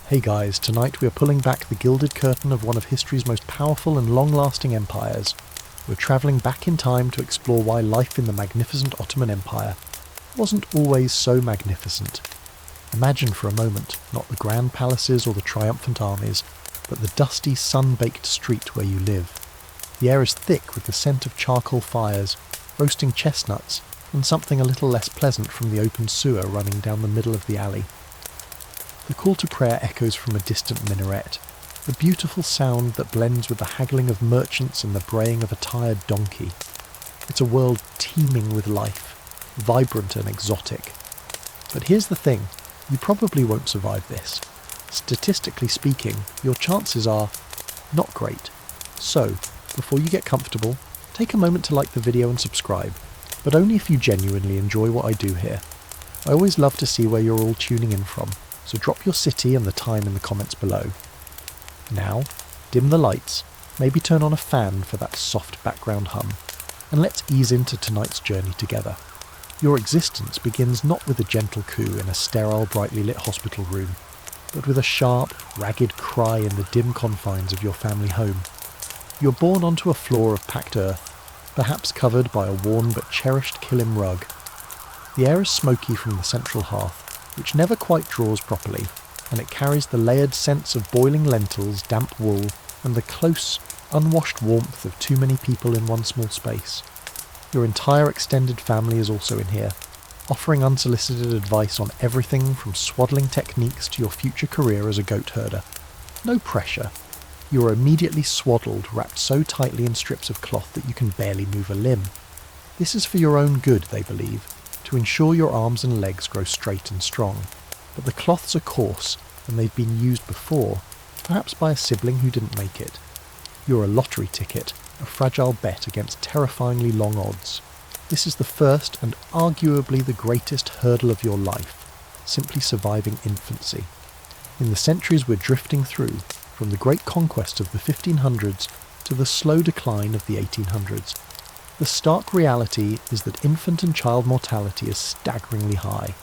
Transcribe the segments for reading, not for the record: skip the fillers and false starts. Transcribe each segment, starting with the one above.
Hey guys, tonight we are pulling back the gilded curtain of one of history's most powerful and long-lasting empires. We're travelling back in time to explore why life in the magnificent Ottoman Empire wasn't always so magnificent. Imagine for a moment not the grand palaces or the triumphant armies, but the dusty, sun-baked street where you live. The air is thick with the scent of charcoal fires, roasting chestnuts, and something a little less pleasant from the open sewer running down the middle of the alley. The call to prayer echoes from a distant minaret, a beautiful sound that blends with the haggling of merchants and the braying of a tired donkey. It's a world teeming with life, vibrant and exotic. But here's the thing, you probably won't survive this. Statistically speaking, your chances are not great. So, before you get comfortable, take a moment to like the video and subscribe, but only if you genuinely enjoy what I do here. I always love to see where you're all tuning in from, so drop your city and the time in the comments below. Now, dim the lights, maybe turn on a fan for that soft background hum, and let's ease into tonight's journey together. Your existence begins not with a gentle coo in a sterile, brightly lit hospital room, but with a sharp, ragged cry in the dim confines of your family home. You're born onto a floor of packed earth, perhaps covered by a worn but cherished kilim rug. The air is smoky from the central hearth, which never quite draws properly, and it carries the layered scents of boiling lentils, damp wool, and the close, unwashed warmth of too many people in one small space. Your entire extended family is also in here, offering unsolicited advice on everything from swaddling techniques to your future career as a goat herder. No pressure. You are immediately swaddled, wrapped so tightly in strips of cloth that you can barely move a limb. This is for your own good, they believe, to ensure your arms and legs grow straight and strong. But the cloths are coarse, and they've been used before, perhaps by a sibling who didn't make it. You're a lottery ticket, a fragile bet against terrifyingly long odds. This is the first and arguably the greatest hurdle of your life, simply surviving infancy. In the centuries we're drifting through, from the great conquest of the 1500s to the slow decline of the 1800s, the stark reality is that infant and child mortality is staggeringly high.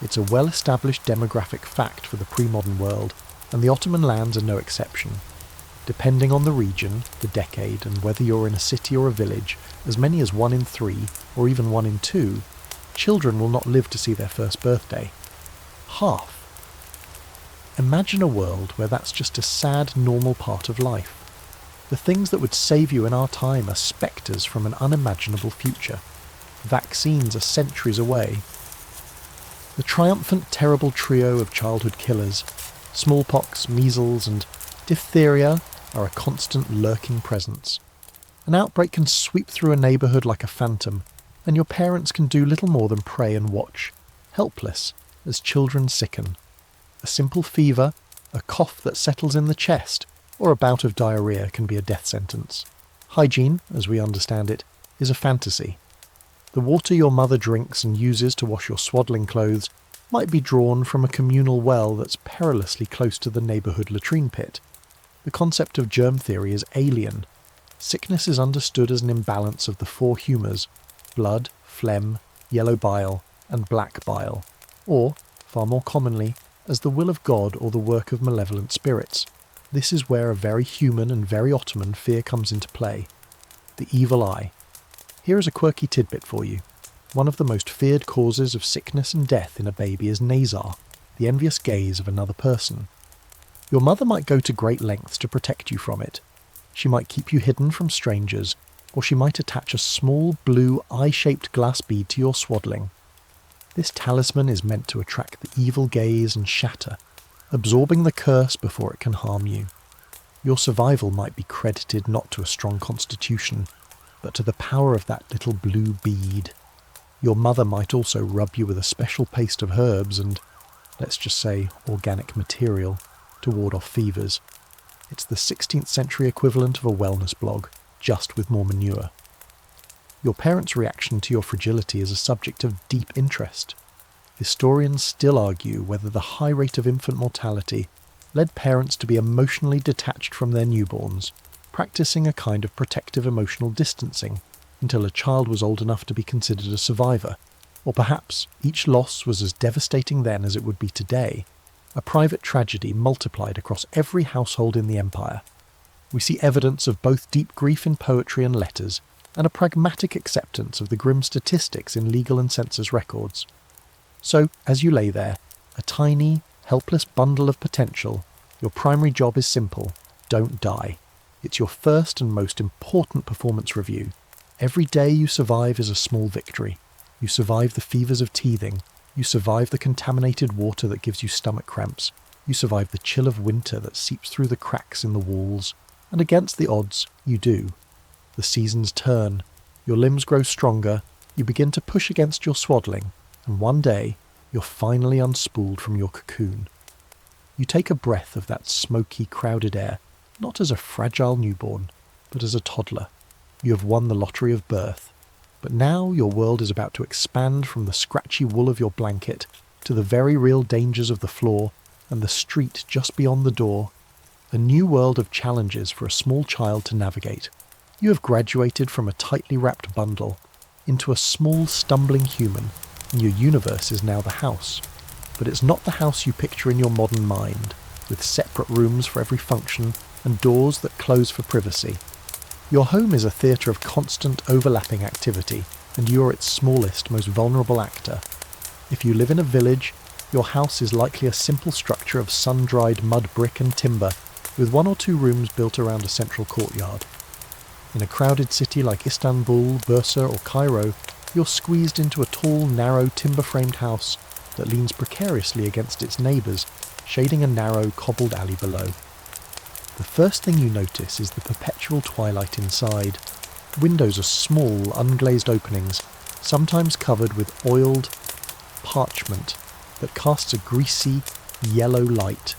It's a well-established demographic fact for the pre-modern world, and the Ottoman lands are no exception. Depending on the region, the decade, and whether you're in a city or a village, as many as 1 in 3, or even 1 in 2, children will not live to see their first birthday. Half. Imagine a world where that's just a sad, normal part of life. The things that would save you in our time are spectres from an unimaginable future. Vaccines are centuries away. The triumphant, terrible trio of childhood killers, smallpox, measles, and diphtheria, are a constant lurking presence. An outbreak can sweep through a neighbourhood like a phantom, and your parents can do little more than pray and watch, helpless, as children sicken. A simple fever, a cough that settles in the chest, or a bout of diarrhea can be a death sentence. Hygiene, as we understand it, is a fantasy. The water your mother drinks and uses to wash your swaddling clothes might be drawn from a communal well that's perilously close to the neighbourhood latrine pit. The concept of germ theory is alien. Sickness is understood as an imbalance of the 4 humours: blood, phlegm, yellow bile, and black bile, or, far more commonly, as the will of God or the work of malevolent spirits. This is where a very human and very Ottoman fear comes into play: the evil eye. Here is a quirky tidbit for you. One of the most feared causes of sickness and death in a baby is nazar, the envious gaze of another person. Your mother might go to great lengths to protect you from it. She might keep you hidden from strangers, or she might attach a small blue eye-shaped glass bead to your swaddling. This talisman is meant to attract the evil gaze and shatter, absorbing the curse before it can harm you. Your survival might be credited not to a strong constitution, but to the power of that little blue bead. Your mother might also rub you with a special paste of herbs and, let's just say, organic material, to ward off fevers. It's the 16th century equivalent of a wellness blog, just with more manure. Your parents' reaction to your fragility is a subject of deep interest. Historians still argue whether the high rate of infant mortality led parents to be emotionally detached from their newborns, practicing a kind of protective emotional distancing until a child was old enough to be considered a survivor, or perhaps each loss was as devastating then as it would be today, a private tragedy multiplied across every household in the empire. We see evidence of both deep grief in poetry and letters, and a pragmatic acceptance of the grim statistics in legal and census records. So, as you lay there, a tiny, helpless bundle of potential, your primary job is simple: don't die. It's your first and most important performance review. Every day you survive is a small victory. You survive the fevers of teething. You survive the contaminated water that gives you stomach cramps. You survive the chill of winter that seeps through the cracks in the walls. And against the odds, you do. The seasons turn. Your limbs grow stronger. You begin to push against your swaddling. And one day, you're finally unspooled from your cocoon. You take a breath of that smoky, crowded air, not as a fragile newborn, but as a toddler. You have won the lottery of birth. But now your world is about to expand from the scratchy wool of your blanket to the very real dangers of the floor and the street just beyond the door. A new world of challenges for a small child to navigate. You have graduated from a tightly wrapped bundle into a small, stumbling human, and your universe is now the house. But it's not the house you picture in your modern mind, with separate rooms for every function and doors that close for privacy. Your home is a theatre of constant overlapping activity, and you're its smallest, most vulnerable actor. If you live in a village, your house is likely a simple structure of sun-dried mud brick and timber, with 1 or 2 rooms built around a central courtyard. In a crowded city like Istanbul, Bursa or Cairo, you're squeezed into a tall, narrow, timber-framed house that leans precariously against its neighbours, shading a narrow, cobbled alley below. The first thing you notice is the perpetual twilight inside. Windows are small, unglazed openings, sometimes covered with oiled parchment that casts a greasy, yellow light.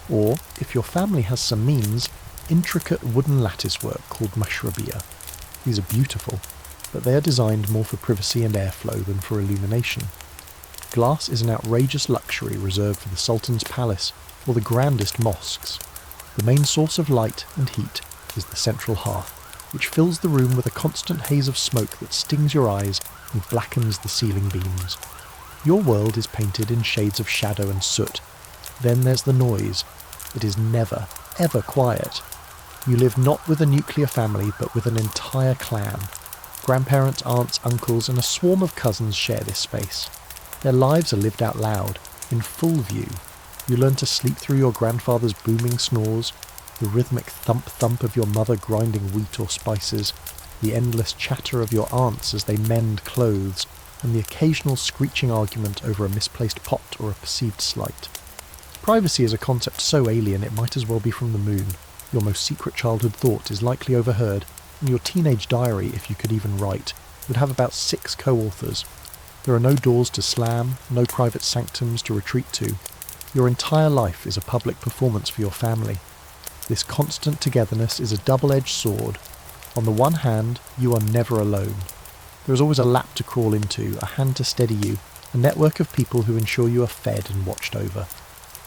Or, if your family has some means, intricate wooden latticework called mashrabiyah. These are beautiful, but they are designed more for privacy and airflow than for illumination. Glass is an outrageous luxury reserved for the Sultan's palace or the grandest mosques. The main source of light and heat is the central hearth, which fills the room with a constant haze of smoke that stings your eyes and blackens the ceiling beams. Your world is painted in shades of shadow and soot. Then there's the noise. It is never, ever quiet. You live not with a nuclear family, but with an entire clan. Grandparents, aunts, uncles, and a swarm of cousins share this space. Their lives are lived out loud, in full view. You learn to sleep through your grandfather's booming snores, the rhythmic thump-thump of your mother grinding wheat or spices, the endless chatter of your aunts as they mend clothes, and the occasional screeching argument over a misplaced pot or a perceived slight. Privacy is a concept so alien it might as well be from the moon. Your most secret childhood thought is likely overheard, and your teenage diary, if you could even write, would have about 6 co-authors. There are no doors to slam, no private sanctums to retreat to. Your entire life is a public performance for your family. This constant togetherness is a double-edged sword. On the one hand, you are never alone. There is always a lap to crawl into, a hand to steady you, a network of people who ensure you are fed and watched over.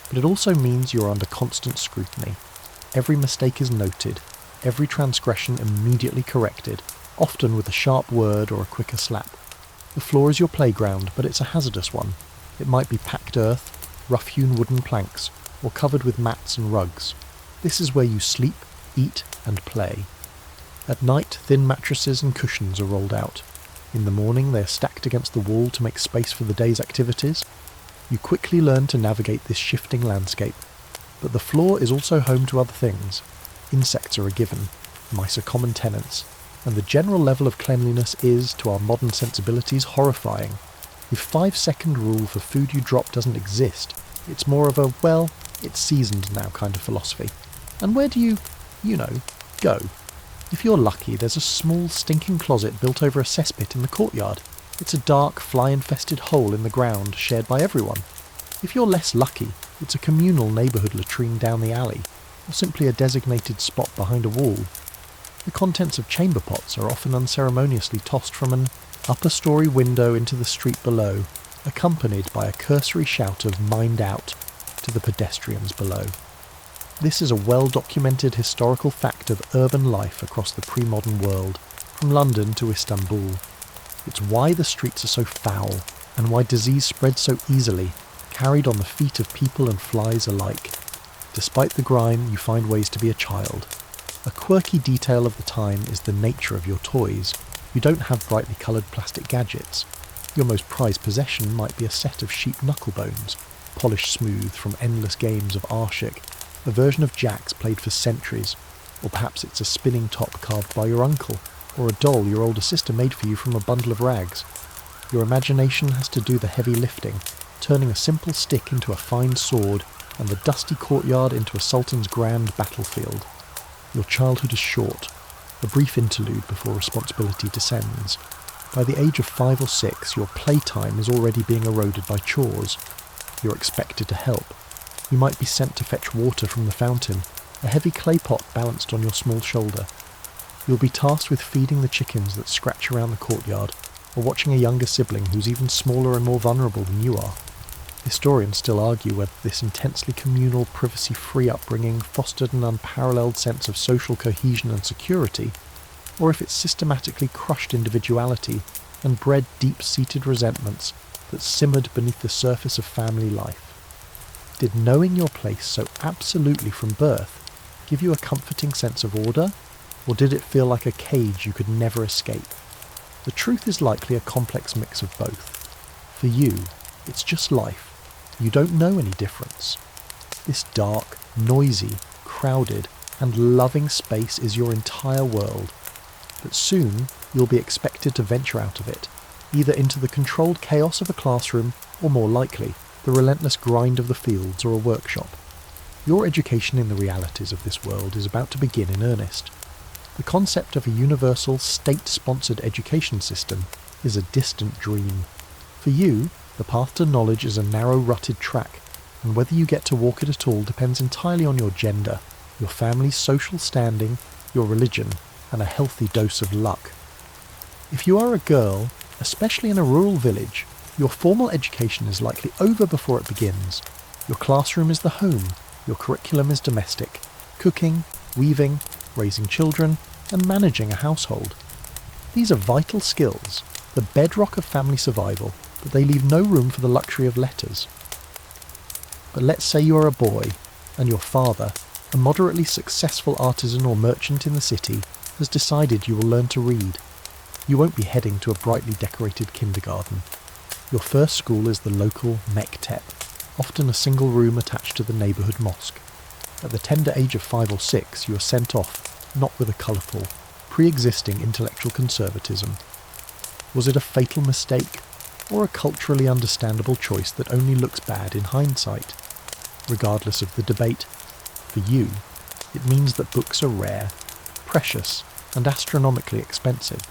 But it also means you are under constant scrutiny. Every mistake is noted, every transgression immediately corrected, often with a sharp word or a quicker slap. The floor is your playground, but it's a hazardous one. It might be packed earth, rough-hewn wooden planks, or covered with mats and rugs. This is where you sleep, eat, and play. At night, thin mattresses and cushions are rolled out. In the morning, they are stacked against the wall to make space for the day's activities. You quickly learn to navigate this shifting landscape, but the floor is also home to other things. Insects are a given, mice are common tenants, and the general level of cleanliness is, to our modern sensibilities, horrifying. If 5-second rule for food you drop doesn't exist, it's more of a, well, it's seasoned now kind of philosophy. And where do you go? If you're lucky, there's a small stinking closet built over a cesspit in the courtyard. It's a dark, fly-infested hole in the ground shared by everyone. If you're less lucky, it's a communal neighbourhood latrine down the alley, or simply a designated spot behind a wall. The contents of chamber pots are often unceremoniously tossed from an upper-story window into the street below, accompanied by a cursory shout of "mind out" to the pedestrians below. This is a well-documented historical fact of urban life across the pre-modern world, from London to Istanbul. It's why the streets are so foul, and why disease spreads so easily, carried on the feet of people and flies alike. Despite the grime, you find ways to be a child. A quirky detail of the time is the nature of your toys. You don't have brightly coloured plastic gadgets. Your most prized possession might be a set of sheep knuckle bones, polished smooth from endless games of Arshik, a version of jacks played for centuries, or perhaps it's a spinning top carved by your uncle, or a doll your older sister made for you from a bundle of rags. Your imagination has to do the heavy lifting, turning a simple stick into a fine sword and the dusty courtyard into a sultan's grand battlefield. Your childhood is short, a brief interlude before responsibility descends. By the age of 5 or 6, your playtime is already being eroded by chores. You're expected to help. You might be sent to fetch water from the fountain, a heavy clay pot balanced on your small shoulder. You'll be tasked with feeding the chickens that scratch around the courtyard, or watching a younger sibling who's even smaller and more vulnerable than you are. Historians still argue whether this intensely communal, privacy-free upbringing fostered an unparalleled sense of social cohesion and security, or if it systematically crushed individuality and bred deep-seated resentments that simmered beneath the surface of family life. Did knowing your place so absolutely from birth give you a comforting sense of order, or did it feel like a cage you could never escape? The truth is likely a complex mix of both. For you, it's just life. You don't know any difference. This dark, noisy, crowded, and loving space is your entire world. But soon, you'll be expected to venture out of it, either into the controlled chaos of a classroom, or more likely, the relentless grind of the fields or a workshop. Your education in the realities of this world is about to begin in earnest. The concept of a universal, state-sponsored education system is a distant dream. For you, the path to knowledge is a narrow, rutted track, and whether you get to walk it at all depends entirely on your gender, your family's social standing, your religion, and a healthy dose of luck. If you are a girl, especially in a rural village, your formal education is likely over before it begins. Your classroom is the home, your curriculum is domestic, cooking, weaving, raising children, and managing a household. These are vital skills, the bedrock of family survival, but they leave no room for the luxury of letters. But let's say you are a boy, and your father, a moderately successful artisan or merchant in the city, has decided you will learn to read. You won't be heading to a brightly decorated kindergarten. Your first school is the local mektep, often a single room attached to the neighbourhood mosque. At the tender age of 5 or 6, you are sent off, not with a colourful, pre-existing intellectual conservatism. Was it a fatal mistake, or a culturally understandable choice that only looks bad in hindsight? Regardless of the debate, for you, it means that books are rare, precious, and astronomically expensive.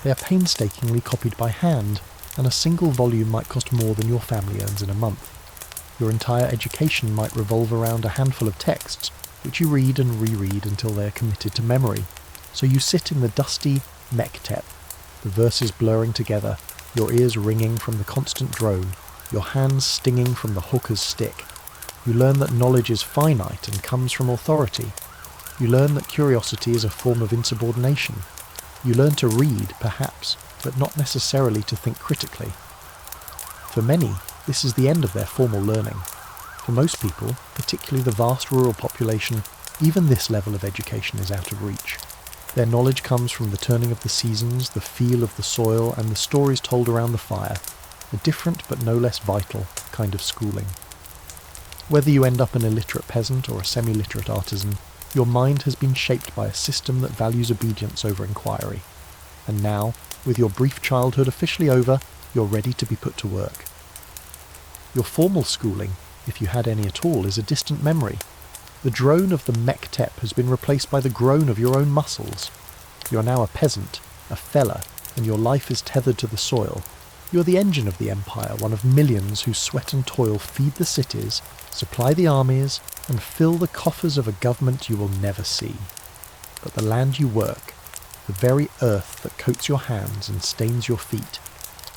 They are painstakingly copied by hand, and a single volume might cost more than your family earns in a month. Your entire education might revolve around a handful of texts, which you read and reread until they are committed to memory. So you sit in the dusty mektep, the verses blurring together, your ears ringing from the constant drone, your hands stinging from the hooker's stick. You learn that knowledge is finite and comes from authority. You learn that curiosity is a form of insubordination. You learn to read, perhaps, but not necessarily to think critically. For many, this is the end of their formal learning. For most people, particularly the vast rural population, even this level of education is out of reach. Their knowledge comes from the turning of the seasons, the feel of the soil, and the stories told around the fire, a different but no less vital kind of schooling. Whether you end up an illiterate peasant or a semi-literate artisan, your mind has been shaped by a system that values obedience over inquiry. And now, with your brief childhood officially over, you're ready to be put to work. Your formal schooling, if you had any at all, is a distant memory. The drone of the mektep has been replaced by the groan of your own muscles. You are now a peasant, a fellah, and your life is tethered to the soil. You are the engine of the empire, one of millions whose sweat and toil feed the cities, supply the armies, and fill the coffers of a government you will never see. But the land you work, the very earth that coats your hands and stains your feet,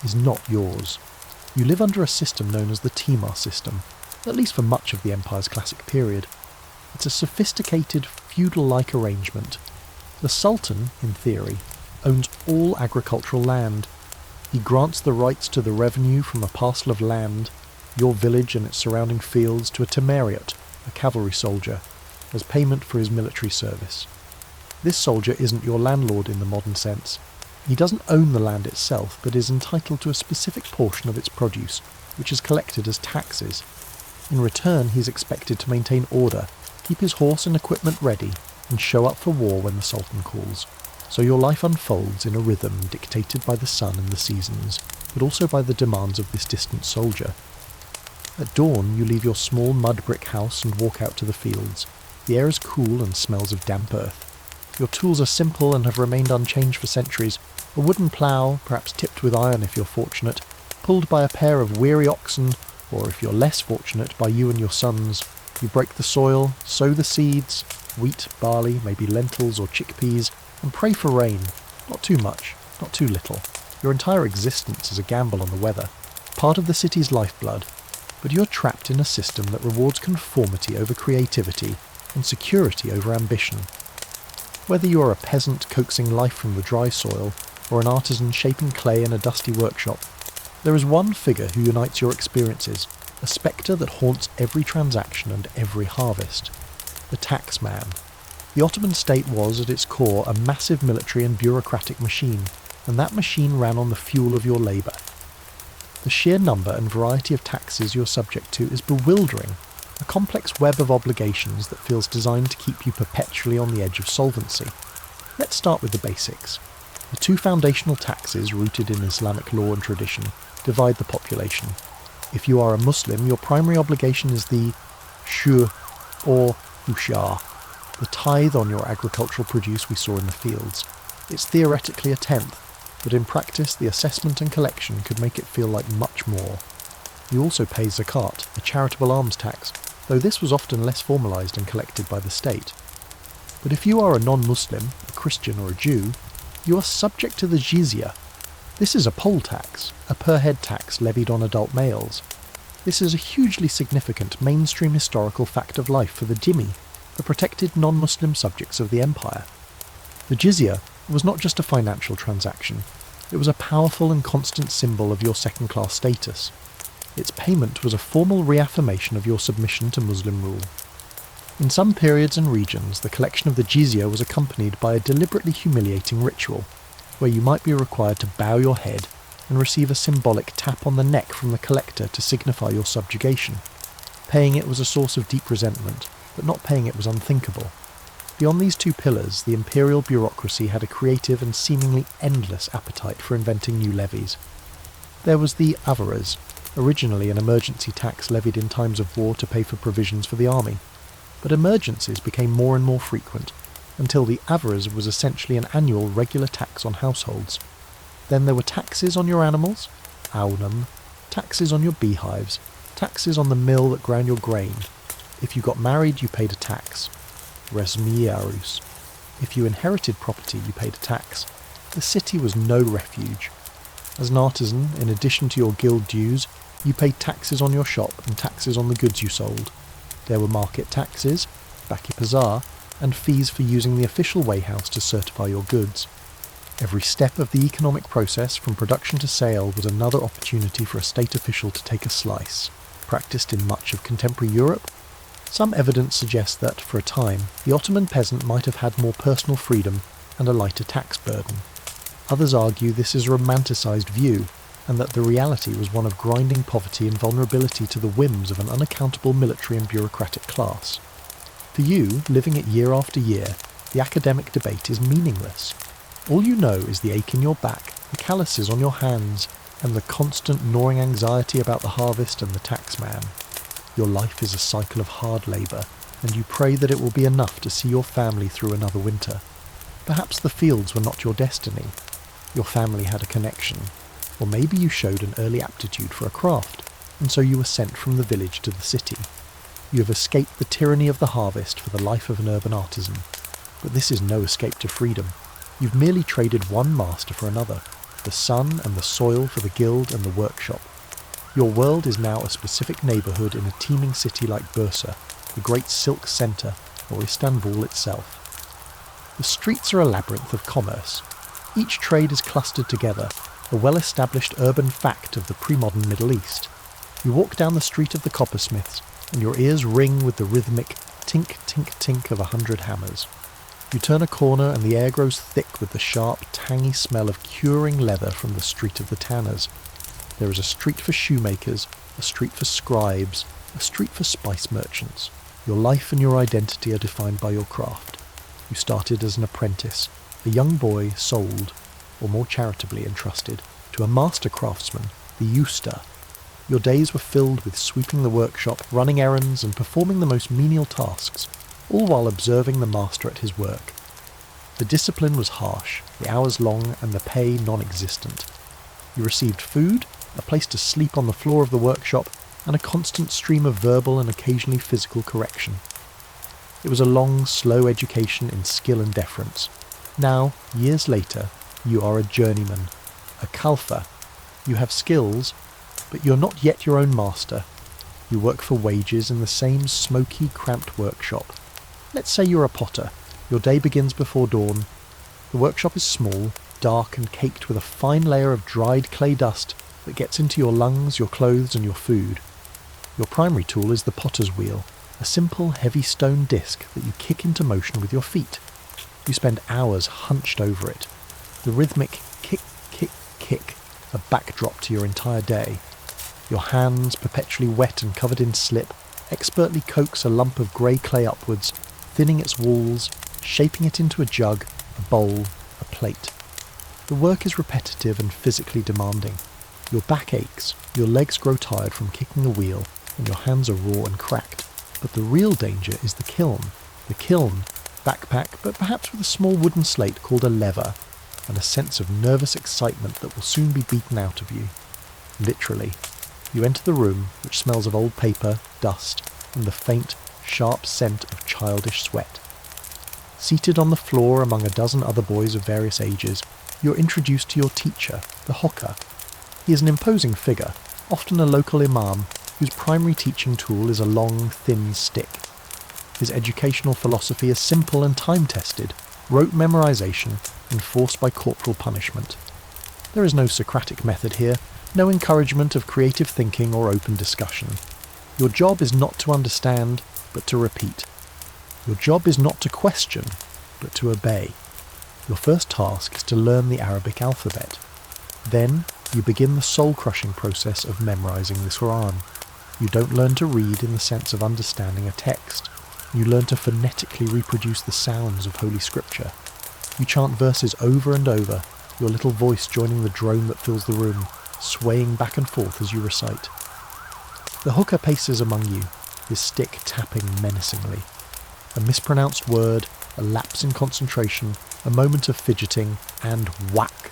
is not yours. You live under a system known as the timar system, at least for much of the empire's classic period. It's a sophisticated, feudal-like arrangement. The sultan, in theory, owns all agricultural land. He grants the rights to the revenue from a parcel of land. your village and its surrounding fields to a timariot, a cavalry soldier, as payment for his military service. This soldier isn't your landlord in the modern sense. He doesn't own the land itself, but is entitled to a specific portion of its produce, which is collected as taxes. In return, he is expected to maintain order, keep his horse and equipment ready, and show up for war when the Sultan calls. So your life unfolds in a rhythm dictated by the sun and the seasons, but also by the demands of this distant soldier. At dawn, you leave your small mud brick house and walk out to the fields. The air is cool and smells of damp earth. Your tools are simple and have remained unchanged for centuries. A wooden plough, perhaps tipped with iron if you're fortunate, pulled by a pair of weary oxen, or if you're less fortunate, by you and your sons. You break the soil, sow the seeds, wheat, barley, maybe lentils or chickpeas, and pray for rain. Not too much, not too little. Your entire existence is a gamble on the weather, part of the city's lifeblood, but you're trapped in a system that rewards conformity over creativity and security over ambition. Whether you are a peasant coaxing life from the dry soil, or an artisan shaping clay in a dusty workshop, there is one figure who unites your experiences, a spectre that haunts every transaction and every harvest: the taxman. The Ottoman state was, at its core, a massive military and bureaucratic machine, and that machine ran on the fuel of your labour. The sheer number and variety of taxes you're subject to is bewildering, a complex web of obligations that feels designed to keep you perpetually on the edge of solvency. Let's start with the basics. The two foundational taxes, rooted in Islamic law and tradition, divide the population. If you are a Muslim, your primary obligation is the shur, or ushar, the tithe on your agricultural produce we saw in the fields. It's theoretically a tenth, but in practice the assessment and collection could make it feel like much more. You also pay zakat, a charitable alms tax, though this was often less formalised and collected by the state. But if you are a non-Muslim, a Christian or a Jew, you are subject to the jizya. This is a poll tax, a per-head tax levied on adult males. This is a hugely significant mainstream historical fact of life for the dhimmi, the protected non-Muslim subjects of the empire. The jizya was not just a financial transaction, it was a powerful and constant symbol of your second-class status. Its payment was a formal reaffirmation of your submission to Muslim rule. In some periods and regions, the collection of the jizya was accompanied by a deliberately humiliating ritual, where you might be required to bow your head and receive a symbolic tap on the neck from the collector to signify your subjugation. Paying it was a source of deep resentment, but not paying it was unthinkable. Beyond these two pillars, the Imperial bureaucracy had a creative and seemingly endless appetite for inventing new levies. There was the avaras, originally an emergency tax levied in times of war to pay for provisions for the army. But emergencies became more and more frequent, until the avaras was essentially an annual regular tax on households. Then there were taxes on your animals, aunum, taxes on your beehives, taxes on the mill that ground your grain. If you got married, you paid a tax, resmiarus. If you inherited property, you paid a tax. The city was no refuge. As an artisan, in addition to your guild dues, you paid taxes on your shop and taxes on the goods you sold. There were market taxes, baki pazar, and fees for using the official weighhouse to certify your goods. Every step of the economic process, from production to sale, was another opportunity for a state official to take a slice, practiced in much of contemporary Europe. Some evidence suggests that, for a time, the Ottoman peasant might have had more personal freedom and a lighter tax burden. Others argue this is a romanticised view, and that the reality was one of grinding poverty and vulnerability to the whims of an unaccountable military and bureaucratic class. For you, living it year after year, the academic debate is meaningless. All you know is the ache in your back, the calluses on your hands, and the constant gnawing anxiety about the harvest and the taxman. Your life is a cycle of hard labour, and you pray that it will be enough to see your family through another winter. Perhaps the fields were not your destiny. Your family had a connection. Or maybe you showed an early aptitude for a craft, and so you were sent from the village to the city. You have escaped the tyranny of the harvest for the life of an urban artisan. But this is no escape to freedom. You've merely traded one master for another, the sun and the soil for the guild and the workshop. Your world is now a specific neighbourhood in a teeming city like Bursa, the great silk centre, or Istanbul itself. The streets are a labyrinth of commerce. Each trade is clustered together, a well-established urban fact of the pre-modern Middle East. You walk down the street of the coppersmiths, and your ears ring with the rhythmic tink, tink, tink of 100 hammers. You turn a corner and the air grows thick with the sharp, tangy smell of curing leather from the street of the tanners. There is a street for shoemakers, a street for scribes, a street for spice merchants. Your life and your identity are defined by your craft. You started as an apprentice, a young boy sold, or more charitably entrusted, to a master craftsman, the Euster. Your days were filled with sweeping the workshop, running errands, and performing the most menial tasks, all while observing the master at his work. The discipline was harsh, the hours long, and the pay non-existent. You received food, a place to sleep on the floor of the workshop, and a constant stream of verbal and occasionally physical correction. It was a long, slow education in skill and deference. Now, years later, you are a journeyman, a kalfa. You have skills, but you're not yet your own master. You work for wages in the same smoky, cramped workshop. Let's say you're a potter. Your day begins before dawn. The workshop is small, dark and caked with a fine layer of dried clay dust that gets into your lungs, your clothes and your food. Your primary tool is the potter's wheel, a simple, heavy stone disc that you kick into motion with your feet. You spend hours hunched over it. The rhythmic kick, kick, kick, a backdrop to your entire day. Your hands, perpetually wet and covered in slip, expertly coax a lump of grey clay upwards, thinning its walls, shaping it into a jug, a bowl, a plate. The work is repetitive and physically demanding. Your back aches, your legs grow tired from kicking the wheel, and your hands are raw and cracked. But the real danger is the kiln. The kiln, backpack, but perhaps with a small wooden slate called a lever, and a sense of nervous excitement that will soon be beaten out of you. Literally. You enter the room, which smells of old paper, dust, and the faint, sharp scent of childish sweat. Seated on the floor among a dozen other boys of various ages, you're introduced to your teacher, the hokka. He is an imposing figure, often a local imam, whose primary teaching tool is a long, thin stick. His educational philosophy is simple and time-tested, rote memorization, enforced by corporal punishment. There is no Socratic method here, no encouragement of creative thinking or open discussion. Your job is not to understand, but to repeat. Your job is not to question, but to obey. Your first task is to learn the Arabic alphabet. Then you begin the soul-crushing process of memorizing the Quran. You don't learn to read in the sense of understanding a text. You learn to phonetically reproduce the sounds of Holy Scripture. You chant verses over and over, your little voice joining the drone that fills the room, swaying back and forth as you recite. The hooker paces among you, his stick tapping menacingly. A mispronounced word, a lapse in concentration, a moment of fidgeting, and whack!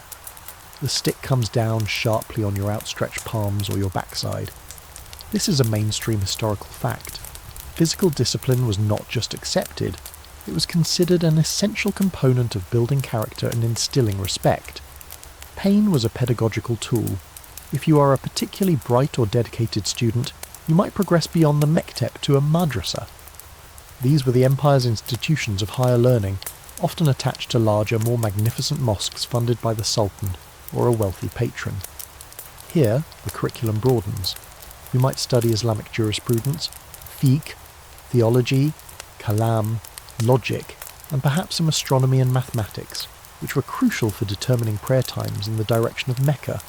The stick comes down sharply on your outstretched palms or your backside. This is a mainstream historical fact. Physical discipline was not just accepted, it was considered an essential component of building character and instilling respect. Pain was a pedagogical tool. If you are a particularly bright or dedicated student, you might progress beyond the mektep to a madrasa. These were the empire's institutions of higher learning, often attached to larger, more magnificent mosques funded by the sultan or a wealthy patron. Here, the curriculum broadens. You might study Islamic jurisprudence, fiqh, theology, kalam, logic, and perhaps some astronomy and mathematics, which were crucial for determining prayer times in the direction of Mecca.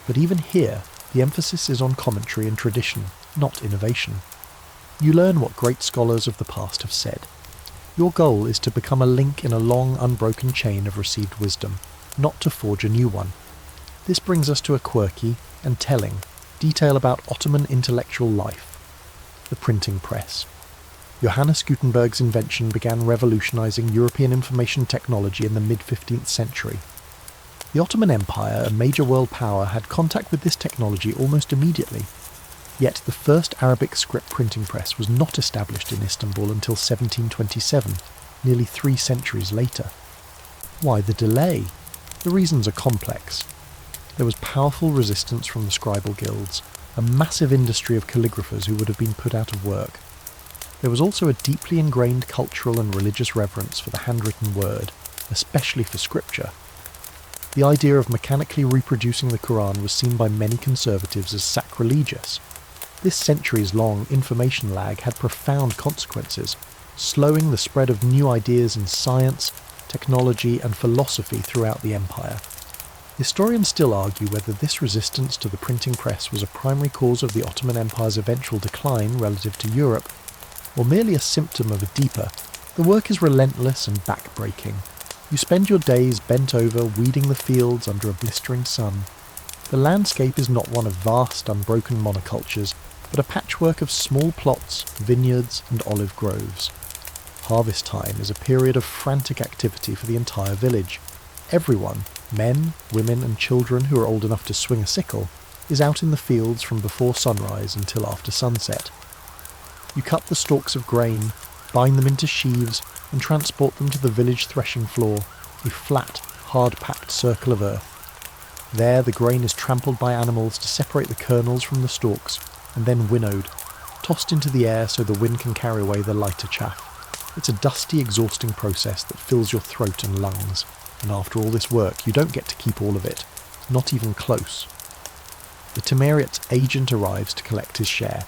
But even here, the emphasis is on commentary and tradition, not innovation. You learn what great scholars of the past have said. Your goal is to become a link in a long, unbroken chain of received wisdom, not to forge a new one. This brings us to a quirky and telling detail about Ottoman intellectual life: the printing press. Johannes Gutenberg's invention began revolutionizing European information technology in the mid-15th century. The Ottoman Empire, a major world power, had contact with this technology almost immediately. Yet the first Arabic script printing press was not established in Istanbul until 1727, nearly 3 centuries later. Why the delay? The reasons are complex. There was powerful resistance from the scribal guilds, a massive industry of calligraphers who would have been put out of work. There was also a deeply ingrained cultural and religious reverence for the handwritten word, especially for scripture. The idea of mechanically reproducing the Quran was seen by many conservatives as sacrilegious, This centuries-long information lag had profound consequences, slowing the spread of new ideas in science, technology and philosophy throughout the empire. Historians still argue whether this resistance to the printing press was a primary cause of the Ottoman Empire's eventual decline relative to Europe, or merely a symptom of a deeper. The work is relentless and back-breaking. You spend your days bent over, weeding the fields under a blistering sun. The landscape is not one of vast, unbroken monocultures, but a patchwork of small plots, vineyards and olive groves. Harvest time is a period of frantic activity for the entire village. Everyone, men, women and children who are old enough to swing a sickle, is out in the fields from before sunrise until after sunset. You cut the stalks of grain, bind them into sheaves and transport them to the village threshing floor, a flat, hard-packed circle of earth. There the grain is trampled by animals to separate the kernels from the stalks, and then winnowed, tossed into the air so the wind can carry away the lighter chaff. It's a dusty, exhausting process that fills your throat and lungs, and after all this work you don't get to keep all of it, not even close. The timariat's agent arrives to collect his share.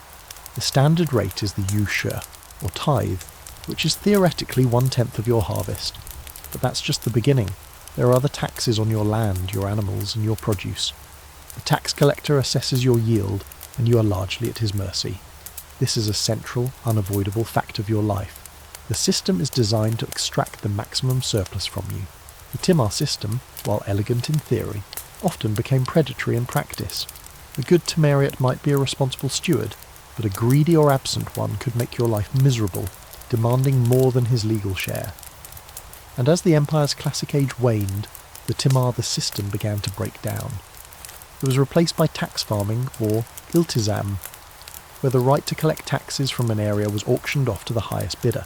The standard rate is the ushur, or tithe, which is theoretically 1/10 of your harvest. But that's just the beginning. There are other taxes on your land, your animals and your produce. The tax collector assesses your yield, and you are largely at his mercy. This is a central, unavoidable fact of your life. The system is designed to extract the maximum surplus from you. The timar system, while elegant in theory, often became predatory in practice. A good timariat might be a responsible steward, but a greedy or absent one could make your life miserable, demanding more than his legal share. And as the empire's classic age waned, the timar the system began to break down. It was replaced by tax farming, or iltizam, where the right to collect taxes from an area was auctioned off to the highest bidder.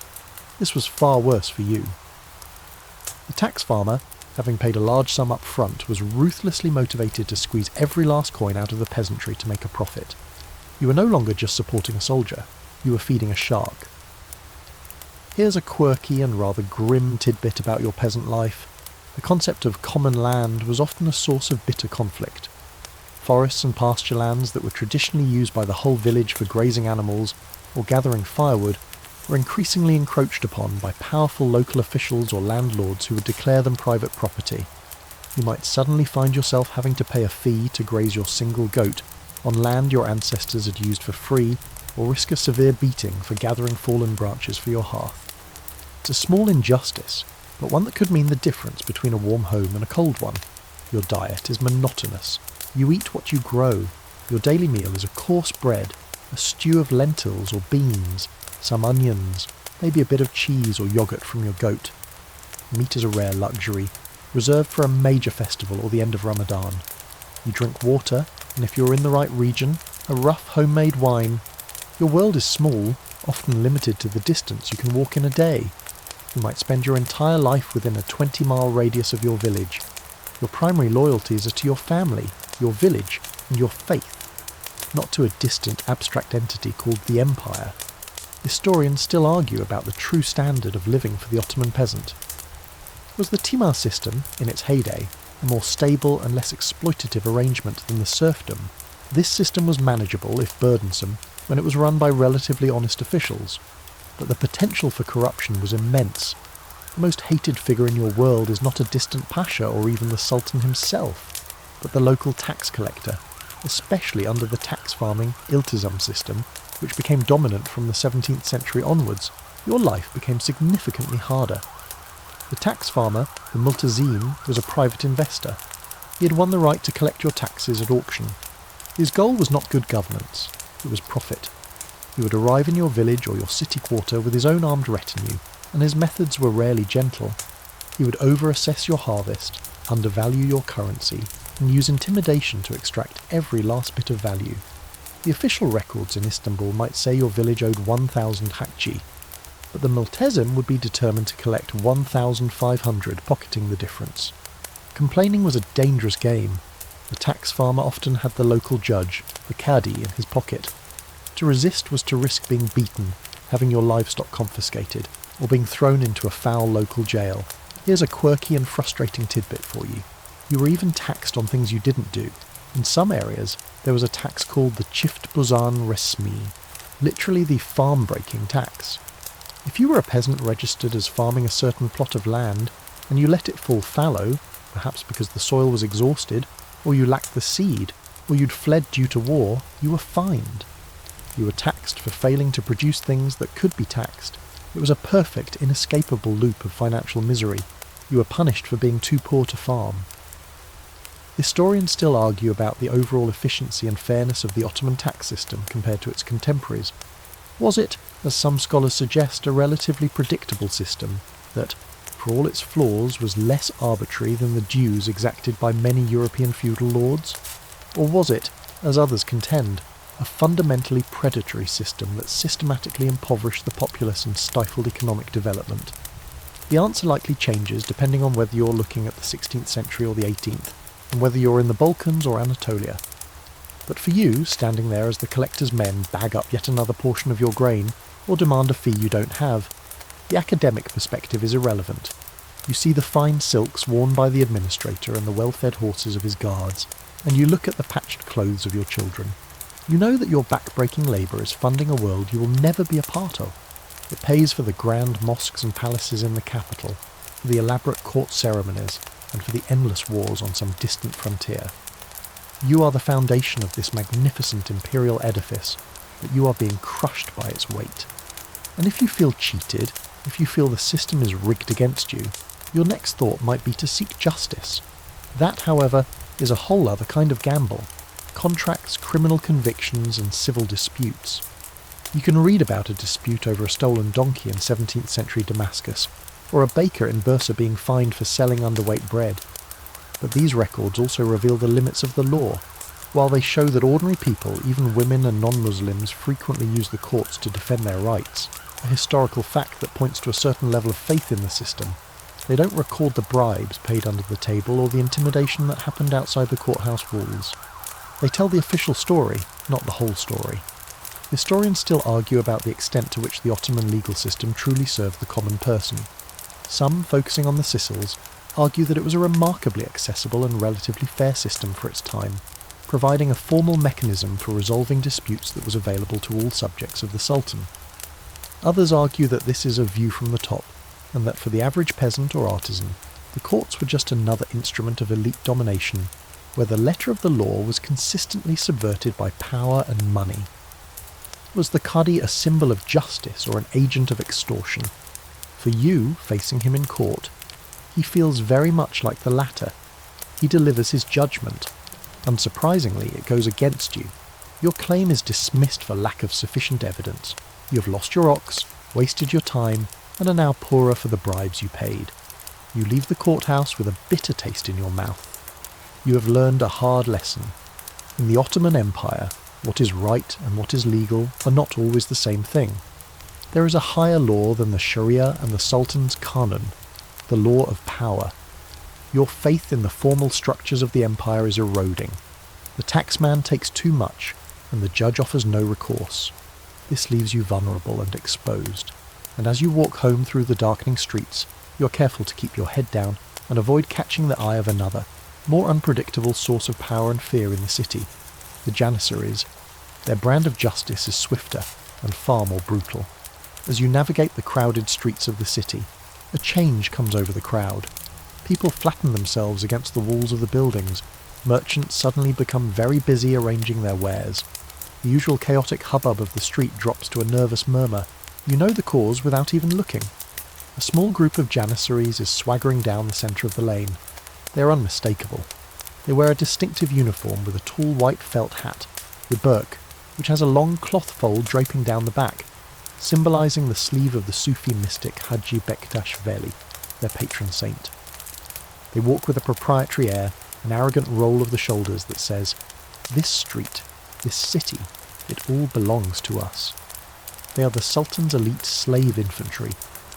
This was far worse for you. The tax farmer, having paid a large sum up front, was ruthlessly motivated to squeeze every last coin out of the peasantry to make a profit. You were no longer just supporting a soldier, you were feeding a shark. Here's a quirky and rather grim tidbit about your peasant life. The concept of common land was often a source of bitter conflict. Forests and pasture lands that were traditionally used by the whole village for grazing animals or gathering firewood were increasingly encroached upon by powerful local officials or landlords who would declare them private property. You might suddenly find yourself having to pay a fee to graze your single goat on land your ancestors had used for free, or risk a severe beating for gathering fallen branches for your hearth. It's a small injustice, but one that could mean the difference between a warm home and a cold one. Your diet is monotonous. You eat what you grow. Your daily meal is a coarse bread, a stew of lentils or beans, some onions, maybe a bit of cheese or yogurt from your goat. Meat is a rare luxury, reserved for a major festival or the end of Ramadan. You drink water, and if you're in the right region, a rough homemade wine. Your world is small, often limited to the distance you can walk in a day. You might spend your entire life within a 20-mile radius of your village. Your primary loyalties are to your family, your village, and your faith, not to a distant abstract entity called the Empire. Historians still argue about the true standard of living for the Ottoman peasant. Was the timar system, in its heyday, a more stable and less exploitative arrangement than the serfdom? This system was manageable, if burdensome, when it was run by relatively honest officials, but the potential for corruption was immense. The most hated figure in your world is not a distant pasha or even the sultan himself, but the local tax collector, especially under the tax farming iltizam system, which became dominant from the 17th century onwards. Your life became significantly harder. The tax farmer, the multazim, was a private investor. He had won the right to collect your taxes at auction. His goal was not good governance, it was profit. He would arrive in your village or your city quarter with his own armed retinue, and his methods were rarely gentle. He would overassess your harvest, undervalue your currency, and use intimidation to extract every last bit of value. The official records in Istanbul might say your village owed 1,000 hakchi, but the multezim would be determined to collect 1,500, pocketing the difference. Complaining was a dangerous game. The tax farmer often had the local judge, the qadi, in his pocket. To resist was to risk being beaten, having your livestock confiscated, or being thrown into a foul local jail. Here's a quirky and frustrating tidbit for you. You were even taxed on things you didn't do. In some areas, there was a tax called the Çift Buzan Resmi, literally the farm-breaking tax. If you were a peasant registered as farming a certain plot of land, and you let it fall fallow, perhaps because the soil was exhausted, or you lacked the seed, or you'd fled due to war, you were fined. You were taxed for failing to produce things that could be taxed. It was a perfect, inescapable loop of financial misery. You were punished for being too poor to farm. Historians still argue about the overall efficiency and fairness of the Ottoman tax system compared to its contemporaries. Was it, as some scholars suggest, a relatively predictable system that, for all its flaws, was less arbitrary than the dues exacted by many European feudal lords? Or was it, as others contend, a fundamentally predatory system that systematically impoverished the populace and stifled economic development? The answer likely changes depending on whether you're looking at the 16th century or the 18th, and whether you're in the Balkans or Anatolia. But for you, standing there as the collector's men bag up yet another portion of your grain, or demand a fee you don't have, the academic perspective is irrelevant. You see the fine silks worn by the administrator and the well-fed horses of his guards, and you look at the patched clothes of your children. You know that your back-breaking labour is funding a world you will never be a part of. It pays for the grand mosques and palaces in the capital, for the elaborate court ceremonies, and for the endless wars on some distant frontier. You are the foundation of this magnificent imperial edifice, but you are being crushed by its weight. And if you feel cheated, if you feel the system is rigged against you, your next thought might be to seek justice. That, however, is a whole other kind of gamble. Contracts, criminal convictions, and civil disputes. You can read about a dispute over a stolen donkey in 17th century Damascus, or a baker in Bursa being fined for selling underweight bread. But these records also reveal the limits of the law. While they show that ordinary people, even women and non-Muslims, frequently use the courts to defend their rights, a historical fact that points to a certain level of faith in the system, they don't record the bribes paid under the table or the intimidation that happened outside the courthouse walls. They tell the official story, not the whole story. Historians still argue about the extent to which the Ottoman legal system truly served the common person. Some, focusing on the Sicils, argue that it was a remarkably accessible and relatively fair system for its time, providing a formal mechanism for resolving disputes that was available to all subjects of the Sultan. Others argue that this is a view from the top, and that for the average peasant or artisan, the courts were just another instrument of elite domination, where the letter of the law was consistently subverted by power and money. Was the Qadi a symbol of justice or an agent of extortion? For you, facing him in court, he feels very much like the latter. He delivers his judgment. Unsurprisingly, it goes against you. Your claim is dismissed for lack of sufficient evidence. You have lost your ox, wasted your time, and are now poorer for the bribes you paid. You leave the courthouse with a bitter taste in your mouth. You have learned a hard lesson. In the Ottoman Empire, what is right and what is legal are not always the same thing. There is a higher law than the Sharia and the Sultan's Qanun, the law of power. Your faith in the formal structures of the empire is eroding. The taxman takes too much, and the judge offers no recourse. This leaves you vulnerable and exposed, and as you walk home through the darkening streets, you are careful to keep your head down and avoid catching the eye of another, more unpredictable source of power and fear in the city, the Janissaries. Their brand of justice is swifter and far more brutal. As you navigate the crowded streets of the city, a change comes over the crowd. People flatten themselves against the walls of the buildings. Merchants suddenly become very busy arranging their wares. The usual chaotic hubbub of the street drops to a nervous murmur. You know the cause without even looking. A small group of Janissaries is swaggering down the centre of the lane. They are unmistakable. They wear a distinctive uniform with a tall white felt hat, the burq, which has a long cloth fold draping down the back, symbolising the sleeve of the Sufi mystic Haji Bektash Veli, their patron saint. They walk with a proprietary air, an arrogant roll of the shoulders that says, "This street, this city, it all belongs to us." They are the Sultan's elite slave infantry,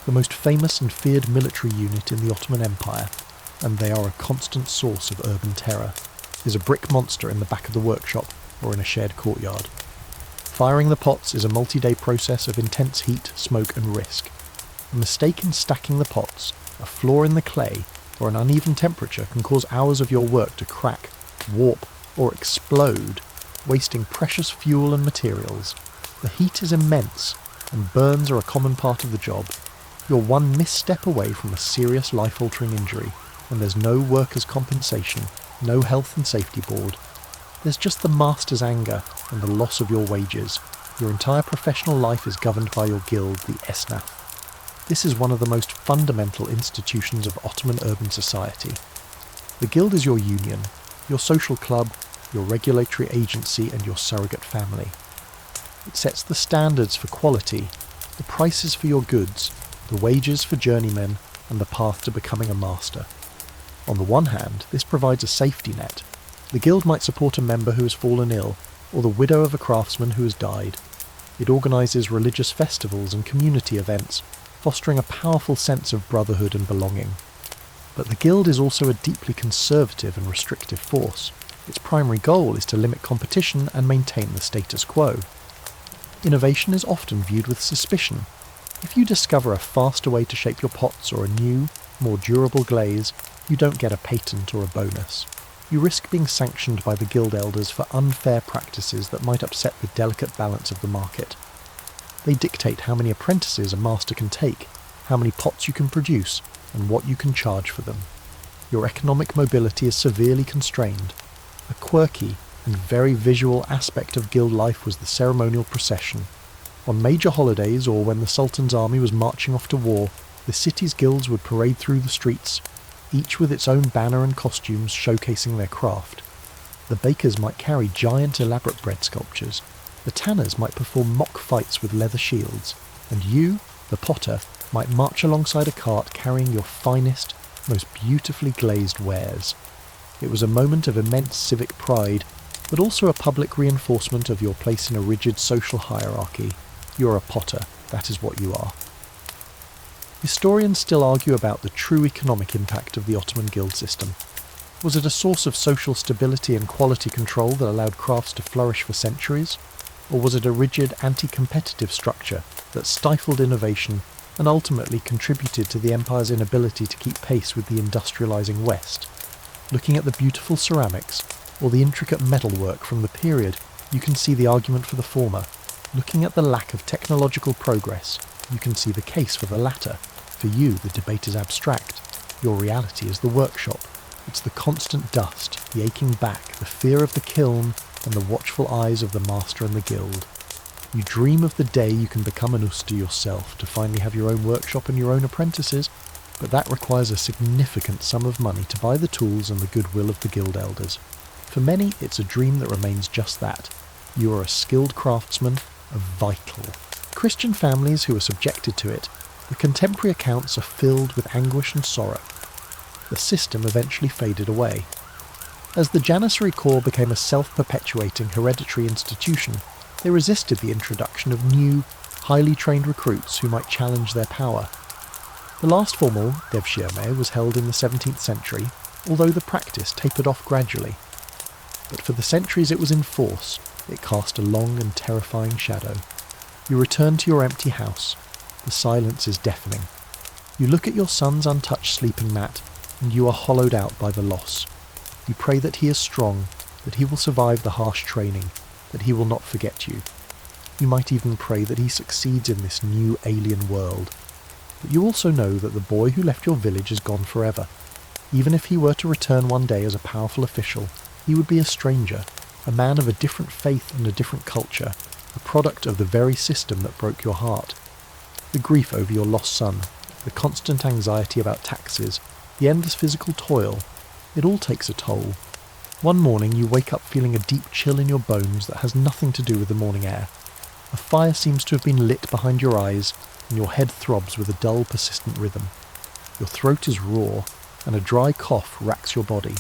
the most famous and feared military unit in the Ottoman Empire, and they are a constant source of urban terror. There's a brick monster in the back of the workshop or in a shared courtyard. Firing the pots is a multi-day process of intense heat, smoke and risk. A mistake in stacking the pots, a flaw in the clay, or an uneven temperature can cause hours of your work to crack, warp, or explode, wasting precious fuel and materials. The heat is immense, and burns are a common part of the job. You're one misstep away from a serious life-altering injury, and there's no workers' compensation, no health and safety board. There's just the master's anger and the loss of your wages. Your entire professional life is governed by your guild, the esnaf. This is one of the most fundamental institutions of Ottoman urban society. The guild is your union, your social club, your regulatory agency and your surrogate family. It sets the standards for quality, the prices for your goods, the wages for journeymen, and the path to becoming a master. On the one hand, this provides a safety net. The guild might support a member who has fallen ill, or the widow of a craftsman who has died. It organises religious festivals and community events, fostering a powerful sense of brotherhood and belonging. But the guild is also a deeply conservative and restrictive force. Its primary goal is to limit competition and maintain the status quo. Innovation is often viewed with suspicion. If you discover a faster way to shape your pots or a new, more durable glaze, you don't get a patent or a bonus. You risk being sanctioned by the guild elders for unfair practices that might upset the delicate balance of the market. They dictate how many apprentices a master can take, how many pots you can produce, and what you can charge for them. Your economic mobility is severely constrained. A quirky and very visual aspect of guild life was the ceremonial procession. On major holidays or when the Sultan's army was marching off to war, the city's guilds would parade through the streets, each with its own banner and costumes showcasing their craft. The bakers might carry giant elaborate bread sculptures, the tanners might perform mock fights with leather shields, and you, the potter, might march alongside a cart carrying your finest, most beautifully glazed wares. It was a moment of immense civic pride, but also a public reinforcement of your place in a rigid social hierarchy. You're a potter, that is what you are. Historians still argue about the true economic impact of the Ottoman guild system. Was it a source of social stability and quality control that allowed crafts to flourish for centuries? Or was it a rigid, anti-competitive structure that stifled innovation and ultimately contributed to the empire's inability to keep pace with the industrialising West? Looking at the beautiful ceramics, or the intricate metalwork from the period, you can see the argument for the former. Looking at the lack of technological progress, you can see the case for the latter. For you, the debate is abstract. Your reality is the workshop. It's the constant dust, the aching back, the fear of the kiln, and the watchful eyes of the master and the guild. You dream of the day you can become an usta yourself, to finally have your own workshop and your own apprentices, but that requires a significant sum of money to buy the tools and the goodwill of the guild elders. For many, it's a dream that remains just that. You are a skilled craftsman, a vital. Christian families who are subjected to it, the contemporary accounts are filled with anguish and sorrow. The system eventually faded away. As the Janissary Corps became a self-perpetuating hereditary institution, they resisted the introduction of new, highly trained recruits who might challenge their power. The last formal, Devşirme, was held in the 17th century, although the practice tapered off gradually. But for the centuries it was in force, it cast a long and terrifying shadow. You return to your empty house. The silence is deafening. You look at your son's untouched sleeping mat, and you are hollowed out by the loss. You pray that he is strong, that he will survive the harsh training, that he will not forget you. You might even pray that he succeeds in this new alien world. But you also know that the boy who left your village is gone forever. Even if he were to return one day as a powerful official, he would be a stranger, a man of a different faith and a different culture, a product of the very system that broke your heart. The grief over your lost son, the constant anxiety about taxes, the endless physical toil, it all takes a toll. One morning you wake up feeling a deep chill in your bones that has nothing to do with the morning air. A fire seems to have been lit behind your eyes, and your head throbs with a dull, persistent rhythm. Your throat is raw, and a dry cough racks your body.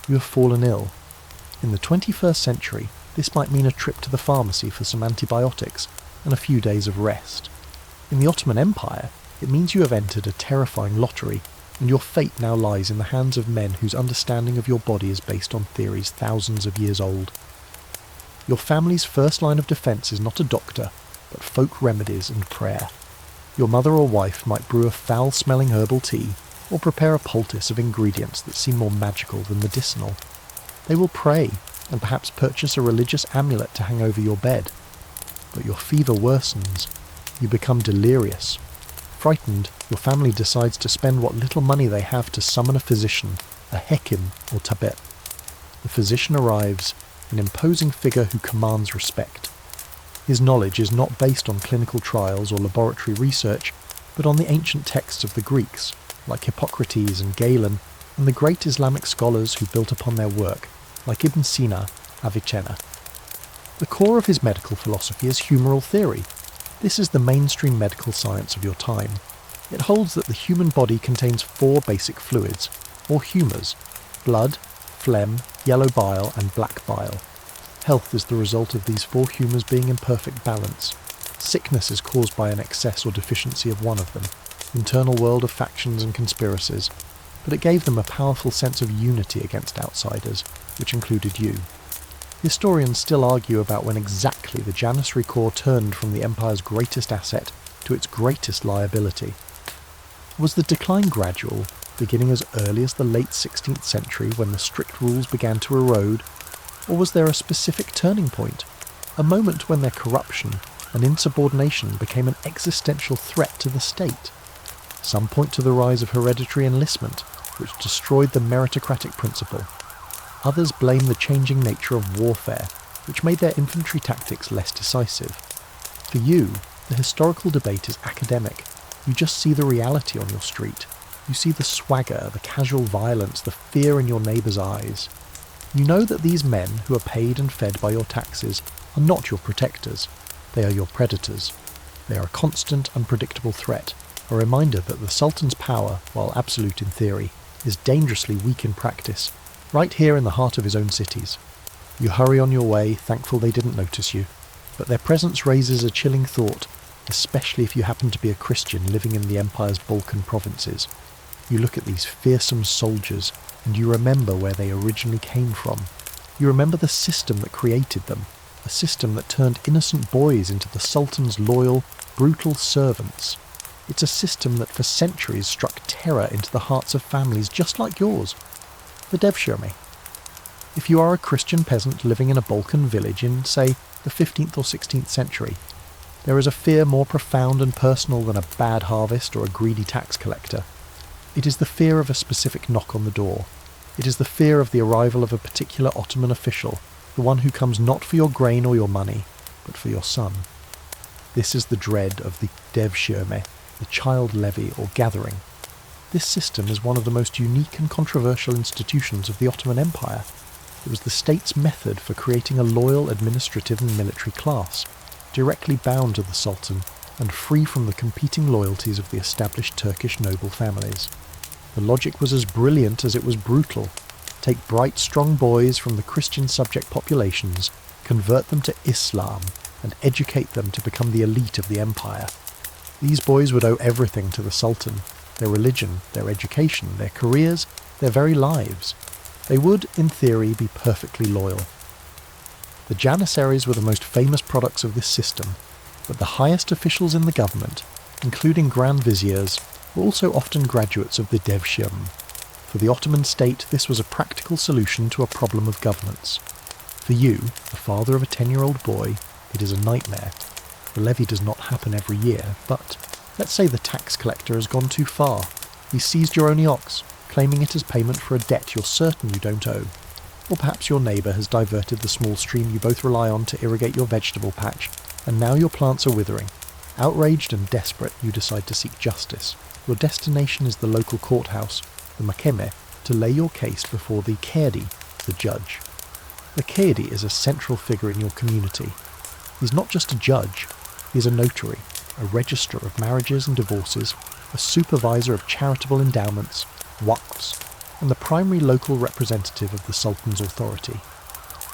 You have fallen ill. In the 21st century, this might mean a trip to the pharmacy for some antibiotics and a few days of rest. In the Ottoman Empire, it means you have entered a terrifying lottery, and your fate now lies in the hands of men whose understanding of your body is based on theories thousands of years old. Your family's first line of defence is not a doctor, but folk remedies and prayer. Your mother or wife might brew a foul-smelling herbal tea, or prepare a poultice of ingredients that seem more magical than medicinal. They will pray, and perhaps purchase a religious amulet to hang over your bed. But your fever worsens. You become delirious. Frightened, your family decides to spend what little money they have to summon a physician, a hekim or tabet. The physician arrives, an imposing figure who commands respect. His knowledge is not based on clinical trials or laboratory research, but on the ancient texts of the Greeks, like Hippocrates and Galen, and the great Islamic scholars who built upon their work, like Ibn Sina, Avicenna. The core of his medical philosophy is humoral theory. This is the mainstream medical science of your time. It holds that the human body contains 4 basic fluids, or humours: blood, phlegm, yellow bile, and black bile. Health is the result of these 4 humours being in perfect balance. Sickness is caused by an excess or deficiency of one of them. Internal world of factions and conspiracies. But it gave them a powerful sense of unity against outsiders, which included you. Historians still argue about when exactly the Janissary Corps turned from the Empire's greatest asset to its greatest liability. Was the decline gradual, beginning as early as the late 16th century when the strict rules began to erode, or was there a specific turning point, a moment when their corruption and insubordination became an existential threat to the state? Some point to the rise of hereditary enlistment, which destroyed the meritocratic principle. Others blame the changing nature of warfare, which made their infantry tactics less decisive. For you, the historical debate is academic. You just see the reality on your street. You see the swagger, the casual violence, the fear in your neighbour's eyes. You know that these men who are paid and fed by your taxes are not your protectors. They are your predators. They are a constant, unpredictable threat, a reminder that the Sultan's power, while absolute in theory, is dangerously weak in practice, right here in the heart of his own cities. You hurry on your way, thankful they didn't notice you, but their presence raises a chilling thought, especially if you happen to be a Christian living in the Empire's Balkan provinces. You look at these fearsome soldiers, and you remember where they originally came from. You remember the system that created them, a system that turned innocent boys into the Sultan's loyal, brutal servants. It's a system that for centuries struck terror into the hearts of families just like yours. The Devşirme. If you are a Christian peasant living in a Balkan village in, say, the 15th or 16th century, there is a fear more profound and personal than a bad harvest or a greedy tax collector. It is the fear of a specific knock on the door. It is the fear of the arrival of a particular Ottoman official, the one who comes not for your grain or your money, but for your son. This is the dread of the Devşirme, the child levy or gathering. This system is one of the most unique and controversial institutions of the Ottoman Empire. It was the state's method for creating a loyal administrative and military class, directly bound to the Sultan and free from the competing loyalties of the established Turkish noble families. The logic was as brilliant as it was brutal. Take bright, strong boys from the Christian subject populations, convert them to Islam, and educate them to become the elite of the empire. These boys would owe everything to the Sultan, their religion, their education, their careers, their very lives. They would, in theory, be perfectly loyal. The Janissaries were the most famous products of this system, but the highest officials in the government, including Grand Viziers, were also often graduates of the Devşirme. For the Ottoman state, this was a practical solution to a problem of governance. For you, the father of a 10-year-old boy, it is a nightmare. The levy does not happen every year, but let's say the tax collector has gone too far. He seized your only ox, claiming it as payment for a debt you're certain you don't owe. Or perhaps your neighbour has diverted the small stream you both rely on to irrigate your vegetable patch, and now your plants are withering. Outraged and desperate, you decide to seek justice. Your destination is the local courthouse, the mahkeme, to lay your case before the qadi, the judge. The qadi is a central figure in your community. He's not just a judge, he's a notary, a registrar of marriages and divorces, a supervisor of charitable endowments, waqfs, and the primary local representative of the Sultan's authority.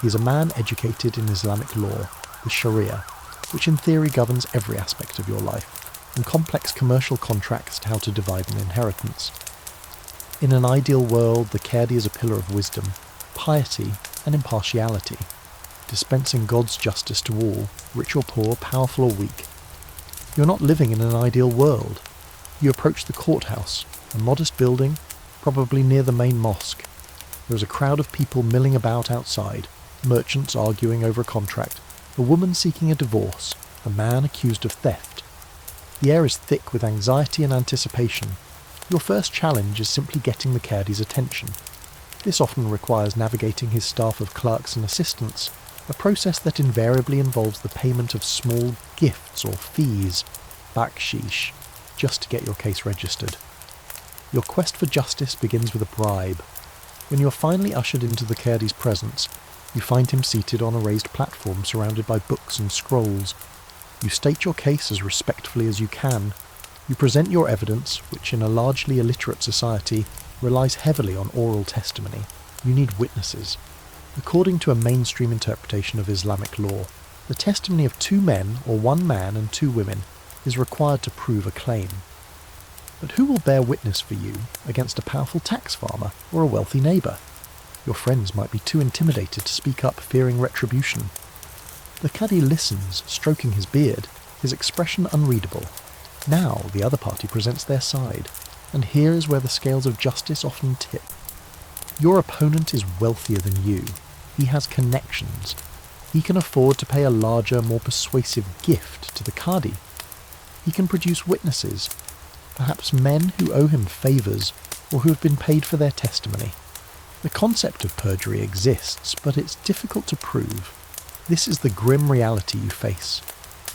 He is a man educated in Islamic law, the Sharia, which in theory governs every aspect of your life, and complex commercial contracts to how to divide an inheritance. In an ideal world, the qadi is a pillar of wisdom, piety, and impartiality, dispensing God's justice to all, rich or poor, powerful or weak. You're not living in an ideal world. You approach the courthouse, a modest building, probably near the main mosque. There is a crowd of people milling about outside. merchants arguing over a contract, a woman seeking a divorce, a man accused of theft. The air is thick with anxiety and anticipation. Your first challenge is simply getting the caddi's attention. This often requires navigating his staff of clerks and assistants, a process that invariably involves the payment of small gifts or fees, baksheesh, just to get your case registered. Your quest for justice begins with a bribe. When you're finally ushered into the caddi's presence, you find him seated on a raised platform surrounded by books and scrolls. You state your case as respectfully as you can. You present your evidence, which in a largely illiterate society relies heavily on oral testimony. You need witnesses. According to a mainstream interpretation of Islamic law, the testimony of 2 men or 1 man and 2 women is required to prove a claim. But who will bear witness for you against a powerful tax farmer or a wealthy neighbour? Your friends might be too intimidated to speak up, fearing retribution. The caddi listens, stroking his beard, his expression unreadable. Now the other party presents their side, and here is where the scales of justice often tip. Your opponent is wealthier than you. He has connections. He can afford to pay a larger, more persuasive gift to the caddi. He can produce witnesses, perhaps men who owe him favours or who have been paid for their testimony. The concept of perjury exists, but it's difficult to prove. This is the grim reality you face.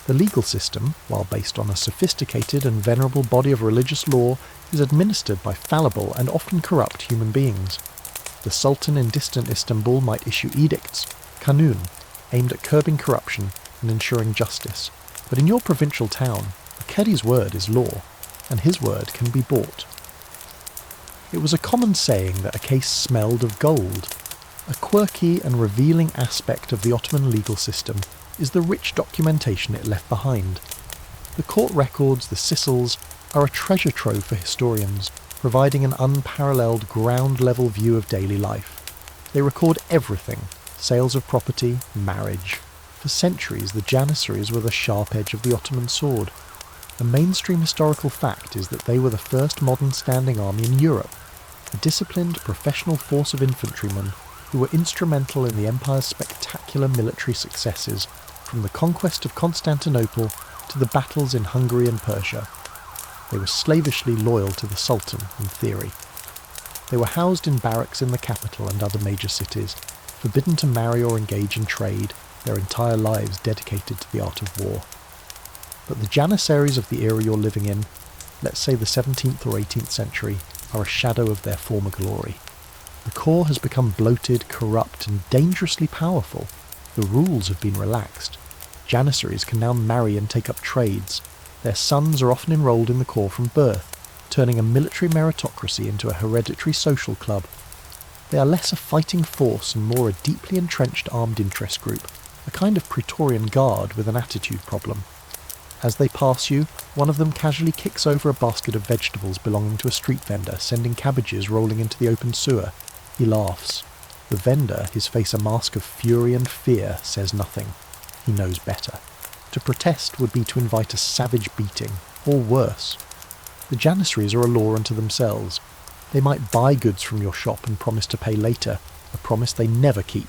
The legal system, while based on a sophisticated and venerable body of religious law, is administered by fallible and often corrupt human beings. The Sultan in distant Istanbul might issue edicts, kanun, aimed at curbing corruption and ensuring justice. But in your provincial town, the caddi's word is law, and his word can be bought. It was a common saying that a case smelled of gold. A quirky and revealing aspect of the Ottoman legal system is the rich documentation it left behind. The court records, the sicils, are a treasure trove for historians, providing an unparalleled ground-level view of daily life. They record everything: sales of property, marriage. For centuries, the Janissaries were the sharp edge of the Ottoman sword. A mainstream historical fact is that they were the first modern standing army in Europe, a disciplined professional force of infantrymen who were instrumental in the empire's spectacular military successes, from the conquest of Constantinople to the battles in Hungary and Persia. They were slavishly loyal to the Sultan, in theory. They were housed in barracks in the capital and other major cities, forbidden to marry or engage in trade, their entire lives dedicated to the art of war. But the Janissaries of the era you're living in, let's say the 17th or 18th century, are a shadow of their former glory. The core has become bloated, corrupt, and dangerously powerful. The rules have been relaxed. Janissaries can now marry and take up trades. Their sons are often enrolled in the core from birth, turning a military meritocracy into a hereditary social club. They are less a fighting force and more a deeply entrenched armed interest group, a kind of Praetorian Guard with an attitude problem. As they pass you, one of them casually kicks over a basket of vegetables belonging to a street vendor, sending cabbages rolling into the open sewer. He laughs. The vendor, his face a mask of fury and fear, says nothing. He knows better. To protest would be to invite a savage beating, or worse. The Janissaries are a law unto themselves. They might buy goods from your shop and promise to pay later, a promise they never keep.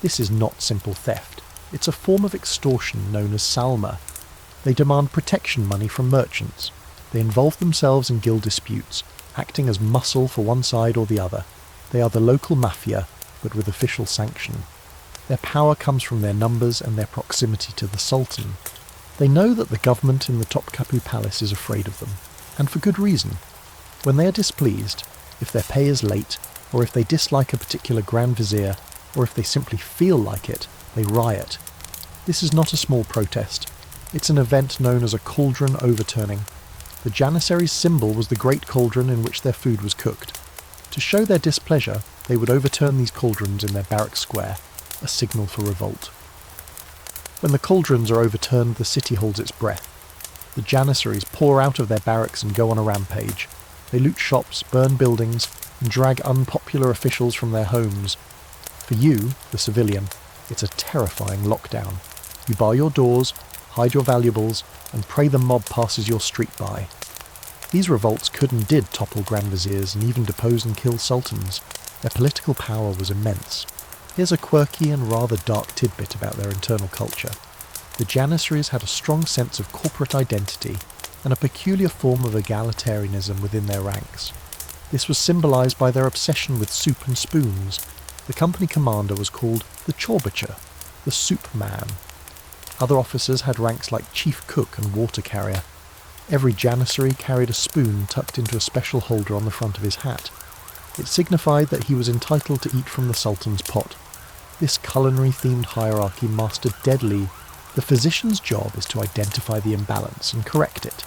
This is not simple theft. It's a form of extortion known as salma. They demand protection money from merchants. They involve themselves in guild disputes, acting as muscle for one side or the other. They are the local mafia, but with official sanction. Their power comes from their numbers and their proximity to the Sultan. They know that the government in the Topkapi Palace is afraid of them, and for good reason. When they are displeased, if their pay is late, or if they dislike a particular Grand Vizier, or if they simply feel like it, they riot. This is not a small protest. It's an event known as a cauldron overturning. The Janissaries' symbol was the great cauldron in which their food was cooked. To show their displeasure, they would overturn these cauldrons in their barrack square, a signal for revolt. When the cauldrons are overturned, the city holds its breath. The Janissaries pour out of their barracks and go on a rampage. They loot shops, burn buildings, and drag unpopular officials from their homes. For you, the civilian, it's a terrifying lockdown. You bar your doors, hide your valuables, and pray the mob passes your street by. These revolts could and did topple Grand Viziers and even depose and kill sultans. Their political power was immense. Here's a quirky and rather dark tidbit about their internal culture. The Janissaries had a strong sense of corporate identity and a peculiar form of egalitarianism within their ranks. This was symbolised by their obsession with soup and spoons. The company commander was called the Chorbacher, the soup man. Other officers had ranks like chief cook and water carrier. Every Janissary carried a spoon tucked into a special holder on the front of his hat. It signified that he was entitled to eat from the Sultan's pot. This culinary-themed hierarchy mastered deadly. The physician's job is to identify the imbalance and correct it.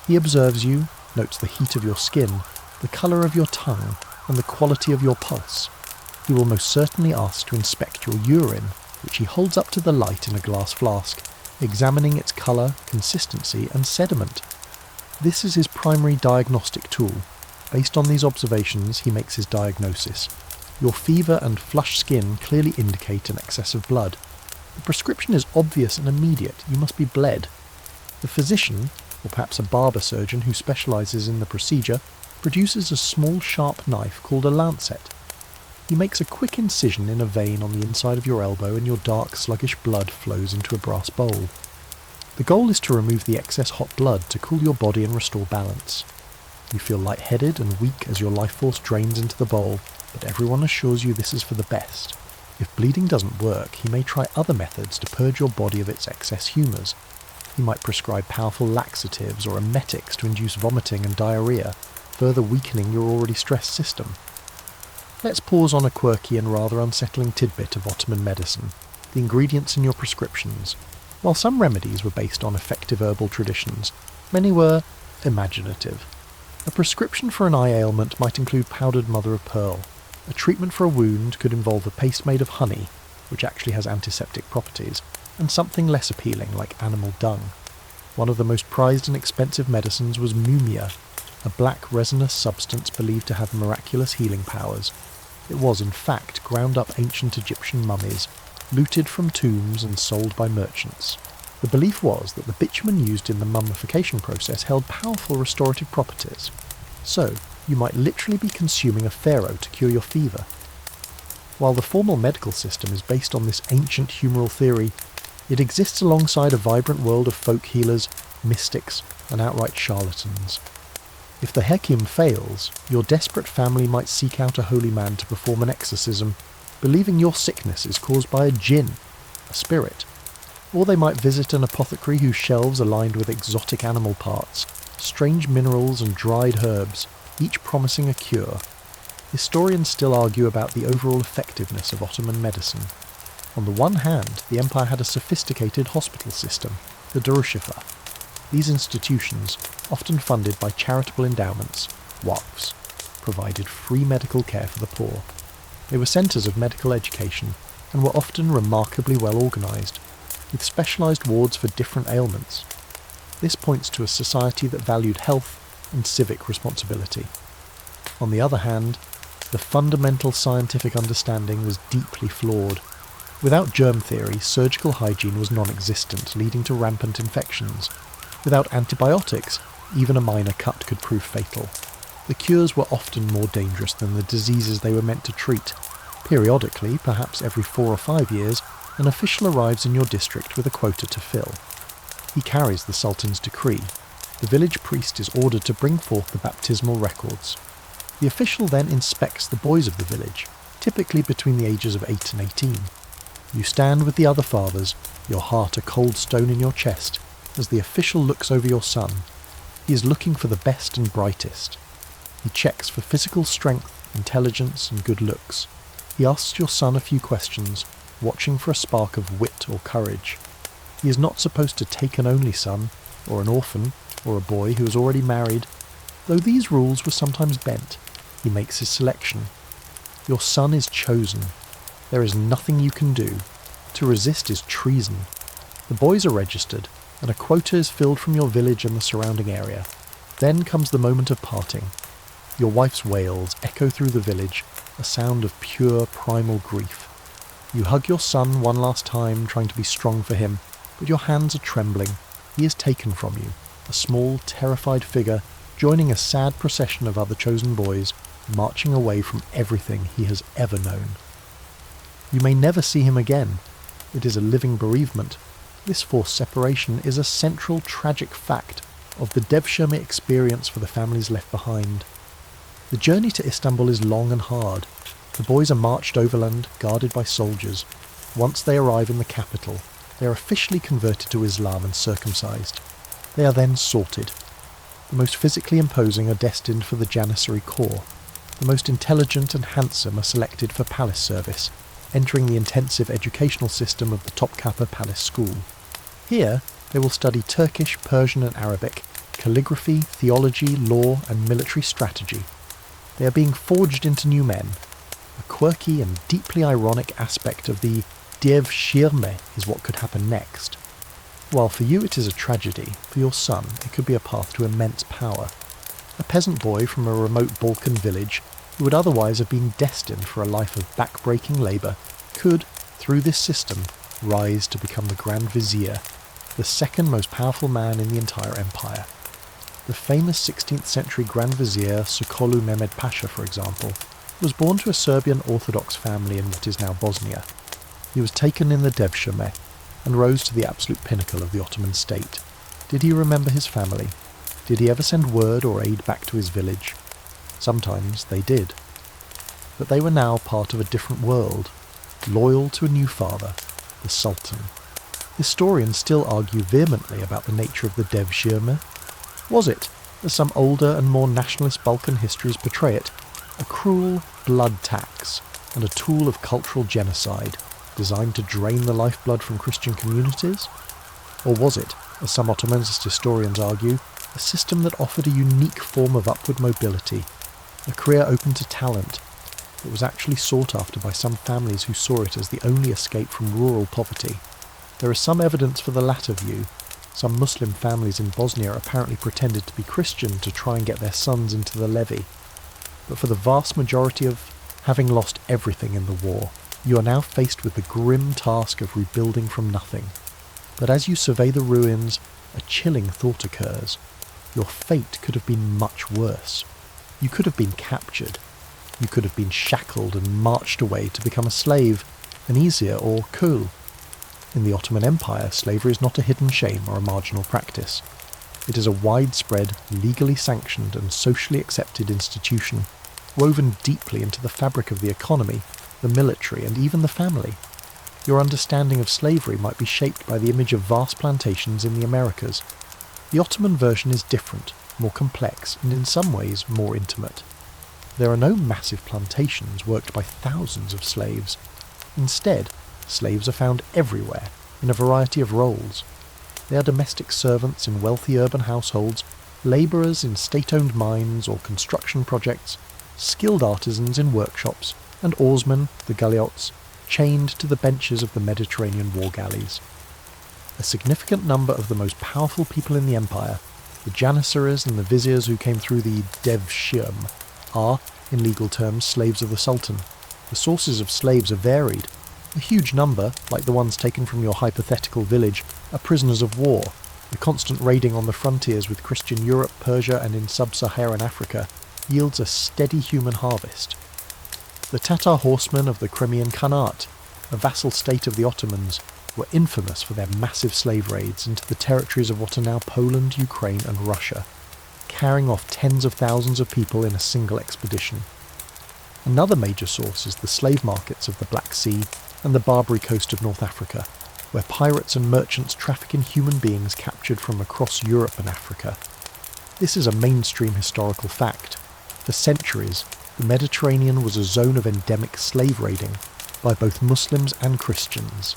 He observes you, notes the heat of your skin, the colour of your tongue, and the quality of your pulse. He will most certainly ask to inspect your urine, which he holds up to the light in a glass flask, examining its colour, consistency, and sediment. This is his primary diagnostic tool. Based on these observations, he makes his diagnosis. Your fever and flushed skin clearly indicate an excess of blood. The prescription is obvious and immediate. You must be bled. The physician, or perhaps a barber surgeon who specialises in the procedure, produces a small sharp knife called a lancet. He makes a quick incision in a vein on the inside of your elbow and your dark, sluggish blood flows into a brass bowl. The goal is to remove the excess hot blood to cool your body and restore balance. You feel lightheaded and weak as your life force drains into the bowl, but everyone assures you this is for the best. If bleeding doesn't work, he may try other methods to purge your body of its excess humours. He might prescribe powerful laxatives or emetics to induce vomiting and diarrhoea, further weakening your already stressed system. Let's pause on a quirky and rather unsettling tidbit of Ottoman medicine, the ingredients in your prescriptions. While some remedies were based on effective herbal traditions, many were imaginative. A prescription for an eye ailment might include powdered mother of pearl. A treatment for a wound could involve a paste made of honey, which actually has antiseptic properties, and something less appealing like animal dung. One of the most prized and expensive medicines was mumia, a black resinous substance believed to have miraculous healing powers. It was, in fact, ground-up ancient Egyptian mummies, looted from tombs and sold by merchants. The belief was that the bitumen used in the mummification process held powerful restorative properties. So, you might literally be consuming a pharaoh to cure your fever. While the formal medical system is based on this ancient humoral theory, it exists alongside a vibrant world of folk healers, mystics, and outright charlatans. If the Hekim fails, your desperate family might seek out a holy man to perform an exorcism, believing your sickness is caused by a jinn, a spirit. Or they might visit an apothecary whose shelves are lined with exotic animal parts, strange minerals and dried herbs, each promising a cure. Historians still argue about the overall effectiveness of Ottoman medicine. On the one hand, the empire had a sophisticated hospital system, the Devşirme. These institutions, often funded by charitable endowments, Quakes, provided free medical care for the poor. They were centres of medical education and were often remarkably well organised, with specialised wards for different ailments. This points to a society that valued health and civic responsibility. On the other hand, the fundamental scientific understanding was deeply flawed. Without germ theory, surgical hygiene was non-existent, leading to rampant infections. Without antibiotics, even a minor cut could prove fatal. The cures were often more dangerous than the diseases they were meant to treat. Periodically, perhaps every 4 or 5 years, an official arrives in your district with a quota to fill. He carries the Sultan's decree. The village priest is ordered to bring forth the baptismal records. The official then inspects the boys of the village, typically between the ages of 8 and 18. You stand with the other fathers, your heart a cold stone in your chest, as the official looks over your son. He is looking for the best and brightest. He checks for physical strength, intelligence, and good looks. He asks your son a few questions, watching for a spark of wit or courage. He is not supposed to take an only son, or an orphan, or a boy who is already married. Though these rules were sometimes bent, he makes his selection. Your son is chosen. There is nothing you can do. To resist is treason. The boys are registered, and a quota is filled from your village and the surrounding area. Then comes the moment of parting. Your wife's wails echo through the village, a sound of pure primal grief. You hug your son one last time, trying to be strong for him, but your hands are trembling. He is taken from you, a small, terrified figure, joining a sad procession of other chosen boys, marching away from everything he has ever known. You may never see him again. It is a living bereavement. This forced separation is a central tragic fact of the Devşirme experience for the families left behind. The journey to Istanbul is long and hard. The boys are marched overland, guarded by soldiers. Once they arrive in the capital, they are officially converted to Islam and circumcised. They are then sorted. The most physically imposing are destined for the Janissary Corps. The most intelligent and handsome are selected for palace service, entering the intensive educational system of the Topkapı Palace School. Here, they will study Turkish, Persian and Arabic, calligraphy, theology, law and military strategy. They are being forged into new men. A quirky and deeply ironic aspect of the Devşirme is what could happen next. While for you it is a tragedy, for your son it could be a path to immense power. A peasant boy from a remote Balkan village, who would otherwise have been destined for a life of back-breaking labour, could, through this system, rise to become the Grand Vizier, the second most powerful man in the entire empire. The famous 16th century Grand Vizier Sokolu Mehmed Pasha, for example, was born to a Serbian Orthodox family in what is now Bosnia. He was taken in the Devşirme and rose to the absolute pinnacle of the Ottoman state. Did he remember his family? Did he ever send word or aid back to his village? Sometimes they did. But they were now part of a different world, loyal to a new father, the Sultan. Historians still argue vehemently about the nature of the Devşirme. Was it, as some older and more nationalist Balkan histories portray it, a cruel blood tax and a tool of cultural genocide designed to drain the lifeblood from Christian communities? Or was it, as some Ottomanist historians argue, a system that offered a unique form of upward mobility, a career open to talent, that was actually sought after by some families who saw it as the only escape from rural poverty? There is some evidence for the latter view. Some Muslim families in Bosnia apparently pretended to be Christian to try and get their sons into the levy. But for the vast majority of having lost everything in the war, you are now faced with the grim task of rebuilding from nothing. But as you survey the ruins, a chilling thought occurs. Your fate could have been much worse. You could have been captured. You could have been shackled and marched away to become a slave, an easier or kul. In the Ottoman Empire, slavery is not a hidden shame or a marginal practice. It is a widespread, legally sanctioned and socially accepted institution, woven deeply into the fabric of the economy, the military and even the family. Your understanding of slavery might be shaped by the image of vast plantations in the Americas. The Ottoman version is different, more complex and in some ways more intimate. There are no massive plantations worked by thousands of slaves. Instead, slaves are found everywhere, in a variety of roles. They are domestic servants in wealthy urban households, labourers in state-owned mines or construction projects, skilled artisans in workshops, and oarsmen, the galiots, chained to the benches of the Mediterranean war galleys. A significant number of the most powerful people in the empire, the Janissaries and the viziers who came through the Devşirme, are, in legal terms, slaves of the Sultan. The sources of slaves are varied. A huge number, like the ones taken from your hypothetical village, are prisoners of war. The constant raiding on the frontiers with Christian Europe, Persia and in sub-Saharan Africa yields a steady human harvest. The Tatar horsemen of the Crimean Khanate, a vassal state of the Ottomans, were infamous for their massive slave raids into the territories of what are now Poland, Ukraine and Russia, carrying off tens of thousands of people in a single expedition. Another major source is the slave markets of the Black Sea and the Barbary coast of North Africa, where pirates and merchants traffic in human beings captured from across Europe and Africa. This is a mainstream historical fact. For centuries, the Mediterranean was a zone of endemic slave raiding by both Muslims and Christians.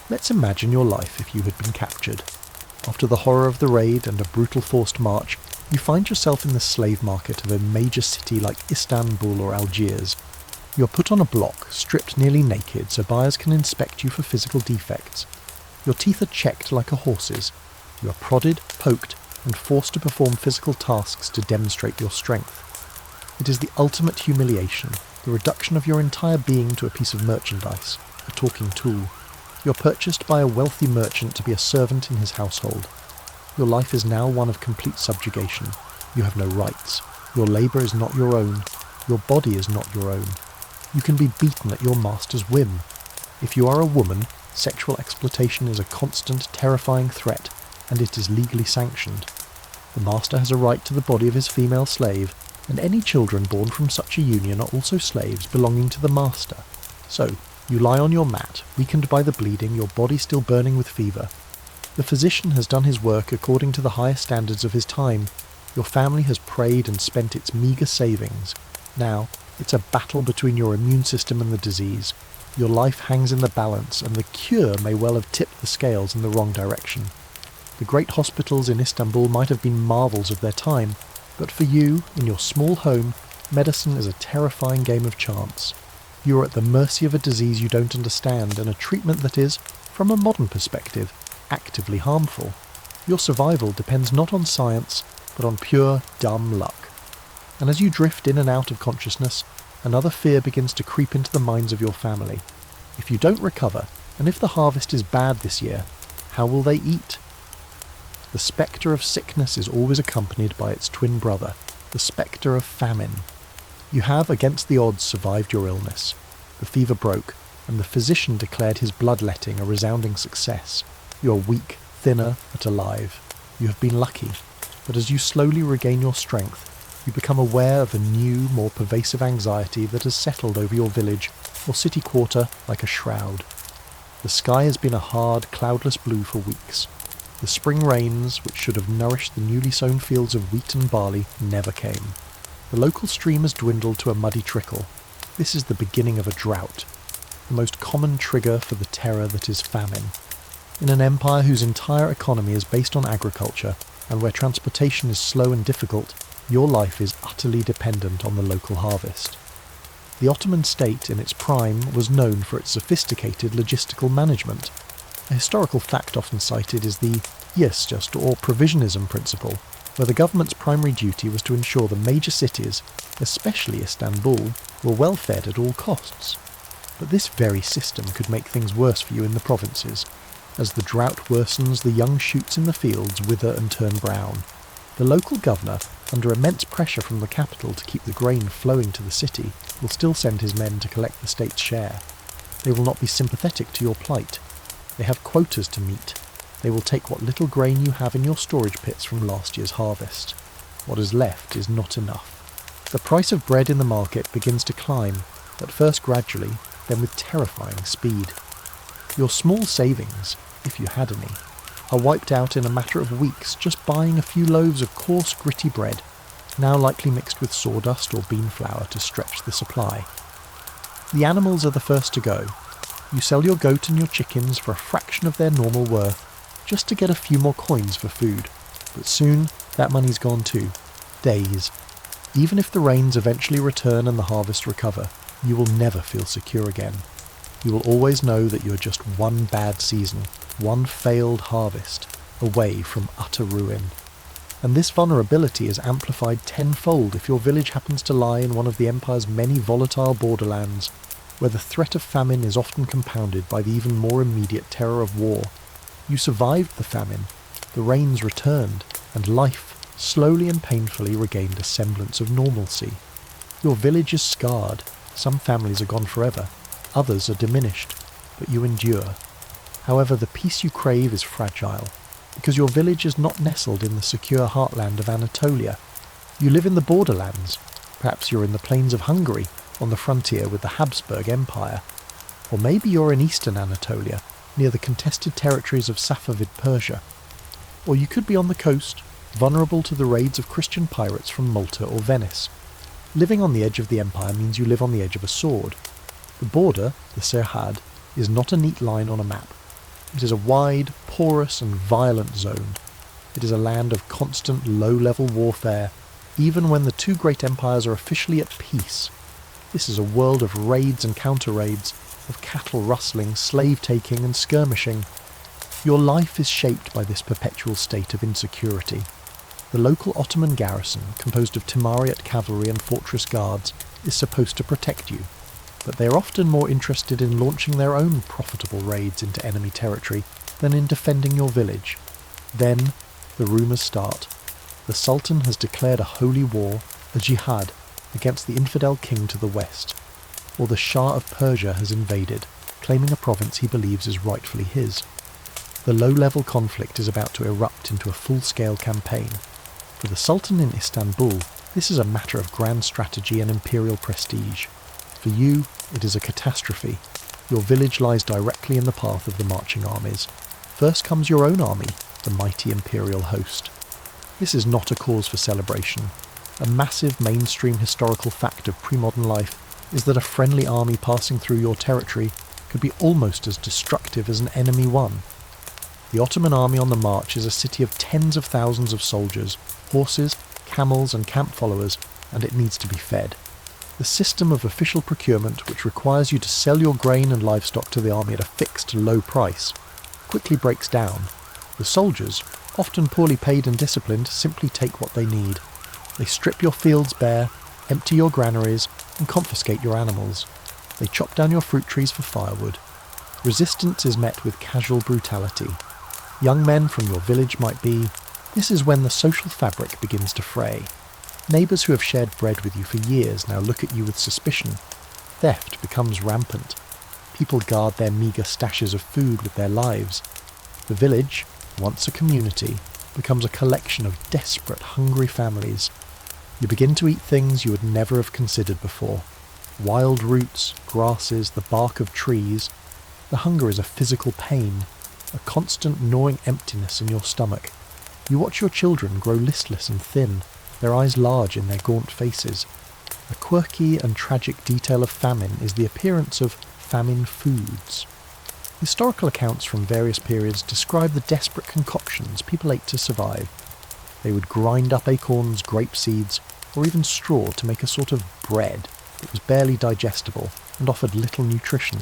Let's imagine your life if you had been captured. After the horror of the raid and a brutal forced march, you find yourself in the slave market of a major city like Istanbul or Algiers. You are put on a block, stripped nearly naked so buyers can inspect you for physical defects. Your teeth are checked like a horse's. You are prodded, poked, and forced to perform physical tasks to demonstrate your strength. It is the ultimate humiliation, the reduction of your entire being to a piece of merchandise, a talking tool. You are purchased by a wealthy merchant to be a servant in his household. Your life is now one of complete subjugation. You have no rights. Your labour is not your own. Your body is not your own. You can be beaten at your master's whim. If you are a woman, sexual exploitation is a constant, terrifying threat, and it is legally sanctioned. The master has a right to the body of his female slave, and any children born from such a union are also slaves belonging to the master. So, you lie on your mat, weakened by the bleeding, your body still burning with fever. The physician has done his work according to the highest standards of his time. Your family has prayed and spent its meagre savings. Now, it's a battle between your immune system and the disease. Your life hangs in the balance, and the cure may well have tipped the scales in the wrong direction. The great hospitals in Istanbul might have been marvels of their time, but for you, in your small home, medicine is a terrifying game of chance. You are at the mercy of a disease you don't understand, and a treatment that is, from a modern perspective, actively harmful. Your survival depends not on science, but on pure, dumb luck. And as you drift in and out of consciousness, another fear begins to creep into the minds of your family. If you don't recover, and if the harvest is bad this year, how will they eat? The spectre of sickness is always accompanied by its twin brother, the spectre of famine. You have, against the odds, survived your illness. The fever broke, and the physician declared his bloodletting a resounding success. You are weak, thinner, but alive. You have been lucky, but as you slowly regain your strength, you become aware of a new, more pervasive anxiety that has settled over your village or city quarter like a shroud. The sky has been a hard, cloudless blue for weeks. The spring rains, which should have nourished the newly sown fields of wheat and barley, never came. The local stream has dwindled to a muddy trickle. This is the beginning of a drought, the most common trigger for the terror that is famine. In an empire whose entire economy is based on agriculture, and where transportation is slow and difficult, your life is utterly dependent on the local harvest. The Ottoman state, in its prime, was known for its sophisticated logistical management. A historical fact often cited is the just or provisionism principle, where the government's primary duty was to ensure the major cities, especially Istanbul, were well fed at all costs. But this very system could make things worse for you in the provinces. As the drought worsens, the young shoots in the fields wither and turn brown. The local governor, under immense pressure from the capital to keep the grain flowing to the city, will still send his men to collect the state's share. They will not be sympathetic to your plight. They have quotas to meet. They will take what little grain you have in your storage pits from last year's harvest. What is left is not enough. The price of bread in the market begins to climb, at first gradually, then with terrifying speed. Your small savings, if you had any, are wiped out in a matter of weeks just buying a few loaves of coarse, gritty bread, now likely mixed with sawdust or bean flour to stretch the supply. The animals are the first to go. You sell your goat and your chickens for a fraction of their normal worth, just to get a few more coins for food. But soon, that money's gone too. Days. Even if the rains eventually return and the harvest recover, you will never feel secure again. You will always know that you are just one bad season, one failed harvest, away from utter ruin. And this vulnerability is amplified tenfold if your village happens to lie in one of the Empire's many volatile borderlands, where the threat of famine is often compounded by the even more immediate terror of war. You survived the famine, the rains returned, and life, slowly and painfully, regained a semblance of normalcy. Your village is scarred, some families are gone forever, others are diminished, but you endure. However, the peace you crave is fragile, because your village is not nestled in the secure heartland of Anatolia. You live in the borderlands. Perhaps you're in the plains of Hungary, on the frontier with the Habsburg Empire. Or maybe you're in eastern Anatolia, near the contested territories of Safavid Persia. Or you could be on the coast, vulnerable to the raids of Christian pirates from Malta or Venice. Living on the edge of the empire means you live on the edge of a sword. The border, the Serhad, is not a neat line on a map. It is a wide, porous and violent zone. It is a land of constant low-level warfare, even when the two great empires are officially at peace. This is a world of raids and counter-raids, of cattle rustling, slave-taking and skirmishing. Your life is shaped by this perpetual state of insecurity. The local Ottoman garrison, composed of Timariot cavalry and fortress guards, is supposed to protect you, but they are often more interested in launching their own profitable raids into enemy territory than in defending your village. Then, the rumours start. The Sultan has declared a holy war, a jihad, against the infidel king to the west, or the Shah of Persia has invaded. claiming a province he believes is rightfully his. The low-level conflict is about to erupt into a full-scale campaign. For the Sultan in Istanbul, this is a matter of grand strategy and imperial prestige. For you, it is a catastrophe. Your village lies directly in the path of the marching armies. First comes your own army, the mighty imperial host. This is not a cause for celebration. A massive mainstream historical fact of pre-modern life is that a friendly army passing through your territory could be almost as destructive as an enemy one. The Ottoman army on the march is a city of tens of thousands of soldiers, horses, camels and camp followers, and it needs to be fed. The system of official procurement, which requires you to sell your grain and livestock to the army at a fixed low price, quickly breaks down. The soldiers, often poorly paid and disciplined, simply take what they need. They strip your fields bare, empty your granaries, and confiscate your animals. They chop down your fruit trees for firewood. Resistance is met with casual brutality. Young men from your village might be. This is when the social fabric begins to fray. Neighbours who have shared bread with you for years now look at you with suspicion. Theft becomes rampant. People guard their meagre stashes of food with their lives. The village, once a community, becomes a collection of desperate, hungry families. You begin to eat things you would never have considered before. Wild roots, grasses, the bark of trees. The hunger is a physical pain, a constant gnawing emptiness in your stomach. You watch your children grow listless and thin, their eyes large in their gaunt faces. A quirky and tragic detail of famine is the appearance of famine foods. Historical accounts from various periods describe the desperate concoctions people ate to survive. They would grind up acorns, grape seeds, or even straw to make a sort of bread that was barely digestible and offered little nutrition.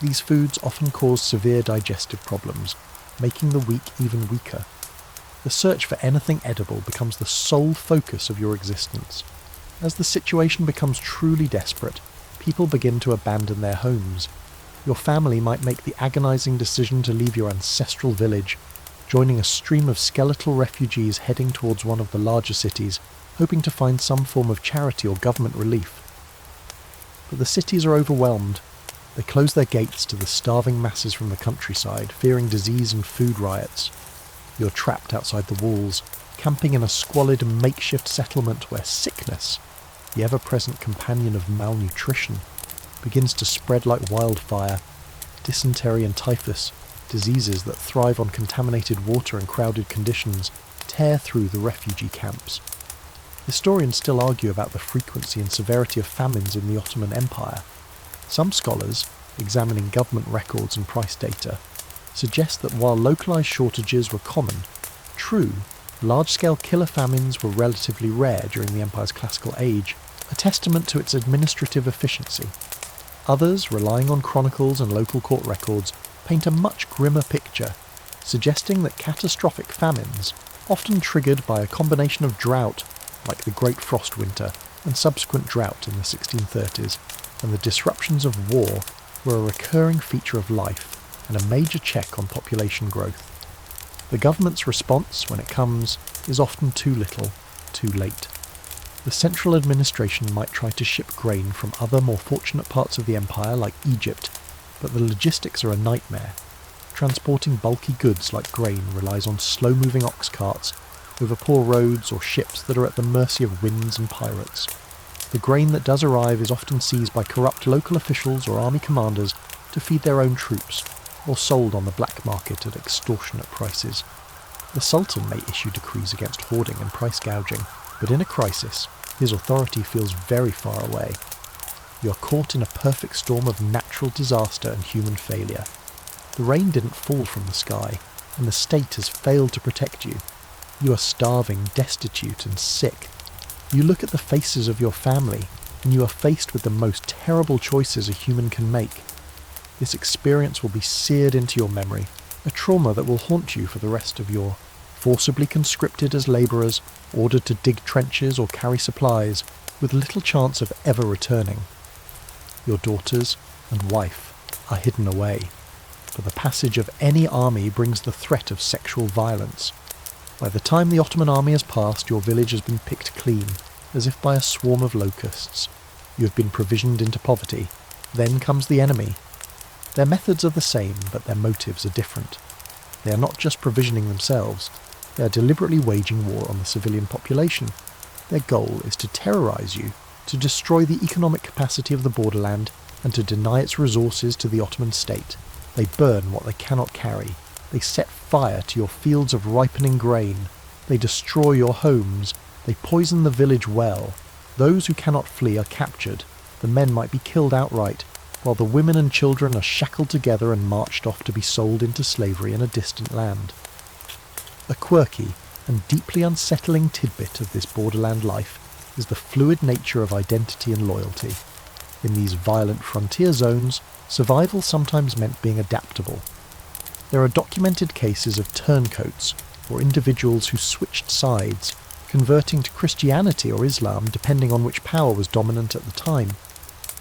These foods often cause severe digestive problems, making the weak even weaker. The search for anything edible becomes the sole focus of your existence. As the situation becomes truly desperate, people begin to abandon their homes. Your family might make the agonizing decision to leave your ancestral village, joining a stream of skeletal refugees heading towards one of the larger cities, hoping to find some form of charity or government relief. But the cities are overwhelmed. They close their gates to the starving masses from the countryside, fearing disease and food riots. You're trapped outside the walls, camping in a squalid makeshift settlement where sickness, the ever-present companion of malnutrition, begins to spread like wildfire. Dysentery and typhus, diseases that thrive on contaminated water and crowded conditions, tear through the refugee camps. Historians still argue about the frequency and severity of famines in the Ottoman Empire. Some scholars, examining government records and price data, suggest that while localised shortages were common, true, large-scale killer famines were relatively rare during the empire's classical age, a testament to its administrative efficiency. Others, relying on chronicles and local court records, paint a much grimmer picture, suggesting that catastrophic famines, often triggered by a combination of drought, like the Great Frost Winter and subsequent drought in the 1630s, and the disruptions of war, were a recurring feature of life and a major check on population growth. The government's response, when it comes, is often too little, too late. The central administration might try to ship grain from other more fortunate parts of the empire like Egypt, but the logistics are a nightmare. Transporting bulky goods like grain relies on slow-moving ox carts over poor roads or ships that are at the mercy of winds and pirates. The grain that does arrive is often seized by corrupt local officials or army commanders to feed their own troops, or sold on the black market at extortionate prices. The Sultan may issue decrees against hoarding and price gouging, but in a crisis, his authority feels very far away. You are caught in a perfect storm of natural disaster and human failure. The rain didn't fall from the sky, and the state has failed to protect you. You are starving, destitute, and sick. You look at the faces of your family, and you are faced with the most terrible choices a human can make. This experience will be seared into your memory, a trauma that will haunt you for the rest of your forcibly conscripted as labourers, ordered to dig trenches or carry supplies, with little chance of ever returning. Your daughters and wife are hidden away, for the passage of any army brings the threat of sexual violence. By the time the Ottoman army has passed, your village has been picked clean, as if by a swarm of locusts. You have been provisioned into poverty. Then comes the enemy. Their methods are the same, but their motives are different. They are not just provisioning themselves, they are deliberately waging war on the civilian population. Their goal is to terrorise you, to destroy the economic capacity of the borderland, and to deny its resources to the Ottoman state. They burn what they cannot carry. They set fire to your fields of ripening grain. They destroy your homes. They poison the village well. Those who cannot flee are captured. The men might be killed outright, while the women and children are shackled together and marched off to be sold into slavery in a distant land. A quirky and deeply unsettling tidbit of this borderland life is the fluid nature of identity and loyalty. In these violent frontier zones, survival sometimes meant being adaptable. There are documented cases of turncoats, or individuals who switched sides, converting to Christianity or Islam depending on which power was dominant at the time.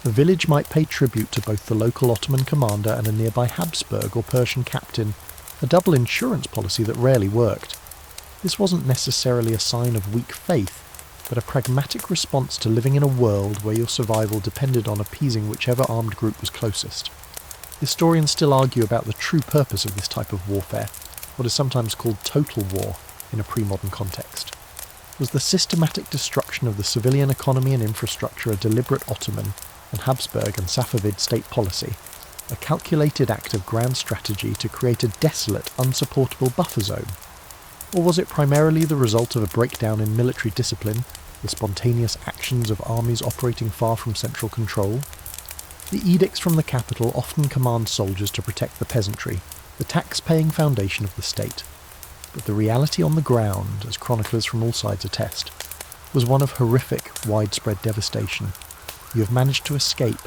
The village might pay tribute to both the local Ottoman commander and a nearby Habsburg or Persian captain, a double insurance policy that rarely worked. This wasn't necessarily a sign of weak faith, but a pragmatic response to living in a world where your survival depended on appeasing whichever armed group was closest. Historians still argue about the true purpose of this type of warfare, what is sometimes called total war in a pre-modern context. Was the systematic destruction of the civilian economy and infrastructure a deliberate Ottoman and Habsburg and Safavid state policy, a calculated act of grand strategy to create a desolate, unsupportable buffer zone? Or was it primarily the result of a breakdown in military discipline, the spontaneous actions of armies operating far from central control? The edicts from the capital often command soldiers to protect the peasantry, the tax-paying foundation of the state. But the reality on the ground, as chroniclers from all sides attest, was one of horrific, widespread devastation. You have managed to escape,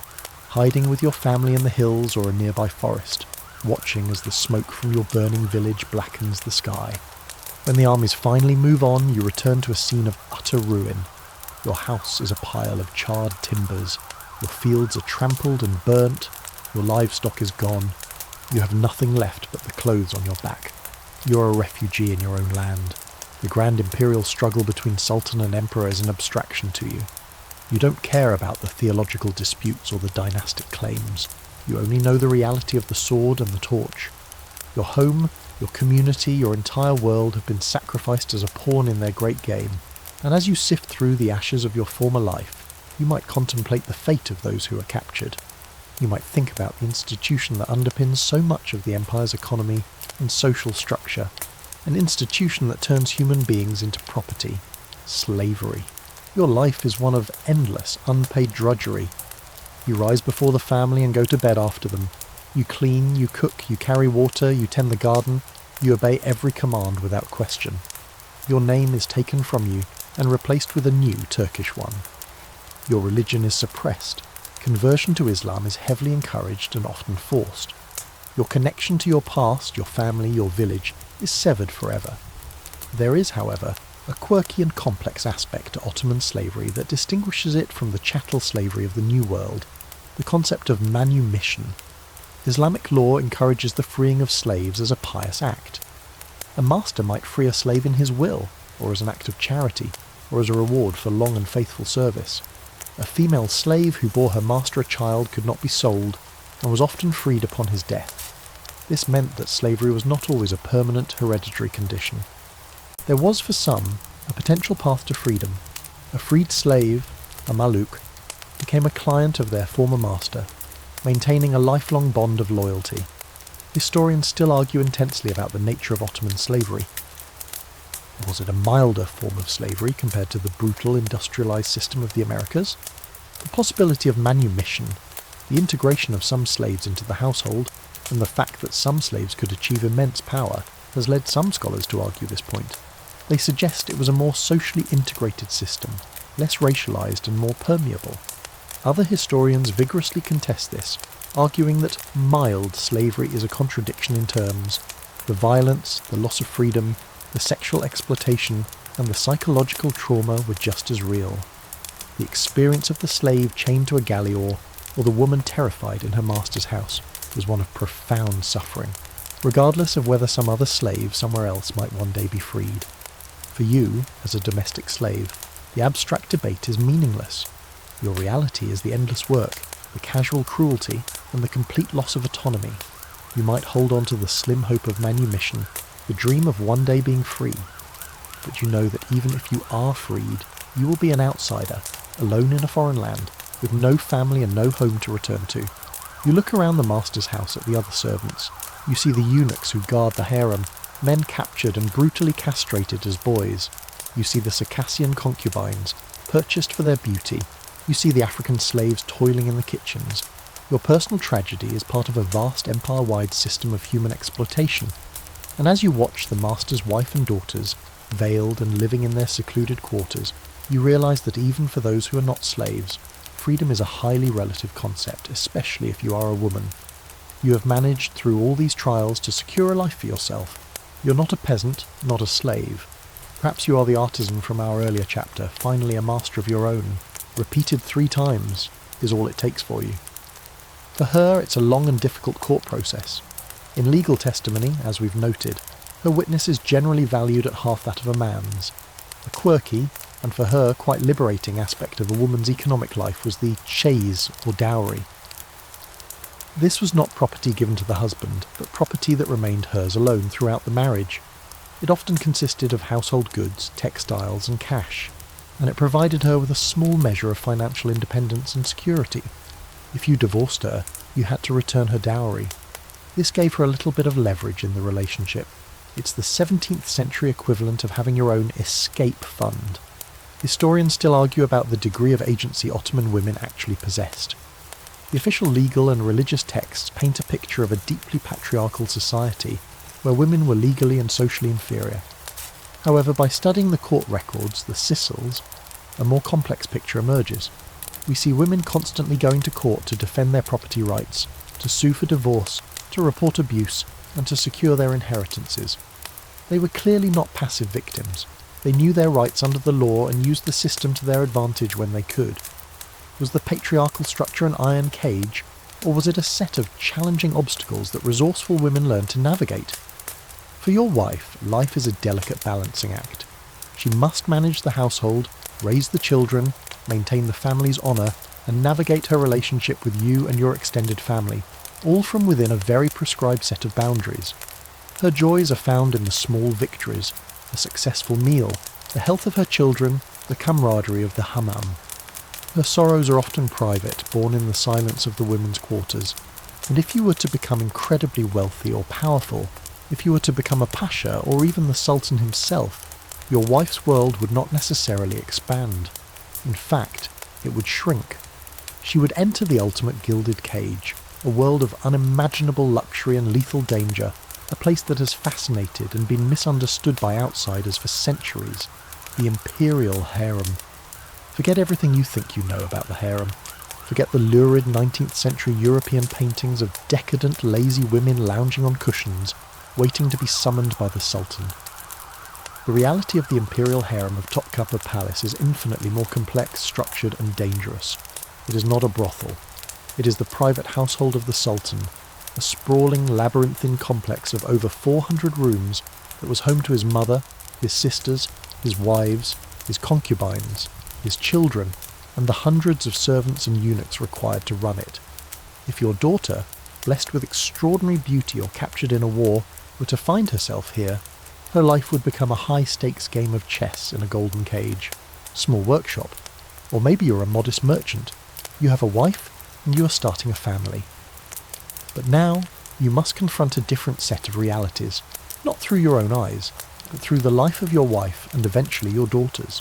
hiding with your family in the hills or a nearby forest, watching as the smoke from your burning village blackens the sky. When the armies finally move on, you return to a scene of utter ruin. Your house is a pile of charred timbers, your fields are trampled and burnt, your livestock is gone, you have nothing left but the clothes on your back. You are a refugee in your own land. The grand imperial struggle between sultan and emperor is an abstraction to you. You don't care about the theological disputes or the dynastic claims. You only know the reality of the sword and the torch. Your home, your community, your entire world have been sacrificed as a pawn in their great game, and as you sift through the ashes of your former life, you might contemplate the fate of those who are captured. You might think about the institution that underpins so much of the empire's economy and social structure, an institution that turns human beings into property, slavery. Your life is one of endless, unpaid drudgery. You rise before the family and go to bed after them. You clean, you cook, you carry water, you tend the garden, you obey every command without question. Your name is taken from you and replaced with a new Turkish one. Your religion is suppressed. Conversion to Islam is heavily encouraged and often forced. Your connection to your past, your family, your village is severed forever. There is, however, a quirky and complex aspect to Ottoman slavery that distinguishes it from the chattel slavery of the New World, the concept of manumission. Islamic law encourages the freeing of slaves as a pious act. A master might free a slave in his will, or as an act of charity, or as a reward for long and faithful service. A female slave who bore her master a child could not be sold, and was often freed upon his death. This meant that slavery was not always a permanent hereditary condition. There was for some a potential path to freedom. A freed slave, a maluk, became a client of their former master, maintaining a lifelong bond of loyalty. Historians still argue intensely about the nature of Ottoman slavery. Was it a milder form of slavery compared to the brutal industrialized system of the Americas? The possibility of manumission, the integration of some slaves into the household, and the fact that some slaves could achieve immense power has led some scholars to argue this point. They suggest it was a more socially integrated system, less racialized and more permeable. Other historians vigorously contest this, arguing that mild slavery is a contradiction in terms. The violence, the loss of freedom, the sexual exploitation, and the psychological trauma were just as real. The experience of the slave chained to a galley oar, or the woman terrified in her master's house, was one of profound suffering, regardless of whether some other slave somewhere else might one day be freed. For you, as a domestic slave, the abstract debate is meaningless. Your reality is the endless work, the casual cruelty, and the complete loss of autonomy, you might hold on to the slim hope of manumission, the dream of one day being free. But you know that even if you are freed, you will be an outsider, alone in a foreign land, with no family and no home to return to. You look around the master's house at the other servants. You see the eunuchs who guard the harem, men captured and brutally castrated as boys. You see the Circassian concubines, purchased for their beauty. You see the African slaves toiling in the kitchens. Your personal tragedy is part of a vast empire-wide system of human exploitation. And as you watch the master's wife and daughters, veiled and living in their secluded quarters, you realise that even for those who are not slaves, freedom is a highly relative concept, especially if you are a woman. You have managed through all these trials to secure a life for yourself. You're not a peasant, not a slave. Perhaps you are the artisan from our earlier chapter, finally a master of your own. Repeated 3 times is all it takes for you. For her, it's a long and difficult court process. In legal testimony, as we've noted, her witness is generally valued at half that of a man's. A quirky, and for her quite liberating aspect of a woman's economic life was the chaise, or dowry. This was not property given to the husband, but property that remained hers alone throughout the marriage. It often consisted of household goods, textiles and cash, and it provided her with a small measure of financial independence and security. If you divorced her, you had to return her dowry. This gave her a little bit of leverage in the relationship. It's the 17th century equivalent of having your own escape fund. Historians still argue about the degree of agency Ottoman women actually possessed. The official legal and religious texts paint a picture of a deeply patriarchal society where women were legally and socially inferior. However, by studying the court records, the Sicils, a more complex picture emerges. We see women constantly going to court to defend their property rights, to sue for divorce, to report abuse, and to secure their inheritances. They were clearly not passive victims. They knew their rights under the law and used the system to their advantage when they could. Was the patriarchal structure an iron cage, or was it a set of challenging obstacles that resourceful women learned to navigate? For your wife, life is a delicate balancing act. She must manage the household, raise the children, maintain the family's honour, and navigate her relationship with you and your extended family, all from within a very prescribed set of boundaries. Her joys are found in the small victories, a successful meal, the health of her children, the camaraderie of the hammam. Her sorrows are often private, born in the silence of the women's quarters, and if you were to become incredibly wealthy or powerful, if you were to become a pasha or even the sultan himself, your wife's world would not necessarily expand. In fact, it would shrink. She would enter the ultimate gilded cage, a world of unimaginable luxury and lethal danger, a place that has fascinated and been misunderstood by outsiders for centuries, the Imperial Harem. Forget everything you think you know about the harem. Forget the lurid 19th century European paintings of decadent, lazy women lounging on cushions, waiting to be summoned by the Sultan. The reality of the Imperial Harem of Topkapi Palace is infinitely more complex, structured and dangerous. It is not a brothel. It is the private household of the Sultan, a sprawling labyrinthine complex of over 400 rooms that was home to his mother, his sisters, his wives, his concubines, his children, and the hundreds of servants and eunuchs required to run it. If your daughter, blessed with extraordinary beauty or captured in a war, were to find herself here, her life would become a high-stakes game of chess in a golden cage, small workshop, or maybe you're a modest merchant. You have a wife, and you are starting a family. But now, you must confront a different set of realities, not through your own eyes, but through the life of your wife and eventually your daughters.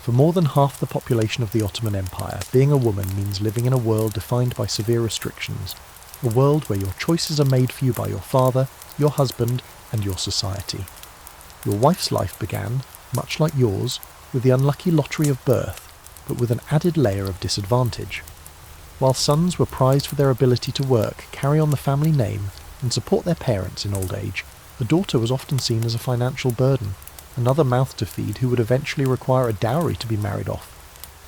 For more than half the population of the Ottoman Empire, being a woman means living in a world defined by severe restrictions, a world where your choices are made for you by your father, your husband, and your society. Your wife's life began, much like yours, with the unlucky lottery of birth, but with an added layer of disadvantage. While sons were prized for their ability to work, carry on the family name, and support their parents in old age, a daughter was often seen as a financial burden, another mouth to feed who would eventually require a dowry to be married off.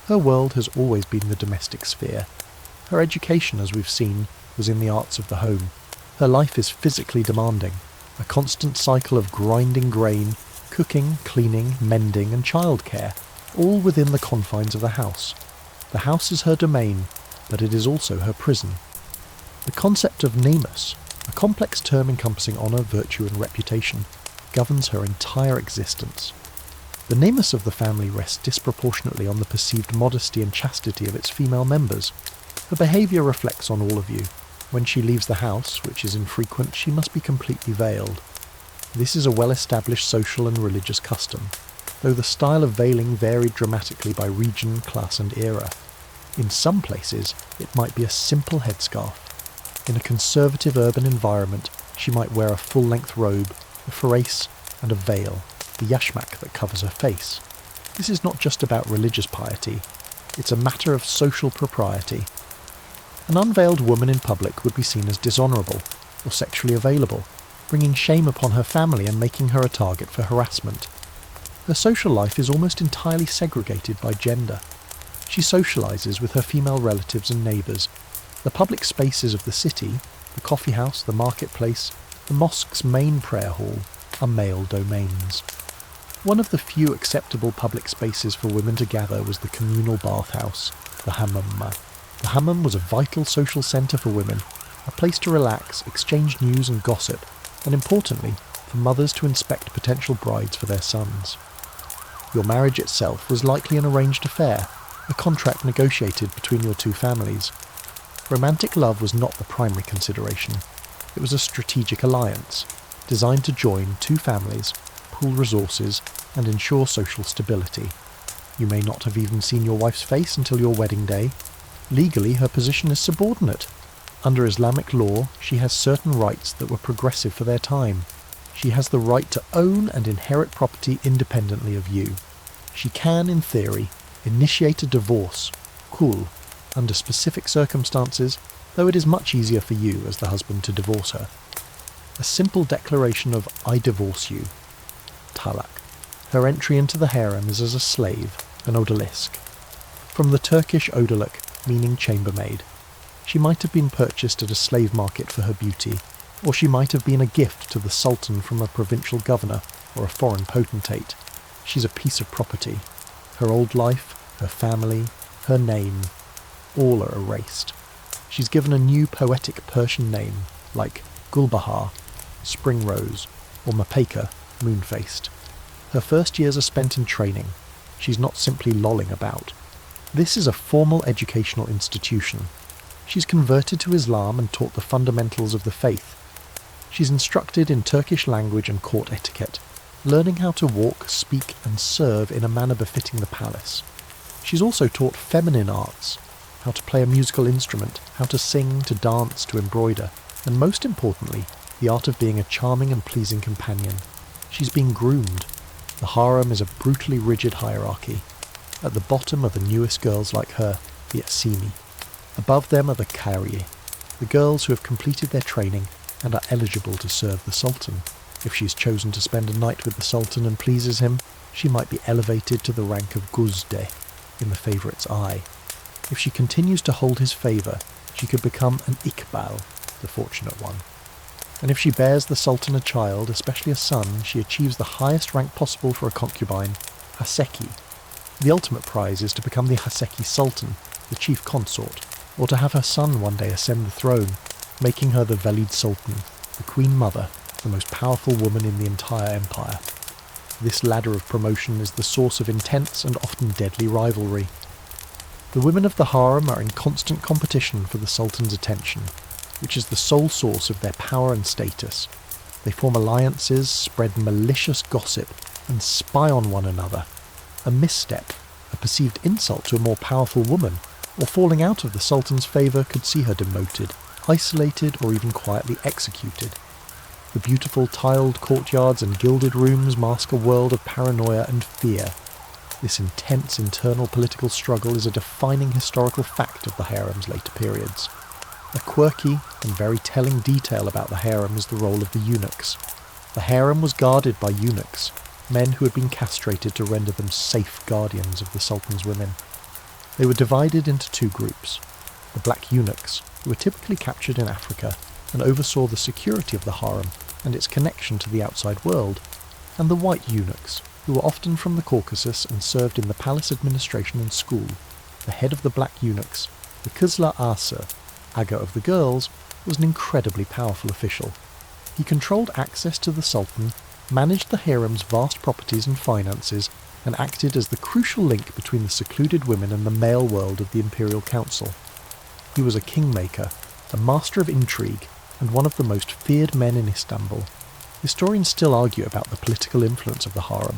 Her world has always been the domestic sphere. Her education, as we've seen, was in the arts of the home. Her life is physically demanding, a constant cycle of grinding grain, cooking, cleaning, mending and childcare, all within the confines of the house. The house is her domain, but it is also her prison. The concept of namus, a complex term encompassing honour, virtue and reputation, governs her entire existence. The namus of the family rests disproportionately on the perceived modesty and chastity of its female members. Her behaviour reflects on all of you. When she leaves the house, which is infrequent, she must be completely veiled. This is a well-established social and religious custom, though the style of veiling varied dramatically by region, class and era. In some places, it might be a simple headscarf. In a conservative urban environment, she might wear a full-length robe, a ferace and a veil, the yashmak that covers her face. This is not just about religious piety, it's a matter of social propriety. An unveiled woman in public would be seen as dishonourable or sexually available, bringing shame upon her family and making her a target for harassment. Her social life is almost entirely segregated by gender. She socialises with her female relatives and neighbours. The public spaces of the city, the coffeehouse, the marketplace, the mosque's main prayer hall, are male domains. One of the few acceptable public spaces for women to gather was the communal bathhouse, the hammam. The hammam was a vital social centre for women, a place to relax, exchange news and gossip, and importantly, for mothers to inspect potential brides for their sons. Your marriage itself was likely an arranged affair, a contract negotiated between your two families. Romantic love was not the primary consideration. It was a strategic alliance, designed to join two families, pool resources, and ensure social stability. You may not have even seen your wife's face until your wedding day. Legally, her position is subordinate. Under Islamic law, she has certain rights that were progressive for their time. She has the right to own and inherit property independently of you. She can, in theory, initiate a divorce, kul, under specific circumstances, though it is much easier for you as the husband to divorce her. A simple declaration of "I divorce you," talak. Her entry into the harem is as a slave, an odalisque. From the Turkish odaluk, meaning chambermaid. She might have been purchased at a slave market for her beauty, or she might have been a gift to the sultan from a provincial governor or a foreign potentate. She's a piece of property. Her old life, her family, her name, all are erased. She's given a new poetic Persian name, like Gulbahar, Spring Rose, or Mapeka, Moon-faced. Her first years are spent in training. She's not simply lolling about. This is a formal educational institution. She's converted to Islam and taught the fundamentals of the faith. She's instructed in Turkish language and court etiquette, learning how to walk, speak and serve in a manner befitting the palace. She's also taught feminine arts, how to play a musical instrument, how to sing, to dance, to embroider, and most importantly, the art of being a charming and pleasing companion. She's been groomed. The harem is a brutally rigid hierarchy. At the bottom are the newest girls like her, the asimi. Above them are the kariye, the girls who have completed their training and are eligible to serve the sultan. If she's chosen to spend a night with the sultan and pleases him, she might be elevated to the rank of guzde, in the favourite's eye. If she continues to hold his favour, she could become an ikbal, the fortunate one. And if she bears the sultan a child, especially a son, she achieves the highest rank possible for a concubine, haseki. The ultimate prize is to become the haseki sultan, the chief consort, or to have her son one day ascend the throne, making her the Valid Sultan, the Queen Mother, the most powerful woman in the entire empire. This ladder of promotion is the source of intense and often deadly rivalry. The women of the harem are in constant competition for the sultan's attention, which is the sole source of their power and status. They form alliances, spread malicious gossip, and spy on one another. A misstep, a perceived insult to a more powerful woman, or falling out of the sultan's favour could see her demoted, isolated, or even quietly executed. The beautiful tiled courtyards and gilded rooms mask a world of paranoia and fear. This intense internal political struggle is a defining historical fact of the harem's later periods. A quirky and very telling detail about the harem is the role of the eunuchs. The harem was guarded by eunuchs, men who had been castrated to render them safe guardians of the sultan's women. They were divided into two groups: the black eunuchs, who were typically captured in Africa and oversaw the security of the harem and its connection to the outside world, and the white eunuchs, who were often from the Caucasus and served in the palace administration and school. The head of the black eunuchs, the Kızlar Asa, Aga of the girls, was an incredibly powerful official. He controlled access to the Sultan, managed the harem's vast properties and finances, and acted as the crucial link between the secluded women and the male world of the Imperial Council. He was a kingmaker, a master of intrigue, and one of the most feared men in Istanbul. Historians still argue about the political influence of the harem.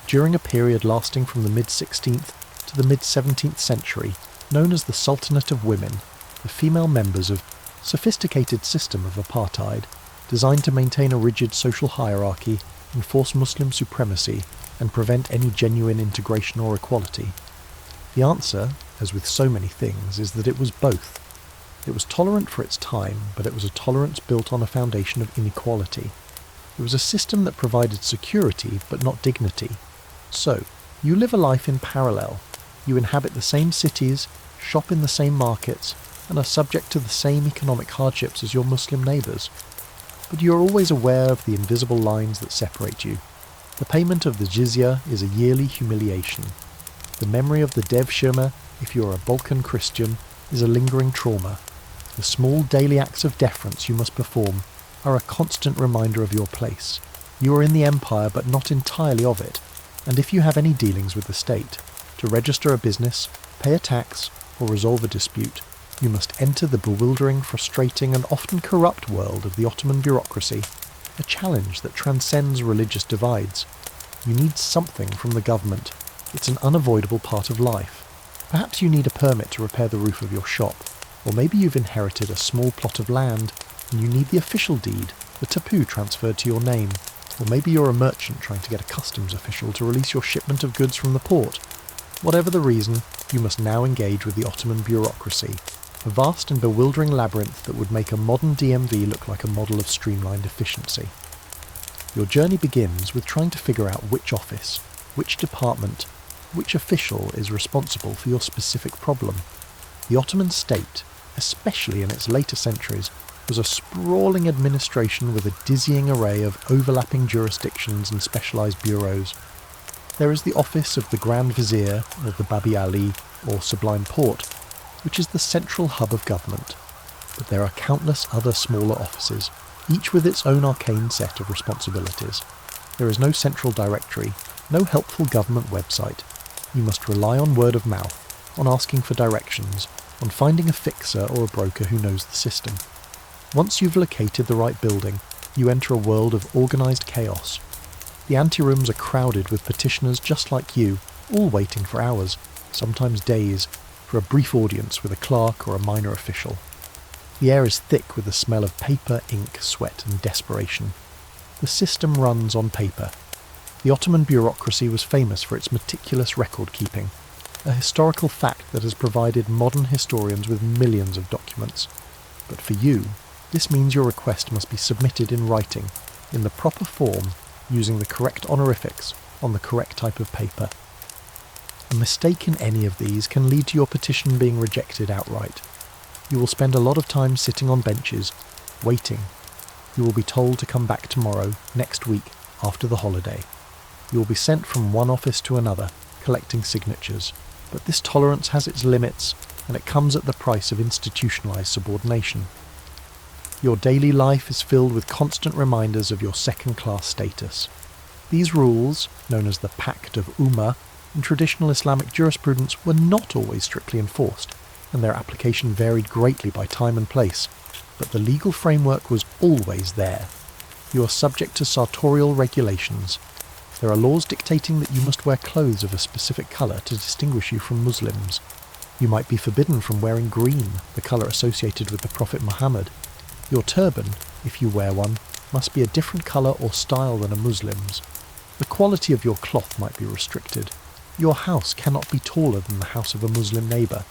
During a period lasting from the mid-16th to the mid-17th century, known as the Sultanate of Women, the female members of a sophisticated system of apartheid, designed to maintain a rigid social hierarchy, enforce Muslim supremacy, and prevent any genuine integration or equality. The answer, as with so many things, is that it was both. It was tolerant for its time, but it was a tolerance built on a foundation of inequality. It was a system that provided security, but not dignity. So, you live a life in parallel. You inhabit the same cities, shop in the same markets, and are subject to the same economic hardships as your Muslim neighbours. But you are always aware of the invisible lines that separate you. The payment of the jizya is a yearly humiliation. The memory of the Devşirme, if you are a Balkan Christian, is a lingering trauma. The small daily acts of deference you must perform are a constant reminder of your place. You are in the empire, but not entirely of it, and if you have any dealings with the state, to register a business, pay a tax, or resolve a dispute, you must enter the bewildering, frustrating, and often corrupt world of the Ottoman bureaucracy, a challenge that transcends religious divides. You need something from the government. It's an unavoidable part of life. Perhaps you need a permit to repair the roof of your shop, or maybe you've inherited a small plot of land and you need the official deed, the tapu transferred to your name, or maybe you're a merchant trying to get a customs official to release your shipment of goods from the port. Whatever the reason, you must now engage with the Ottoman bureaucracy, a vast and bewildering labyrinth that would make a modern DMV look like a model of streamlined efficiency. Your journey begins with trying to figure out which office, which department, which official is responsible for your specific problem. The Ottoman state, especially in its later centuries, was a sprawling administration with a dizzying array of overlapping jurisdictions and specialised bureaus. There is the office of the Grand Vizier, or the Babi Ali, or Sublime Porte, which is the central hub of government. But there are countless other smaller offices, each with its own arcane set of responsibilities. There is no central directory, no helpful government website. You must rely on word of mouth, on asking for directions, on finding a fixer or a broker who knows the system. Once you've located the right building, you enter a world of organised chaos. The anterooms are crowded with petitioners just like you, all waiting for hours, sometimes days, for a brief audience with a clerk or a minor official. The air is thick with the smell of paper, ink, sweat and desperation. The system runs on paper. The Ottoman bureaucracy was famous for its meticulous record-keeping, a historical fact that has provided modern historians with millions of documents. But for you, this means your request must be submitted in writing, in the proper form, using the correct honorifics on the correct type of paper. A mistake in any of these can lead to your petition being rejected outright. You will spend a lot of time sitting on benches, waiting. You will be told to come back tomorrow, next week, after the holiday. You will be sent from one office to another, collecting signatures. But this tolerance has its limits, and it comes at the price of institutionalised subordination. Your daily life is filled with constant reminders of your second-class status. These rules, known as the Pact of Ummah, in traditional Islamic jurisprudence were not always strictly enforced, and their application varied greatly by time and place, but the legal framework was always there. You are subject to sartorial regulations. There are laws dictating that you must wear clothes of a specific colour to distinguish you from Muslims. You might be forbidden from wearing green, the colour associated with the Prophet Muhammad. Your turban, if you wear one, must be a different colour or style than a Muslim's. The quality of your cloth might be restricted. Your house cannot be taller than the house of a Muslim neighbour.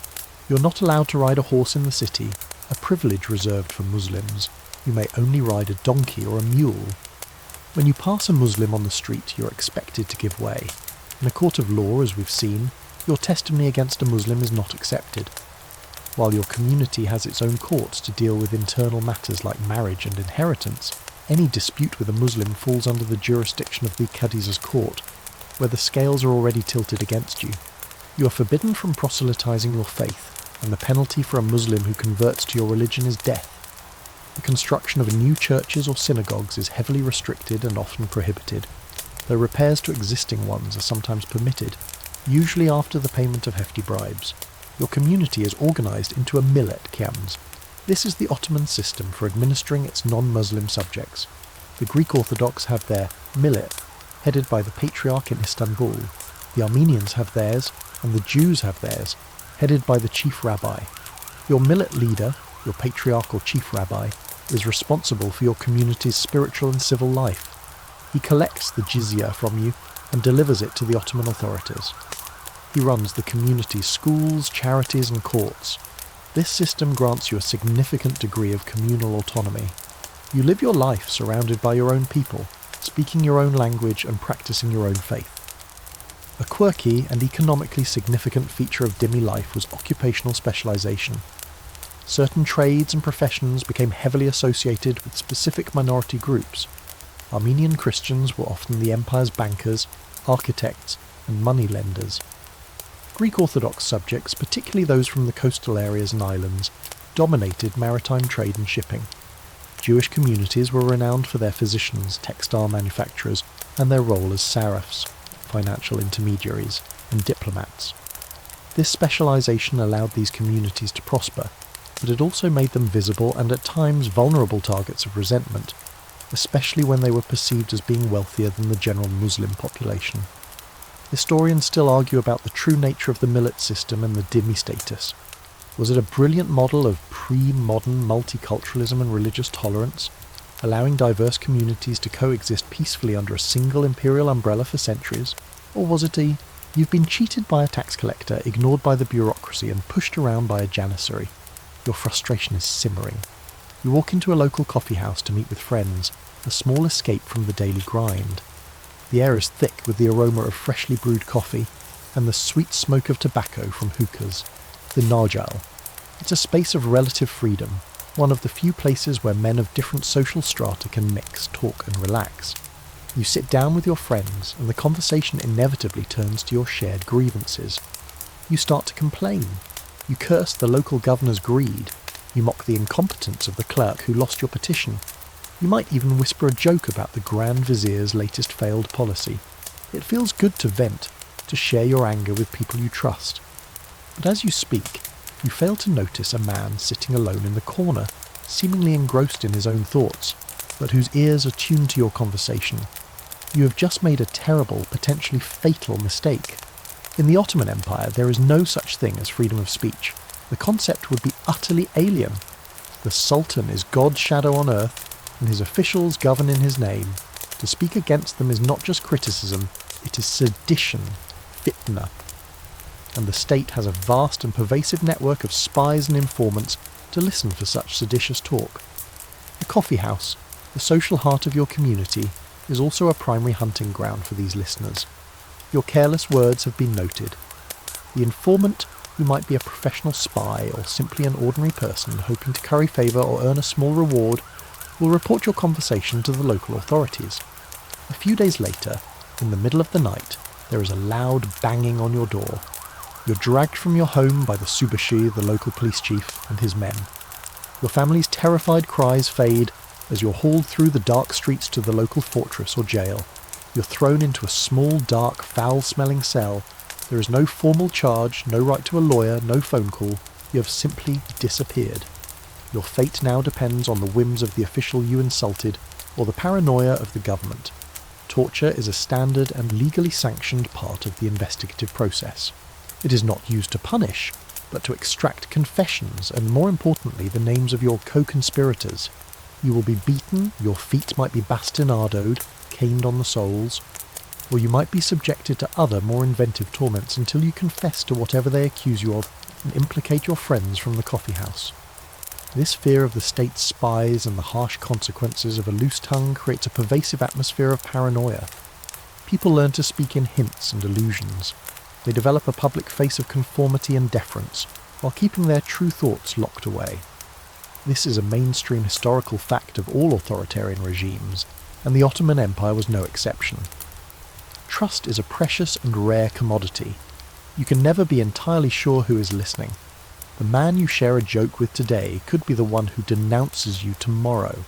You're not allowed to ride a horse in the city, a privilege reserved for Muslims. You may only ride a donkey or a mule. When you pass a Muslim on the street, you're expected to give way. In a court of law, as we've seen, your testimony against a Muslim is not accepted. While your community has its own courts to deal with internal matters like marriage and inheritance, any dispute with a Muslim falls under the jurisdiction of the Qadi's court, where the scales are already tilted against you. You are forbidden from proselytizing your faith, and the penalty for a Muslim who converts to your religion is death. The construction of new churches or synagogues is heavily restricted and often prohibited, though repairs to existing ones are sometimes permitted, usually after the payment of hefty bribes. Your community is organised into a millet kiams. This is the Ottoman system for administering its non-Muslim subjects. The Greek Orthodox have their millet, headed by the Patriarch in Istanbul. The Armenians have theirs, and the Jews have theirs, headed by the Chief Rabbi. Your millet leader, your Patriarch or Chief Rabbi, is responsible for your community's spiritual and civil life. He collects the jizya from you and delivers it to the Ottoman authorities. He runs the community's schools, charities and courts. This system grants you a significant degree of communal autonomy. You live your life surrounded by your own people, speaking your own language and practicing your own faith. A quirky and economically significant feature of dhimmi life was occupational specialisation. Certain trades and professions became heavily associated with specific minority groups. Armenian Christians were often the empire's bankers, architects and money lenders. Greek Orthodox subjects, particularly those from the coastal areas and islands, dominated maritime trade and shipping. Jewish communities were renowned for their physicians, textile manufacturers, and their role as sarafs, financial intermediaries, and diplomats. This specialisation allowed these communities to prosper, but it also made them visible and at times vulnerable targets of resentment, especially when they were perceived as being wealthier than the general Muslim population. Historians still argue about the true nature of the millet system and the dhimmi status. Was it a brilliant model of pre-modern multiculturalism and religious tolerance, allowing diverse communities to coexist peacefully under a single imperial umbrella for centuries? Or was it a, you've been cheated by a tax collector, ignored by the bureaucracy and pushed around by a janissary? Your frustration is simmering. You walk into a local coffeehouse to meet with friends, a small escape from the daily grind. The air is thick with the aroma of freshly brewed coffee and the sweet smoke of tobacco from hookahs. The narjal. It's a space of relative freedom, one of the few places where men of different social strata can mix, talk and relax. You sit down with your friends and the conversation inevitably turns to your shared grievances. You start to complain. You curse the local governor's greed. You mock the incompetence of the clerk who lost your petition. You might even whisper a joke about the Grand Vizier's latest failed policy. It feels good to vent, to share your anger with people you trust. But as you speak, you fail to notice a man sitting alone in the corner, seemingly engrossed in his own thoughts, but whose ears are tuned to your conversation. You have just made a terrible, potentially fatal mistake. In the Ottoman Empire, there is no such thing as freedom of speech. The concept would be utterly alien. The Sultan is God's shadow on earth, and his officials govern in his name. To speak against them is not just criticism, it is sedition, fitna. And the state has a vast and pervasive network of spies and informants to listen for such seditious talk. The coffeehouse, the social heart of your community, is also a primary hunting ground for these listeners. Your careless words have been noted. The informant, who might be a professional spy or simply an ordinary person hoping to curry favour or earn a small reward, will report your conversation to the local authorities. A few days later, in the middle of the night, there is a loud banging on your door. You're dragged from your home by the Subashi, the local police chief, and his men. Your family's terrified cries fade as you're hauled through the dark streets to the local fortress or jail. You're thrown into a small, dark, foul-smelling cell. There is no formal charge, no right to a lawyer, no phone call. You have simply disappeared. Your fate now depends on the whims of the official you insulted or the paranoia of the government. Torture is a standard and legally sanctioned part of the investigative process. It is not used to punish, but to extract confessions and, more importantly, the names of your co-conspirators. You will be beaten, your feet might be bastinadoed, caned on the soles, or you might be subjected to other more inventive torments until you confess to whatever they accuse you of and implicate your friends from the coffeehouse. This fear of the state's spies and the harsh consequences of a loose tongue creates a pervasive atmosphere of paranoia. People learn to speak in hints and allusions. They develop a public face of conformity and deference, while keeping their true thoughts locked away. This is a mainstream historical fact of all authoritarian regimes, and the Ottoman Empire was no exception. Trust is a precious and rare commodity. You can never be entirely sure who is listening. The man you share a joke with today could be the one who denounces you tomorrow,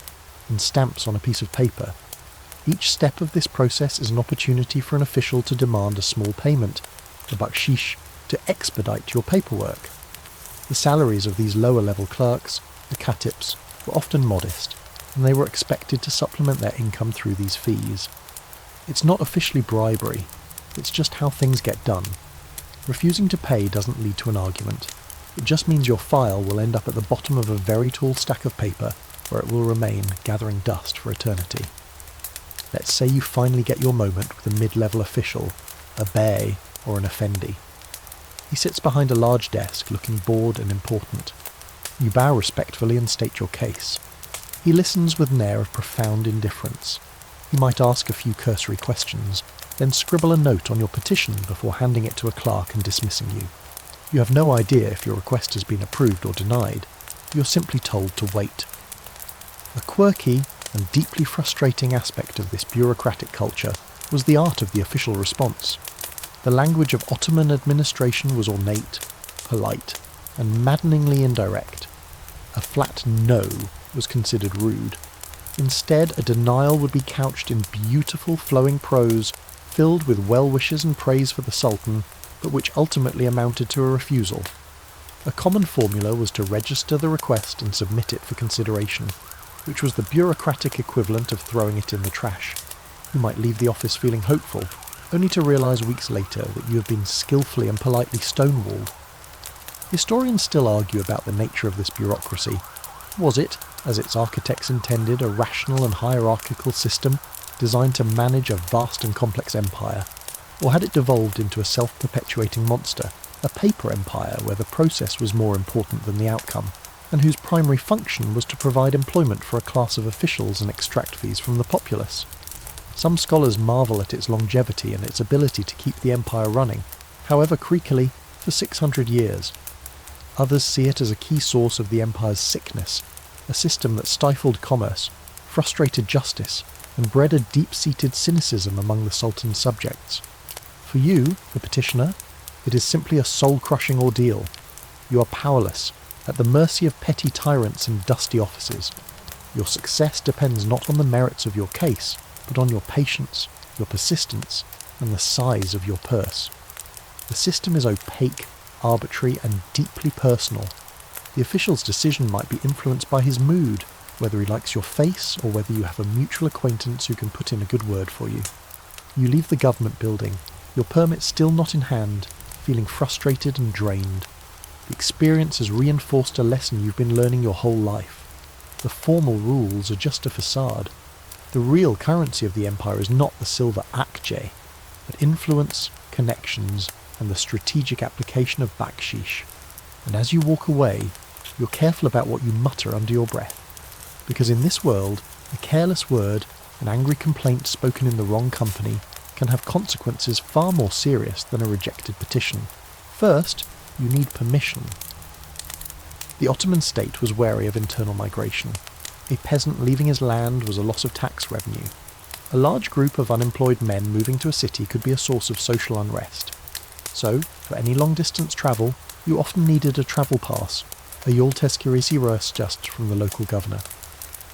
and stamps on a piece of paper. Each step of this process is an opportunity for an official to demand a small payment, a bakshish, to expedite your paperwork. The salaries of these lower-level clerks, the katips, were often modest, and they were expected to supplement their income through these fees. It's not officially bribery, it's just how things get done. Refusing to pay doesn't lead to an argument. It just means your file will end up at the bottom of a very tall stack of paper, where it will remain gathering dust for eternity. Let's say you finally get your moment with a mid-level official, a bey or an effendi. He sits behind a large desk, looking bored and important. You bow respectfully and state your case. He listens with an air of profound indifference. He might ask a few cursory questions, then scribble a note on your petition before handing it to a clerk and dismissing you. You have no idea if your request has been approved or denied. You're simply told to wait. A quirky and deeply frustrating aspect of this bureaucratic culture was the art of the official response. The language of Ottoman administration was ornate, polite, and maddeningly indirect. A flat no was considered rude. Instead, a denial would be couched in beautiful flowing prose, filled with well wishes and praise for the Sultan, but which ultimately amounted to a refusal. A common formula was to register the request and submit it for consideration, which was the bureaucratic equivalent of throwing it in the trash. You might leave the office feeling hopeful, only to realise weeks later that you have been skillfully and politely stonewalled. Historians still argue about the nature of this bureaucracy. Was it, as its architects intended, a rational and hierarchical system designed to manage a vast and complex empire? Or had it devolved into a self-perpetuating monster, a paper empire where the process was more important than the outcome, and whose primary function was to provide employment for a class of officials and extract fees from the populace? Some scholars marvel at its longevity and its ability to keep the empire running, however creakily, for 600 years. Others see it as a key source of the empire's sickness, a system that stifled commerce, frustrated justice, and bred a deep-seated cynicism among the Sultan's subjects. For you, the petitioner, it is simply a soul-crushing ordeal. You are powerless, at the mercy of petty tyrants and dusty offices. Your success depends not on the merits of your case, but on your patience, your persistence, and the size of your purse. The system is opaque, arbitrary, and deeply personal. The official's decision might be influenced by his mood, whether he likes your face or whether you have a mutual acquaintance who can put in a good word for you. You leave the government building, your permit still not in hand, feeling frustrated and drained. The experience has reinforced a lesson you've been learning your whole life. The formal rules are just a facade. The real currency of the empire is not the silver akçe, but influence, connections, and the strategic application of bakshish. And as you walk away, you're careful about what you mutter under your breath. Because in this world, a careless word, an angry complaint spoken in the wrong company, can have consequences far more serious than a rejected petition. First, you need permission. The Ottoman state was wary of internal migration. A peasant leaving his land was a loss of tax revenue. A large group of unemployed men moving to a city could be a source of social unrest. So, for any long-distance travel, you often needed a travel pass, a yol tezkeresi röstjust from the local governor.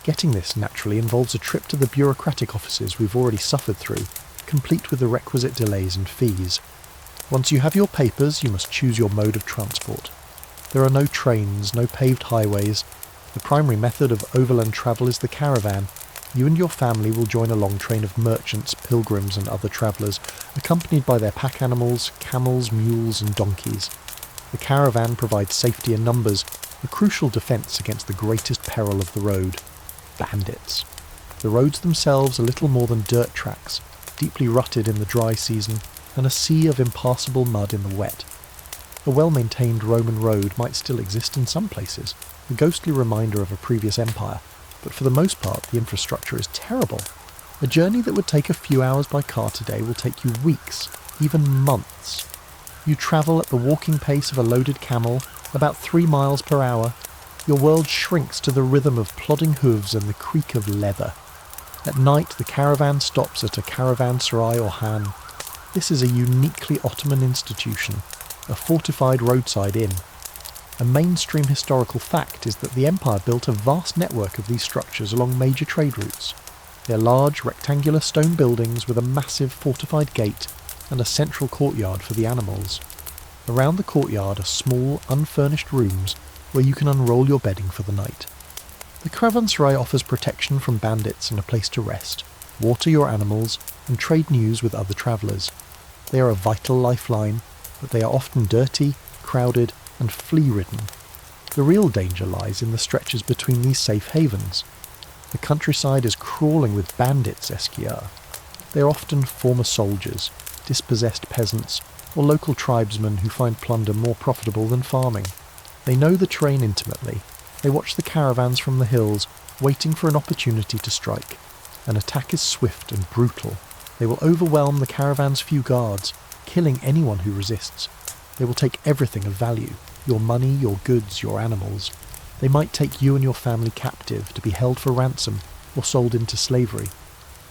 Getting this naturally involves a trip to the bureaucratic offices we've already suffered through, complete with the requisite delays and fees. Once you have your papers, you must choose your mode of transport. There are no trains, no paved highways. The primary method of overland travel is the caravan. You and your family will join a long train of merchants, pilgrims and other travellers, accompanied by their pack animals, camels, mules and donkeys. The caravan provides safety in numbers, a crucial defence against the greatest peril of the road: bandits. The roads themselves are little more than dirt tracks, deeply rutted in the dry season, and a sea of impassable mud in the wet. A well-maintained Roman road might still exist in some places, a ghostly reminder of a previous empire, but for the most part the infrastructure is terrible. A journey that would take a few hours by car today will take you weeks, even months. You travel at the walking pace of a loaded camel, about 3 miles per hour. Your world shrinks to the rhythm of plodding hooves and the creak of leather. At night the caravan stops at a caravanserai or han. This is a uniquely Ottoman institution, a fortified roadside inn. A mainstream historical fact is that the empire built a vast network of these structures along major trade routes. They are large, rectangular stone buildings with a massive fortified gate and a central courtyard for the animals. Around the courtyard are small, unfurnished rooms where you can unroll your bedding for the night. The caravanserai offers protection from bandits and a place to rest, water your animals, and trade news with other travellers. They are a vital lifeline, but they are often dirty, crowded, and flea-ridden. The real danger lies in the stretches between these safe havens. The countryside is crawling with bandits, Esquire. They are often former soldiers, dispossessed peasants, or local tribesmen who find plunder more profitable than farming. They know the terrain intimately. They watch the caravans from the hills, waiting for an opportunity to strike. An attack is swift and brutal. They will overwhelm the caravan's few guards, killing anyone who resists. They will take everything of value, your money, your goods, your animals. They might take you and your family captive to be held for ransom or sold into slavery.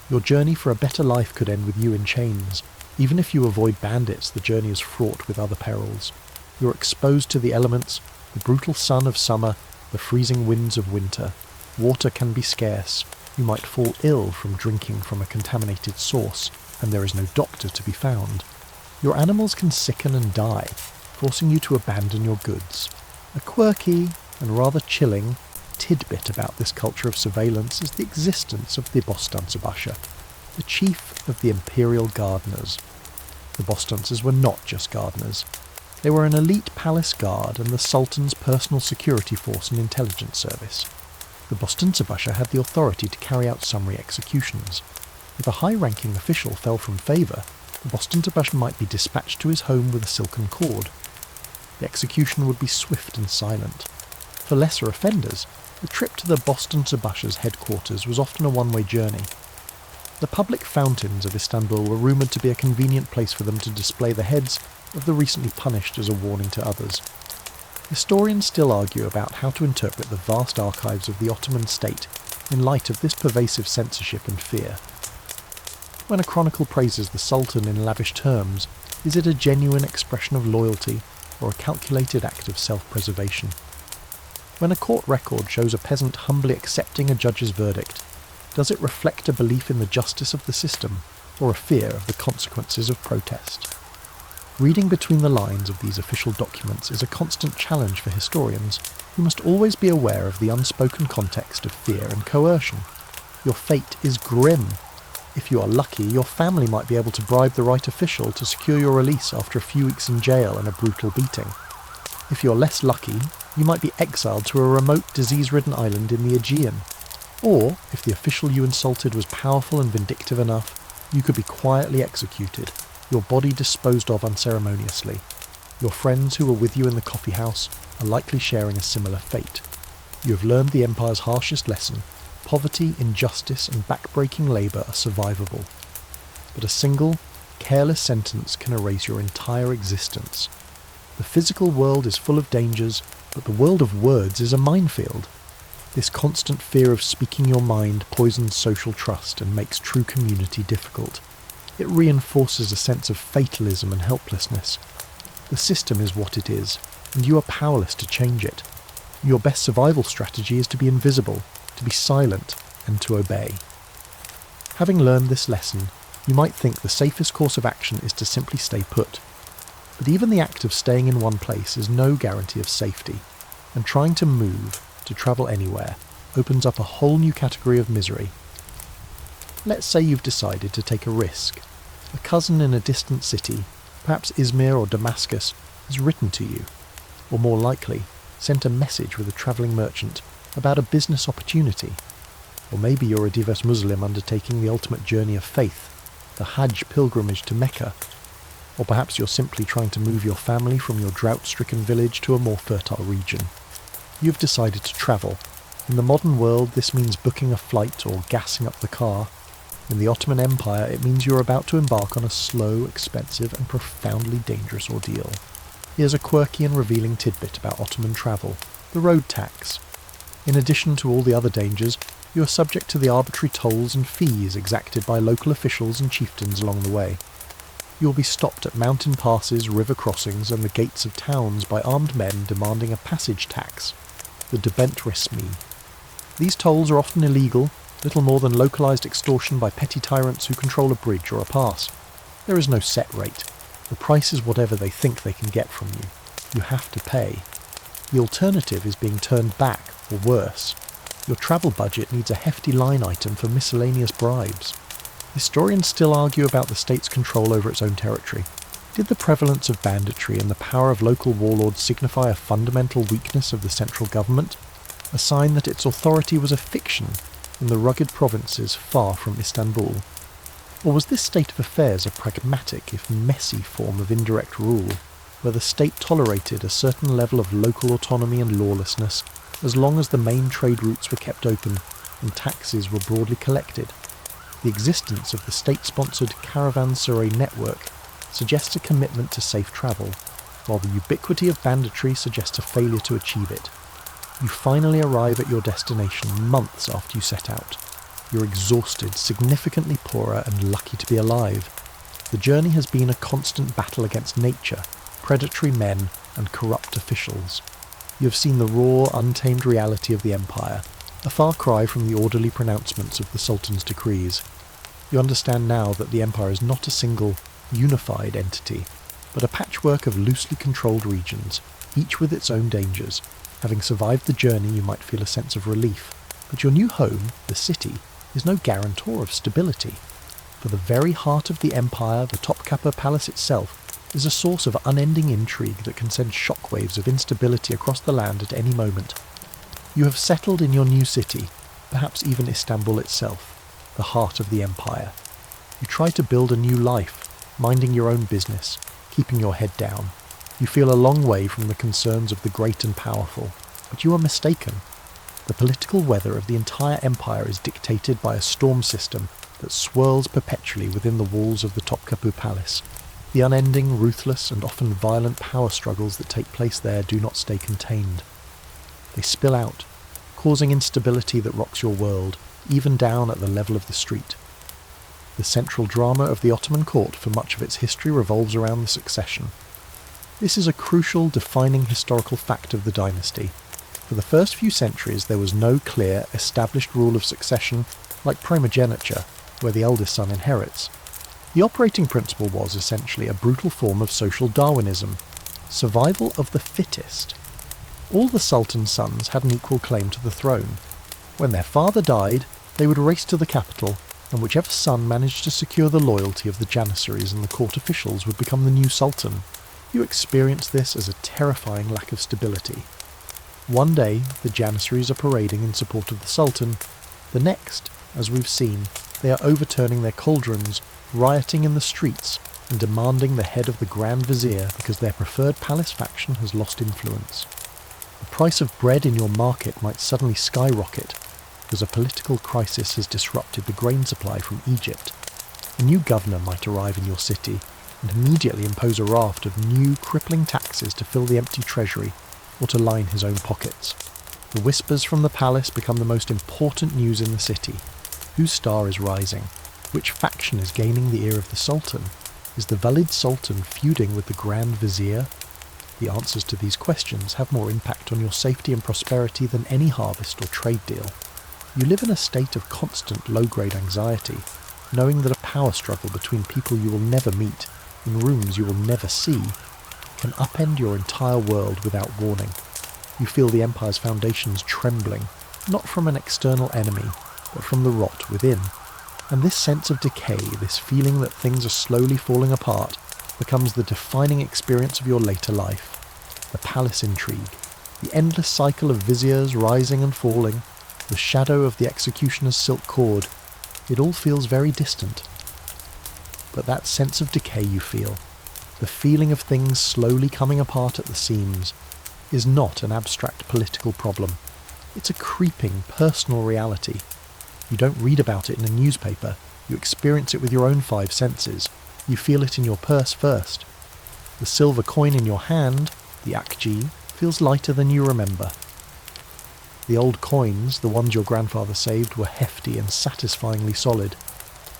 Your journey for a better life could end with you in chains. Even if you avoid bandits, the journey is fraught with other perils. You are exposed to the elements, the brutal sun of summer, the freezing winds of winter. Water can be scarce. You might fall ill from drinking from a contaminated source, and there is no doctor to be found. Your animals can sicken and die, forcing you to abandon your goods. A quirky and rather chilling tidbit about this culture of surveillance is the existence of the Bostansabasha, the chief of the Imperial gardeners. The Bostances were not just gardeners. They were an elite palace guard and the Sultan's personal security force and intelligence service. The Bostansabasha had the authority to carry out summary executions. If a high-ranking official fell from favour, the Bostansabasha might be dispatched to his home with a silken cord. The execution would be swift and silent. For lesser offenders, the trip to the Bostansabasha's headquarters was often a one-way journey. The public fountains of Istanbul were rumoured to be a convenient place for them to display the heads of the recently punished as a warning to others. Historians still argue about how to interpret the vast archives of the Ottoman state in light of this pervasive censorship and fear. When a chronicle praises the Sultan in lavish terms, is it a genuine expression of loyalty or a calculated act of self-preservation? When a court record shows a peasant humbly accepting a judge's verdict, does it reflect a belief in the justice of the system or a fear of the consequences of protest? Reading between the lines of these official documents is a constant challenge for historians who must always be aware of the unspoken context of fear and coercion. Your fate is grim. If you are lucky, your family might be able to bribe the right official to secure your release after a few weeks in jail and a brutal beating. If you're less lucky, you might be exiled to a remote, disease-ridden island in the Aegean. Or, if the official you insulted was powerful and vindictive enough, you could be quietly executed, your body disposed of unceremoniously. Your friends who were with you in the coffeehouse are likely sharing a similar fate. You have learned the Empire's harshest lesson. Poverty, injustice, and back-breaking labour are survivable. But a single, careless sentence can erase your entire existence. The physical world is full of dangers, but the world of words is a minefield. This constant fear of speaking your mind poisons social trust and makes true community difficult. It reinforces a sense of fatalism and helplessness. The system is what it is, and you are powerless to change it. Your best survival strategy is to be invisible, to be silent, and to obey. Having learned this lesson, you might think the safest course of action is to simply stay put. But even the act of staying in one place is no guarantee of safety, and trying to move, to travel anywhere, opens up a whole new category of misery. Let's say you've decided to take a risk. A cousin in a distant city, perhaps Izmir or Damascus, has written to you, or more likely, sent a message with a travelling merchant about a business opportunity. Or maybe you're a devout Muslim undertaking the ultimate journey of faith, the Hajj pilgrimage to Mecca. Or perhaps you're simply trying to move your family from your drought-stricken village to a more fertile region. You've decided to travel. In the modern world, this means booking a flight or gassing up the car. In the Ottoman Empire, it means you're about to embark on a slow, expensive, and profoundly dangerous ordeal. Here's a quirky and revealing tidbit about Ottoman travel: the road tax. In addition to all the other dangers, you are subject to the arbitrary tolls and fees exacted by local officials and chieftains along the way. You will be stopped at mountain passes, river crossings, and the gates of towns by armed men demanding a passage tax, the Devşirme. These tolls are often illegal, little more than localised extortion by petty tyrants who control a bridge or a pass. There is no set rate. The price is whatever they think they can get from you. You have to pay. The alternative is being turned back, or worse. Your travel budget needs a hefty line item for miscellaneous bribes. Historians still argue about the state's control over its own territory. Did the prevalence of banditry and the power of local warlords signify a fundamental weakness of the central government? A sign that its authority was a fiction in the rugged provinces far from Istanbul? Or was this state of affairs a pragmatic, if messy, form of indirect rule, where the state tolerated a certain level of local autonomy and lawlessness as long as the main trade routes were kept open and taxes were broadly collected? The existence of the state-sponsored caravanserai network suggests a commitment to safe travel, while the ubiquity of banditry suggests a failure to achieve it. You finally arrive at your destination months after you set out. You're exhausted, significantly poorer, and lucky to be alive. The journey has been a constant battle against nature, predatory men, and corrupt officials. You have seen the raw, untamed reality of the empire, a far cry from the orderly pronouncements of the Sultan's decrees. You understand now that the empire is not a single, unified entity, but a patchwork of loosely controlled regions, each with its own dangers. Having survived the journey, you might feel a sense of relief, but your new home, the city, is no guarantor of stability. For the very heart of the empire, the Topkapi Palace itself, is a source of unending intrigue that can send shockwaves of instability across the land at any moment. You have settled in your new city, perhaps even Istanbul itself, the heart of the empire. You try to build a new life, minding your own business, keeping your head down. You feel a long way from the concerns of the great and powerful, but you are mistaken. The political weather of the entire empire is dictated by a storm system that swirls perpetually within the walls of the Topkapi Palace. The unending, ruthless, and often violent power struggles that take place there do not stay contained. They spill out, causing instability that rocks your world, even down at the level of the street. The central drama of the Ottoman court for much of its history revolves around the succession. This is a crucial, defining historical fact of the dynasty. For the first few centuries there was no clear, established rule of succession like primogeniture, where the eldest son inherits. The operating principle was essentially a brutal form of social Darwinism, survival of the fittest. All the Sultan's sons had an equal claim to the throne. When their father died, they would race to the capital, and whichever son managed to secure the loyalty of the Janissaries and the court officials would become the new Sultan. You experience this as a terrifying lack of stability. One day, the Janissaries are parading in support of the Sultan. The next, as we've seen, they are overturning their cauldrons, rioting in the streets, and demanding the head of the Grand Vizier because their preferred palace faction has lost influence. The price of bread in your market might suddenly skyrocket because a political crisis has disrupted the grain supply from Egypt. A new governor might arrive in your city and immediately impose a raft of new, crippling taxes to fill the empty treasury or to line his own pockets. The whispers from the palace become the most important news in the city. Whose star is rising? Which faction is gaining the ear of the Sultan? Is the Valid Sultan feuding with the Grand Vizier? The answers to these questions have more impact on your safety and prosperity than any harvest or trade deal. You live in a state of constant low-grade anxiety, knowing that a power struggle between people you will never meet, in rooms you will never see, can upend your entire world without warning. You feel the Empire's foundations trembling, not from an external enemy, but from the rot within. And this sense of decay, this feeling that things are slowly falling apart, becomes the defining experience of your later life. The palace intrigue, the endless cycle of viziers rising and falling, the shadow of the executioner's silk cord, it all feels very distant. But that sense of decay you feel, the feeling of things slowly coming apart at the seams, is not an abstract political problem. It's a creeping, personal reality. You don't read about it in a newspaper, you experience it with your own five senses. You feel it in your purse first. The silver coin in your hand, the akçe, feels lighter than you remember. The old coins, the ones your grandfather saved, were hefty and satisfyingly solid.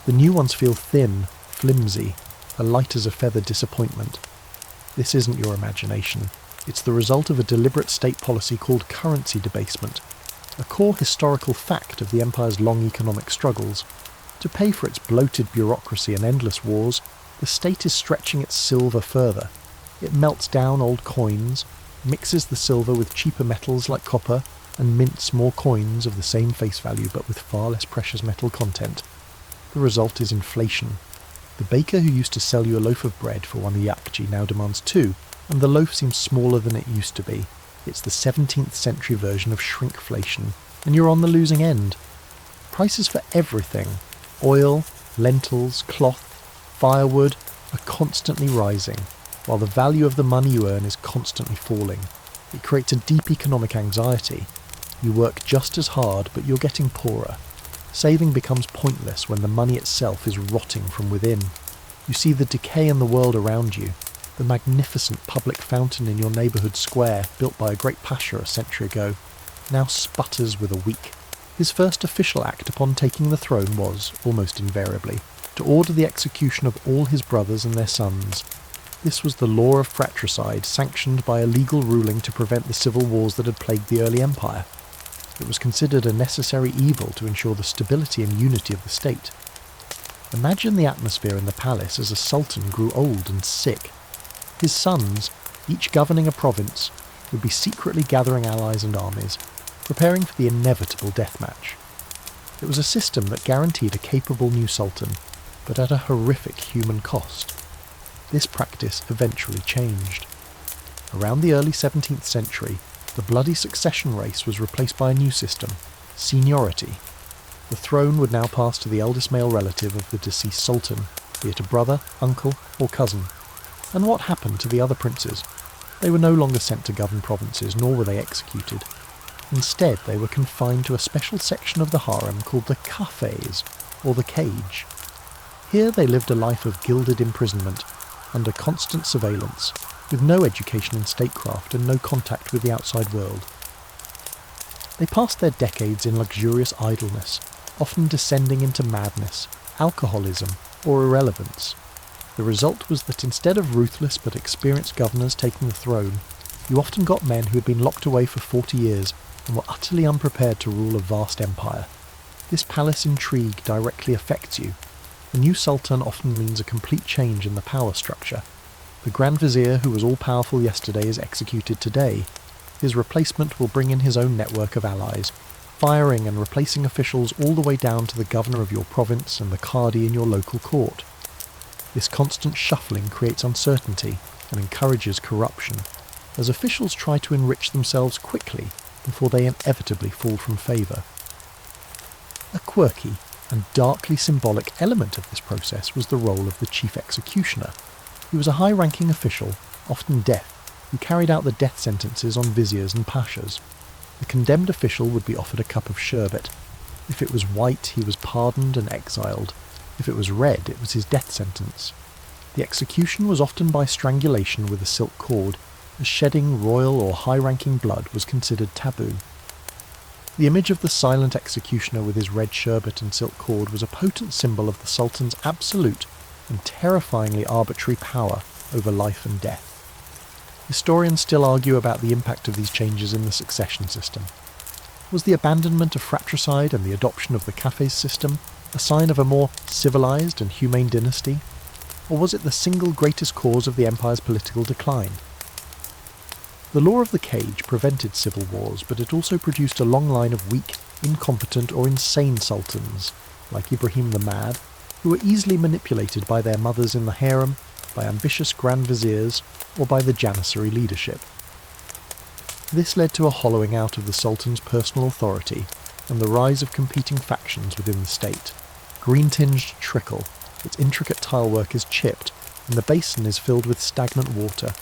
The new ones feel thin, flimsy, a light-as-a-feather disappointment. This isn't your imagination. It's the result of a deliberate state policy called currency debasement, a core historical fact of the empire's long economic struggles. To pay for its bloated bureaucracy and endless wars, the state is stretching its silver further. It melts down old coins, mixes the silver with cheaper metals like copper, and mints more coins of the same face value but with far less precious metal content. The result is inflation. The baker who used to sell you a loaf of bread for 1 yakji now demands 2, and the loaf seems smaller than it used to be. It's the 17th century version of shrinkflation, and you're on the losing end. Prices for everything, oil, lentils, cloth, firewood, are constantly rising, while the value of the money you earn is constantly falling. It creates a deep economic anxiety. You work just as hard, but you're getting poorer. Saving becomes pointless when the money itself is rotting from within. You see the decay in the world around you. The magnificent public fountain in your neighbourhood square, built by a great pasha a century ago, now sputters with a week. His first official act upon taking the throne was, almost invariably, to order the execution of all his brothers and their sons. This was the law of fratricide, sanctioned by a legal ruling to prevent the civil wars that had plagued the early empire. It was considered a necessary evil to ensure the stability and unity of the state. Imagine the atmosphere in the palace as a sultan grew old and sick. His sons, each governing a province, would be secretly gathering allies and armies, preparing for the inevitable death match. It was a system that guaranteed a capable new sultan, but at a horrific human cost. This practice eventually changed. Around the early 17th century, the bloody succession race was replaced by a new system, seniority. The throne would now pass to the eldest male relative of the deceased sultan, be it a brother, uncle, or cousin. And what happened to the other princes? They were no longer sent to govern provinces, nor were they executed. Instead, they were confined to a special section of the harem called the cafés, or the cage. Here they lived a life of gilded imprisonment, under constant surveillance, with no education in statecraft and no contact with the outside world. They passed their decades in luxurious idleness, often descending into madness, alcoholism, or irrelevance. The result was that instead of ruthless but experienced governors taking the throne, you often got men who had been locked away for 40 years and were utterly unprepared to rule a vast empire. This palace intrigue directly affects you. The new sultan often means a complete change in the power structure. The Grand Vizier, who was all-powerful yesterday, is executed today. His replacement will bring in his own network of allies, firing and replacing officials all the way down to the governor of your province and the qadi in your local court. This constant shuffling creates uncertainty and encourages corruption, as officials try to enrich themselves quickly before they inevitably fall from favour. A quirky and darkly symbolic element of this process was the role of the chief executioner. He was a high-ranking official, often deaf, who carried out the death sentences on viziers and pashas. The condemned official would be offered a cup of sherbet. If it was white, he was pardoned and exiled. If it was red, it was his death sentence. The execution was often by strangulation with a silk cord, as shedding royal or high-ranking blood was considered taboo. The image of the silent executioner with his red sherbet and silk cord was a potent symbol of the sultan's absolute and terrifyingly arbitrary power over life and death. Historians still argue about the impact of these changes in the succession system. Was the abandonment of fratricide and the adoption of the cafés system a sign of a more civilized and humane dynasty, or was it the single greatest cause of the empire's political decline? The law of the cage prevented civil wars, but it also produced a long line of weak, incompetent or insane sultans, like Ibrahim the Mad, who were easily manipulated by their mothers in the harem, by ambitious grand viziers, or by the Janissary leadership. This led to a hollowing out of the sultan's personal authority and the rise of competing factions within the state. Green-tinged trickle, its intricate tilework is chipped, and the basin is filled with stagnant water.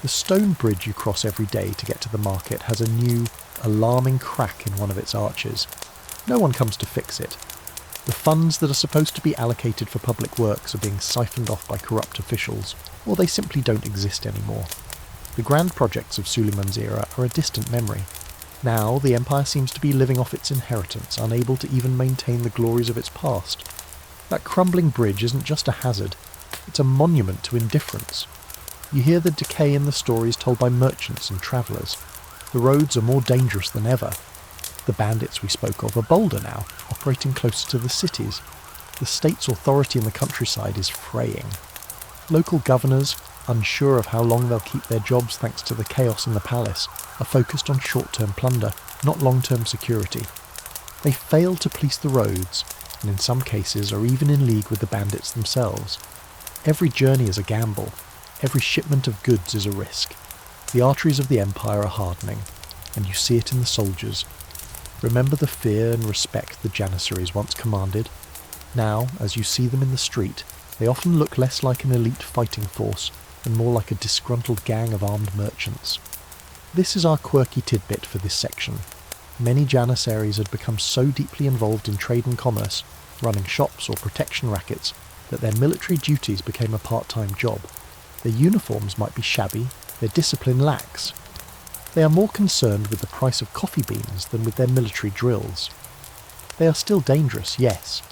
The stone bridge you cross every day to get to the market has a new, alarming crack in one of its arches. No one comes to fix it. The funds that are supposed to be allocated for public works are being siphoned off by corrupt officials, or they simply don't exist anymore. The grand projects of Suleiman's era are a distant memory. Now, the empire seems to be living off its inheritance, unable to even maintain the glories of its past. That crumbling bridge isn't just a hazard, It's a monument to indifference. You hear the decay in the stories told by merchants and travellers. The roads are more dangerous than ever. The bandits we spoke of are bolder now, operating closer to the cities. The state's authority in the countryside is fraying. Local governors, unsure of how long they'll keep their jobs thanks to the chaos in the palace, are focused on short-term plunder, not long-term security. They fail to police the roads, and in some cases are even in league with the bandits themselves. Every journey is a gamble. Every shipment of goods is a risk. The arteries of the empire are hardening, and you see it in the soldiers. Remember the fear and respect the Janissaries once commanded? Now, as you see them in the street, they often look less like an elite fighting force and more like a disgruntled gang of armed merchants. This is our quirky tidbit for this section. Many Janissaries had become so deeply involved in trade and commerce, running shops or protection rackets, that their military duties became a part-time job. Their uniforms might be shabby, their discipline lax. They are more concerned with the price of coffee beans than with their military drills. They are still dangerous, yes,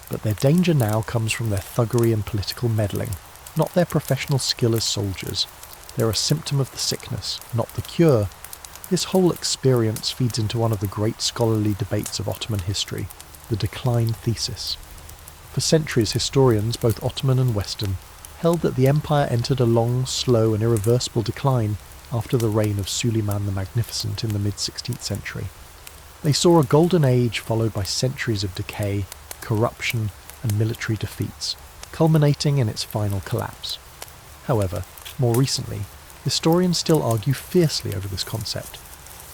but their danger now comes from their thuggery and political meddling, not their professional skill as soldiers. They're a symptom of the sickness, not the cure. This whole experience feeds into one of the great scholarly debates of Ottoman history, the decline thesis. For centuries, historians, both Ottoman and Western, held that the empire entered a long, slow and irreversible decline after the reign of Suleiman the Magnificent in the mid-16th century. They saw a golden age followed by centuries of decay, corruption and military defeats, culminating in its final collapse. However, more recently, historians still argue fiercely over this concept.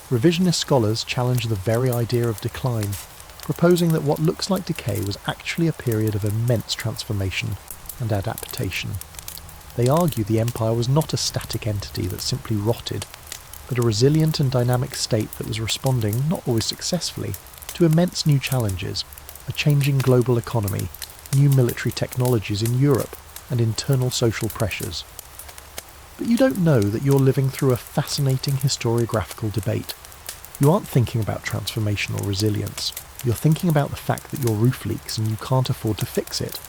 Revisionist scholars challenge the very idea of decline, proposing that what looks like decay was actually a period of immense transformation and adaptation. They argue the empire was not a static entity that simply rotted, but a resilient and dynamic state that was responding, not always successfully, to immense new challenges, a changing global economy, new military technologies in Europe, and internal social pressures. But you don't know that you're living through a fascinating historiographical debate. You aren't thinking about transformation or resilience. You're thinking about the fact that your roof leaks and you can't afford to fix it.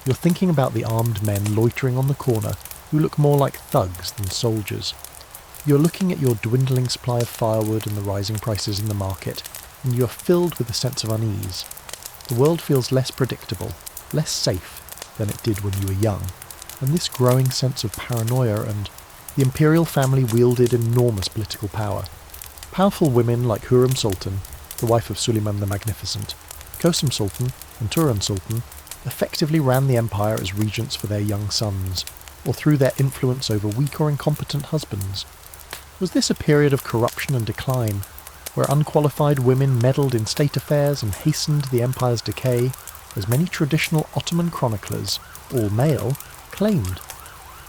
You're thinking about the armed men loitering on the corner who look more like thugs than soldiers. You're looking at your dwindling supply of firewood and the rising prices in the market, and you're filled with a sense of unease. The world feels less predictable, less safe than it did when you were young, and this growing sense of paranoia and the Imperial family wielded enormous political power. Powerful women like Hürrem Sultan, the wife of Suleiman the Magnificent, Kösem Sultan and Turan Sultan, effectively ran the empire as regents for their young sons, or through their influence over weak or incompetent husbands. Was this a period of corruption and decline, where unqualified women meddled in state affairs and hastened the empire's decay, as many traditional Ottoman chroniclers, all male, claimed?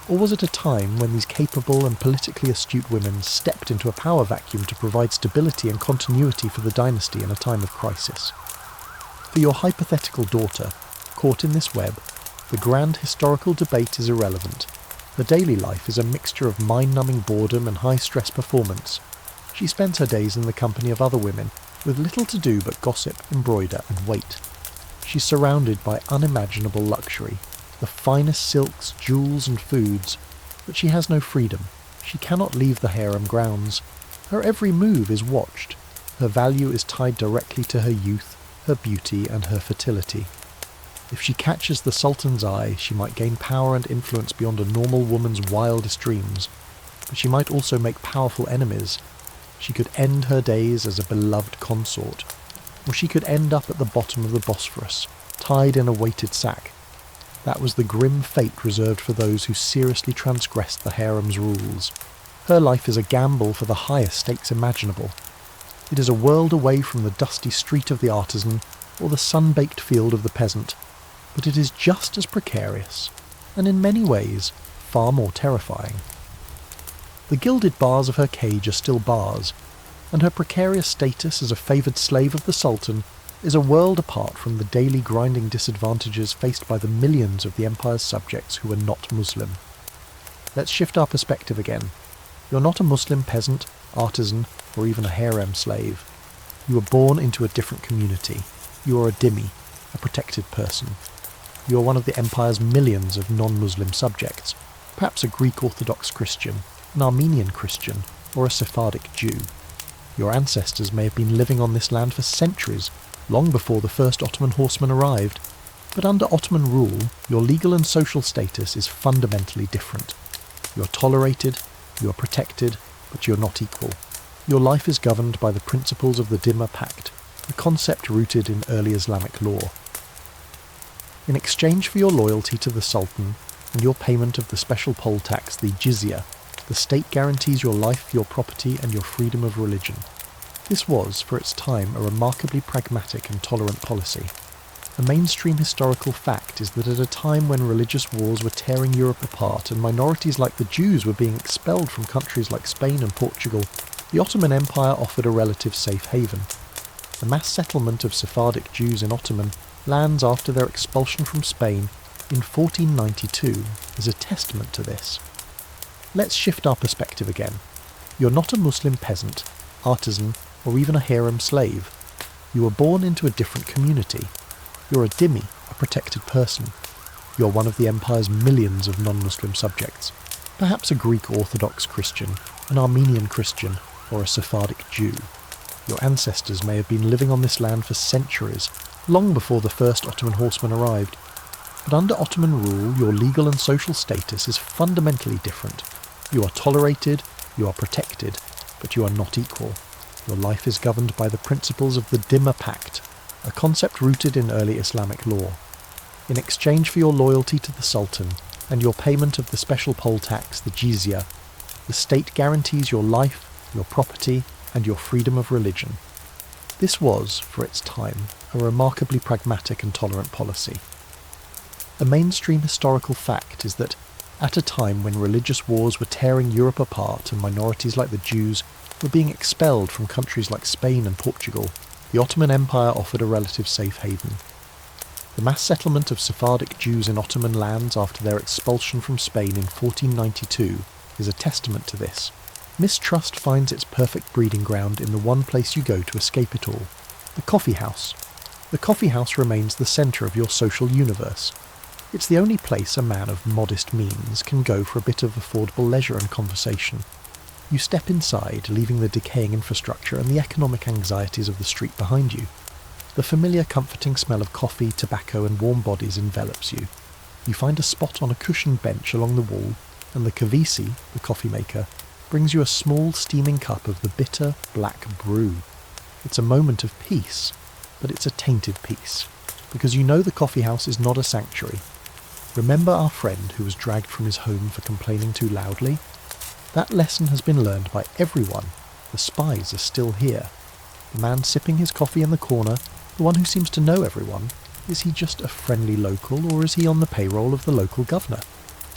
Or was it a time when these capable and politically astute women stepped into a power vacuum to provide stability and continuity for the dynasty in a time of crisis? For your hypothetical daughter, caught in this web, the grand historical debate is irrelevant. Her daily life is a mixture of mind-numbing boredom and high-stress performance. She spends her days in the company of other women, with little to do but gossip, embroider and wait. She's surrounded by unimaginable luxury, the finest silks, jewels and foods, but she has no freedom. She cannot leave the harem grounds. Her every move is watched. Her value is tied directly to her youth, her beauty and her fertility. If she catches the Sultan's eye, she might gain power and influence beyond a normal woman's wildest dreams, but she might also make powerful enemies. She could end her days as a beloved consort, or she could end up at the bottom of the Bosphorus, tied in a weighted sack. That was the grim fate reserved for those who seriously transgressed the harem's rules. Her life is a gamble for the highest stakes imaginable. It is a world away from the dusty street of the artisan or the sun-baked field of the peasant, but it is just as precarious, and in many ways far more terrifying. The gilded bars of her cage are still bars, and her precarious status as a favoured slave of the Sultan is a world apart from the daily grinding disadvantages faced by the millions of the empire's subjects who are not Muslim. Let's shift our perspective again. You're not a Muslim peasant, artisan, or even a harem slave. You were born into a different community. You are a dhimmi, a protected person. you are one of the empire's millions of non-Muslim subjects, perhaps a Greek Orthodox Christian, an Armenian Christian, or a Sephardic Jew. Your ancestors may have been living on this land for centuries, long before the first Ottoman horsemen arrived, but under Ottoman rule, your legal and social status is fundamentally different. You are tolerated, you are protected, but you are not equal. Your life is governed by the principles of the Dhimmi Pact, a concept rooted in early Islamic law. In exchange for your loyalty to the Sultan and your payment of the special poll tax, the jizya, the state guarantees your life, your property, and your freedom of religion. This was, for its time, a remarkably pragmatic and tolerant policy. A mainstream historical fact is that at a time when religious wars were tearing Europe apart and minorities like the Jews were being expelled from countries like Spain and Portugal, the Ottoman Empire offered a relative safe haven. The mass settlement of Sephardic Jews in Ottoman lands after their expulsion from Spain in 1492 is a testament to this. Let's shift our perspective again. You're not a Muslim peasant, artisan, or even a harem slave. You were born into a different community. You're a dhimmi, a protected person. You're one of the empire's millions of non-Muslim subjects, perhaps a Greek Orthodox Christian, an Armenian Christian, or a Sephardic Jew. Your ancestors may have been living on this land for centuries, long before the first Ottoman horsemen arrived, but under Ottoman rule your legal and social status is fundamentally different. You are tolerated, you are protected, but you are not equal. Your life is governed by the principles of the Dhimmi Pact, a concept rooted in early Islamic law. In exchange for your loyalty to the Sultan and your payment of the special poll tax, the jizya, the state guarantees your life, your property, and your freedom of religion. This was, for its time, a remarkably pragmatic and tolerant policy. A mainstream historical fact is that, at a time when religious wars were tearing Europe apart and minorities like the Jews were being expelled from countries like Spain and Portugal, the Ottoman Empire offered a relative safe haven. The mass settlement of Sephardic Jews in Ottoman lands after their expulsion from Spain in 1492 is a testament to this. Mistrust finds its perfect breeding ground in the one place you go to escape it all, the coffeehouse. The coffeehouse remains the centre of your social universe. It's the only place a man of modest means can go for a bit of affordable leisure and conversation. You step inside, leaving the decaying infrastructure and the economic anxieties of the street behind you. The familiar comforting smell of coffee, tobacco and warm bodies envelops you. You find a spot on a cushioned bench along the wall, and the kavisi, the coffee maker, brings you a small steaming cup of the bitter, black brew. It's a moment of peace, but it's a tainted peace, because you know the coffeehouse is not a sanctuary. Remember our friend who was dragged from his home for complaining too loudly? That lesson has been learned by everyone. The spies are still here. The man sipping his coffee in the corner, the one who seems to know everyone, is he just a friendly local, or is he on the payroll of the local governor?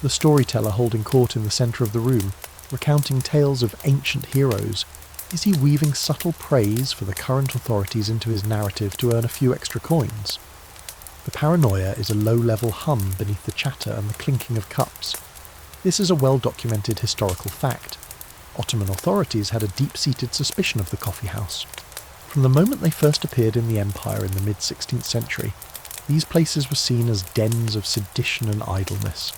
The storyteller holding court in the centre of the room, recounting tales of ancient heroes, is he weaving subtle praise for the current authorities into his narrative to earn a few extra coins? The paranoia is a low-level hum beneath the chatter and the clinking of cups. This is a well-documented historical fact. Ottoman authorities had a deep-seated suspicion of the coffeehouse. From the moment they first appeared in the empire in the mid-16th century, these places were seen as dens of sedition and idleness.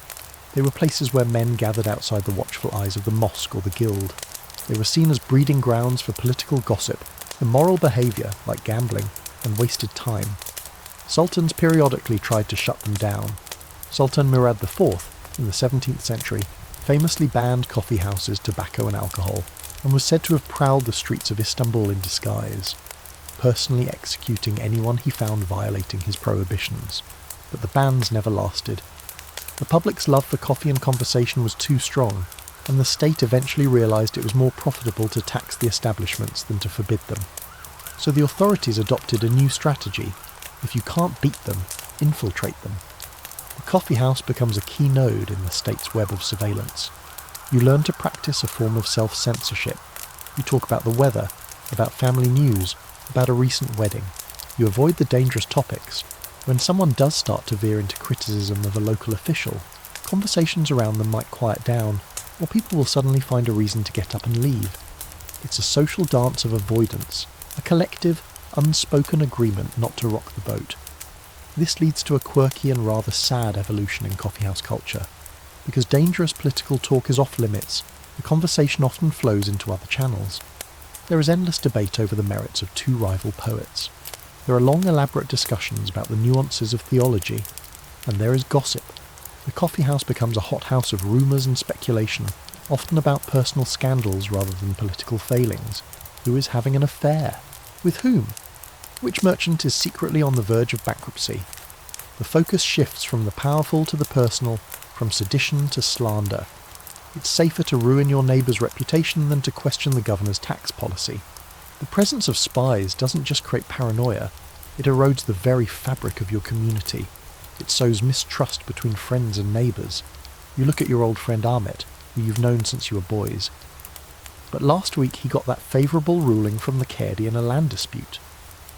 They were places where men gathered outside the watchful eyes of the mosque or the guild. They were seen as breeding grounds for political gossip, immoral behaviour like gambling, and wasted time. Sultans periodically tried to shut them down. Sultan Murad IV, in the 17th century, famously banned coffee houses, tobacco and alcohol, and was said to have prowled the streets of Istanbul in disguise, personally executing anyone he found violating his prohibitions. But the bans never lasted. The public's love for coffee and conversation was too strong, and the state eventually realised it was more profitable to tax the establishments than to forbid them. So the authorities adopted a new strategy. If you can't beat them, infiltrate them. The coffeehouse becomes a key node in the state's web of surveillance. You learn to practice a form of self-censorship. You talk about the weather, about family news, about a recent wedding. You avoid the dangerous topics. When someone does start to veer into criticism of a local official, conversations around them might quiet down, or people will suddenly find a reason to get up and leave. It's a social dance of avoidance, a collective, unspoken agreement not to rock the boat. This leads to a quirky and rather sad evolution in coffeehouse culture. Because dangerous political talk is off limits, the conversation often flows into other channels. There is endless debate over the merits of two rival poets. There are long, elaborate discussions about the nuances of theology, and there is gossip. The coffeehouse becomes a hothouse of rumours and speculation, often about personal scandals rather than political failings. Who is having an affair? With whom? Which merchant is secretly on the verge of bankruptcy? The focus shifts from the powerful to the personal, from sedition to slander. It's safer to ruin your neighbour's reputation than to question the governor's tax policy. The presence of spies doesn't just create paranoia, it erodes the very fabric of your community. It sows mistrust between friends and neighbours. You look at your old friend Ahmet, who you've known since you were boys. But last week he got that favourable ruling from the Qadi in a land dispute.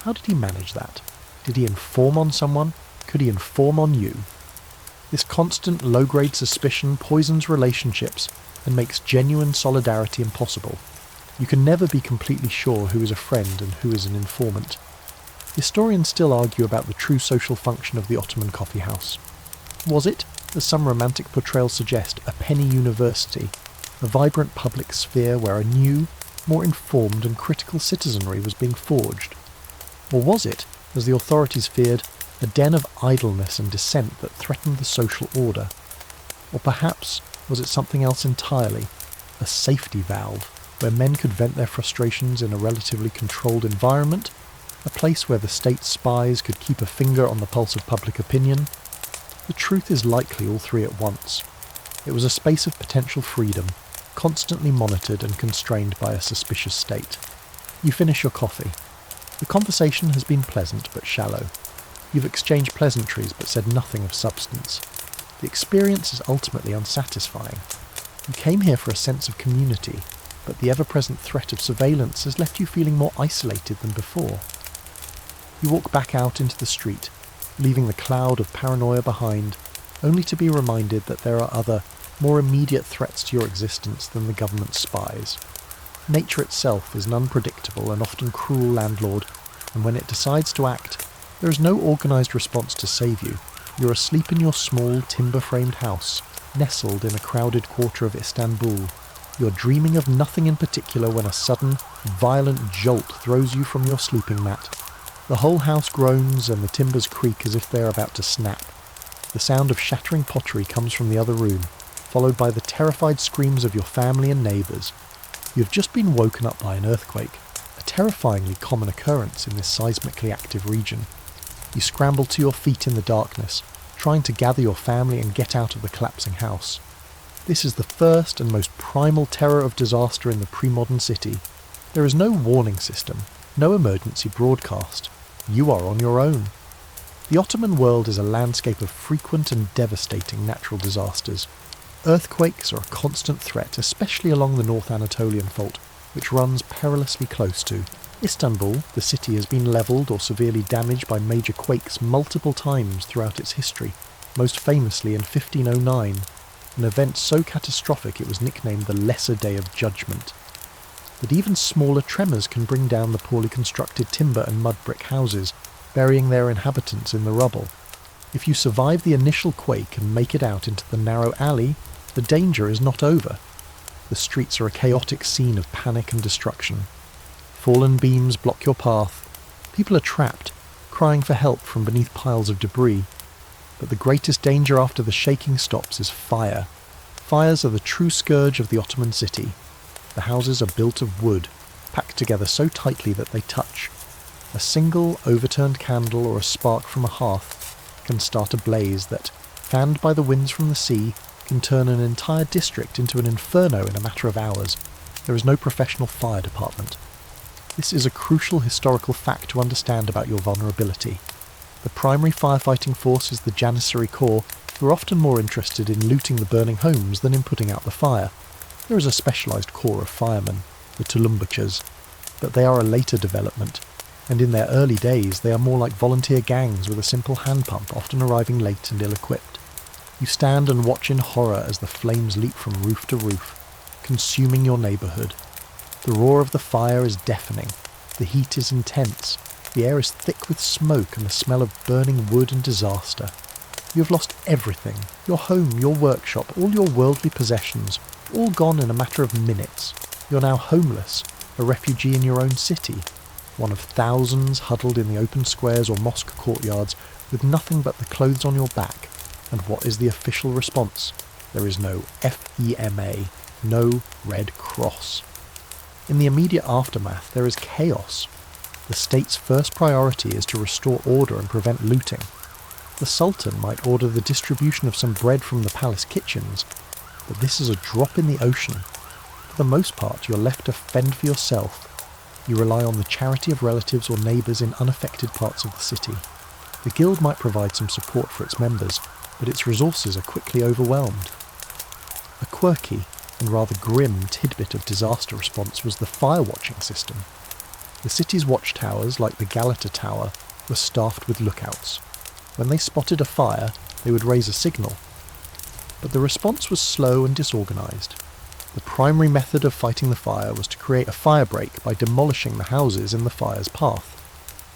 How did he manage that? Did he inform on someone? Could he inform on you? This constant low-grade suspicion poisons relationships and makes genuine solidarity impossible. You can never be completely sure who is a friend and who is an informant. Historians still argue about the true social function of the Ottoman coffeehouse. Was it, as some romantic portrayals suggest, a penny university, a vibrant public sphere where a new, more informed and critical citizenry was being forged? Or was it, as the authorities feared, a den of idleness and dissent that threatened the social order? Or perhaps was it something else entirely, a safety valve, where men could vent their frustrations in a relatively controlled environment, a place where the state's spies could keep a finger on the pulse of public opinion? The truth is likely all three at once. It was a space of potential freedom, constantly monitored and constrained by a suspicious state. You finish your coffee. The conversation has been pleasant but shallow. You've exchanged pleasantries but said nothing of substance. The experience is ultimately unsatisfying. You came here for a sense of community, but the ever-present threat of surveillance has left you feeling more isolated than before. You walk back out into the street, leaving the cloud of paranoia behind, only to be reminded that there are other, more immediate threats to your existence than the government's spies. Nature itself is an unpredictable and often cruel landlord, and when it decides to act, there is no organised response to save you. You're asleep in your small, timber-framed house, nestled in a crowded quarter of Istanbul. You're dreaming of nothing in particular when a sudden, violent jolt throws you from your sleeping mat. The whole house groans and the timbers creak as if they are about to snap. The sound of shattering pottery comes from the other room, followed by the terrified screams of your family and neighbours. You have just been woken up by an earthquake, a terrifyingly common occurrence in this seismically active region. You scramble to your feet in the darkness, trying to gather your family and get out of the collapsing house. This is the first and most primal terror of disaster in the pre-modern city. There is no warning system, no emergency broadcast. You are on your own. The Ottoman world is a landscape of frequent and devastating natural disasters. Earthquakes are a constant threat, especially along the North Anatolian fault, which runs perilously close to. Istanbul, the city, has been levelled or severely damaged by major quakes multiple times throughout its history, most famously in 1509, an event so catastrophic it was nicknamed the Lesser Day of Judgment. But even smaller tremors can bring down the poorly constructed timber and mud brick houses, burying their inhabitants in the rubble. If you survive the initial quake and make it out into the narrow alley, the danger is not over. The streets are a chaotic scene of panic and destruction. Fallen beams block your path. People are trapped, crying for help from beneath piles of debris. But the greatest danger after the shaking stops is fire. Fires are the true scourge of the Ottoman city. The houses are built of wood, packed together so tightly that they touch. A single overturned candle or a spark from a hearth can start a blaze that, fanned by the winds from the sea, can turn an entire district into an inferno in a matter of hours. There is no professional fire department. This is a crucial historical fact to understand about your vulnerability. The primary firefighting force is the Janissary Corps, who are often more interested in looting the burning homes than in putting out the fire. There is a specialised corps of firemen, the Tulumbuchas, but they are a later development, and in their early days they are more like volunteer gangs with a simple hand pump, often arriving late and ill-equipped. You stand and watch in horror as the flames leap from roof to roof, consuming your neighbourhood. The roar of the fire is deafening, the heat is intense, The air is thick with smoke and the smell of burning wood and disaster. You have lost everything, your home, your workshop, all your worldly possessions, all gone in a matter of minutes. You're now homeless, a refugee in your own city, one of thousands huddled in the open squares or mosque courtyards with nothing but the clothes on your back. And what is the official response? There is no FEMA, no Red Cross. In the immediate aftermath, there is chaos. The state's first priority is to restore order and prevent looting. The Sultan might order the distribution of some bread from the palace kitchens, but this is a drop in the ocean. For the most part, you're left to fend for yourself. You rely on the charity of relatives or neighbours in unaffected parts of the city. The guild might provide some support for its members, but its resources are quickly overwhelmed. A quirky and rather grim tidbit of disaster response was the fire-watching system. The city's watchtowers, like the Galata Tower, were staffed with lookouts. When they spotted a fire, they would raise a signal. But the response was slow and disorganised. The primary method of fighting the fire was to create a firebreak by demolishing the houses in the fire's path.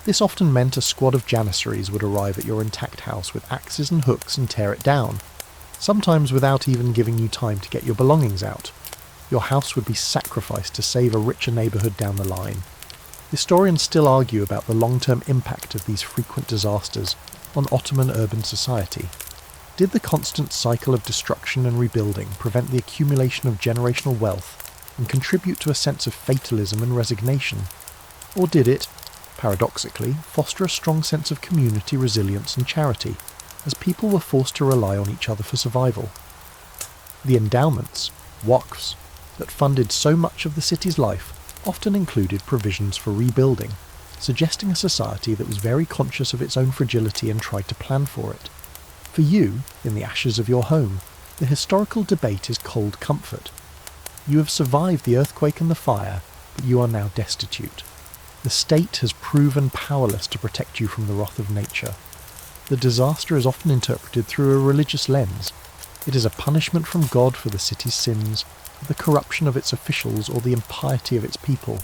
This often meant a squad of Janissaries would arrive at your intact house with axes and hooks and tear it down, sometimes without even giving you time to get your belongings out. Your house would be sacrificed to save a richer neighbourhood down the line. Historians still argue about the long-term impact of these frequent disasters on Ottoman urban society. Did the constant cycle of destruction and rebuilding prevent the accumulation of generational wealth and contribute to a sense of fatalism and resignation? Or did it, paradoxically, foster a strong sense of community resilience and charity, as people were forced to rely on each other for survival? The endowments, waqfs, that funded so much of the city's life often included provisions for rebuilding, suggesting a society that was very conscious of its own fragility and tried to plan for it. For you, in the ashes of your home, the historical debate is cold comfort. You have survived the earthquake and the fire, but you are now destitute. The state has proven powerless to protect you from the wrath of nature. The disaster is often interpreted through a religious lens. It is a punishment from God for the city's sins, the corruption of its officials, or the impiety of its people.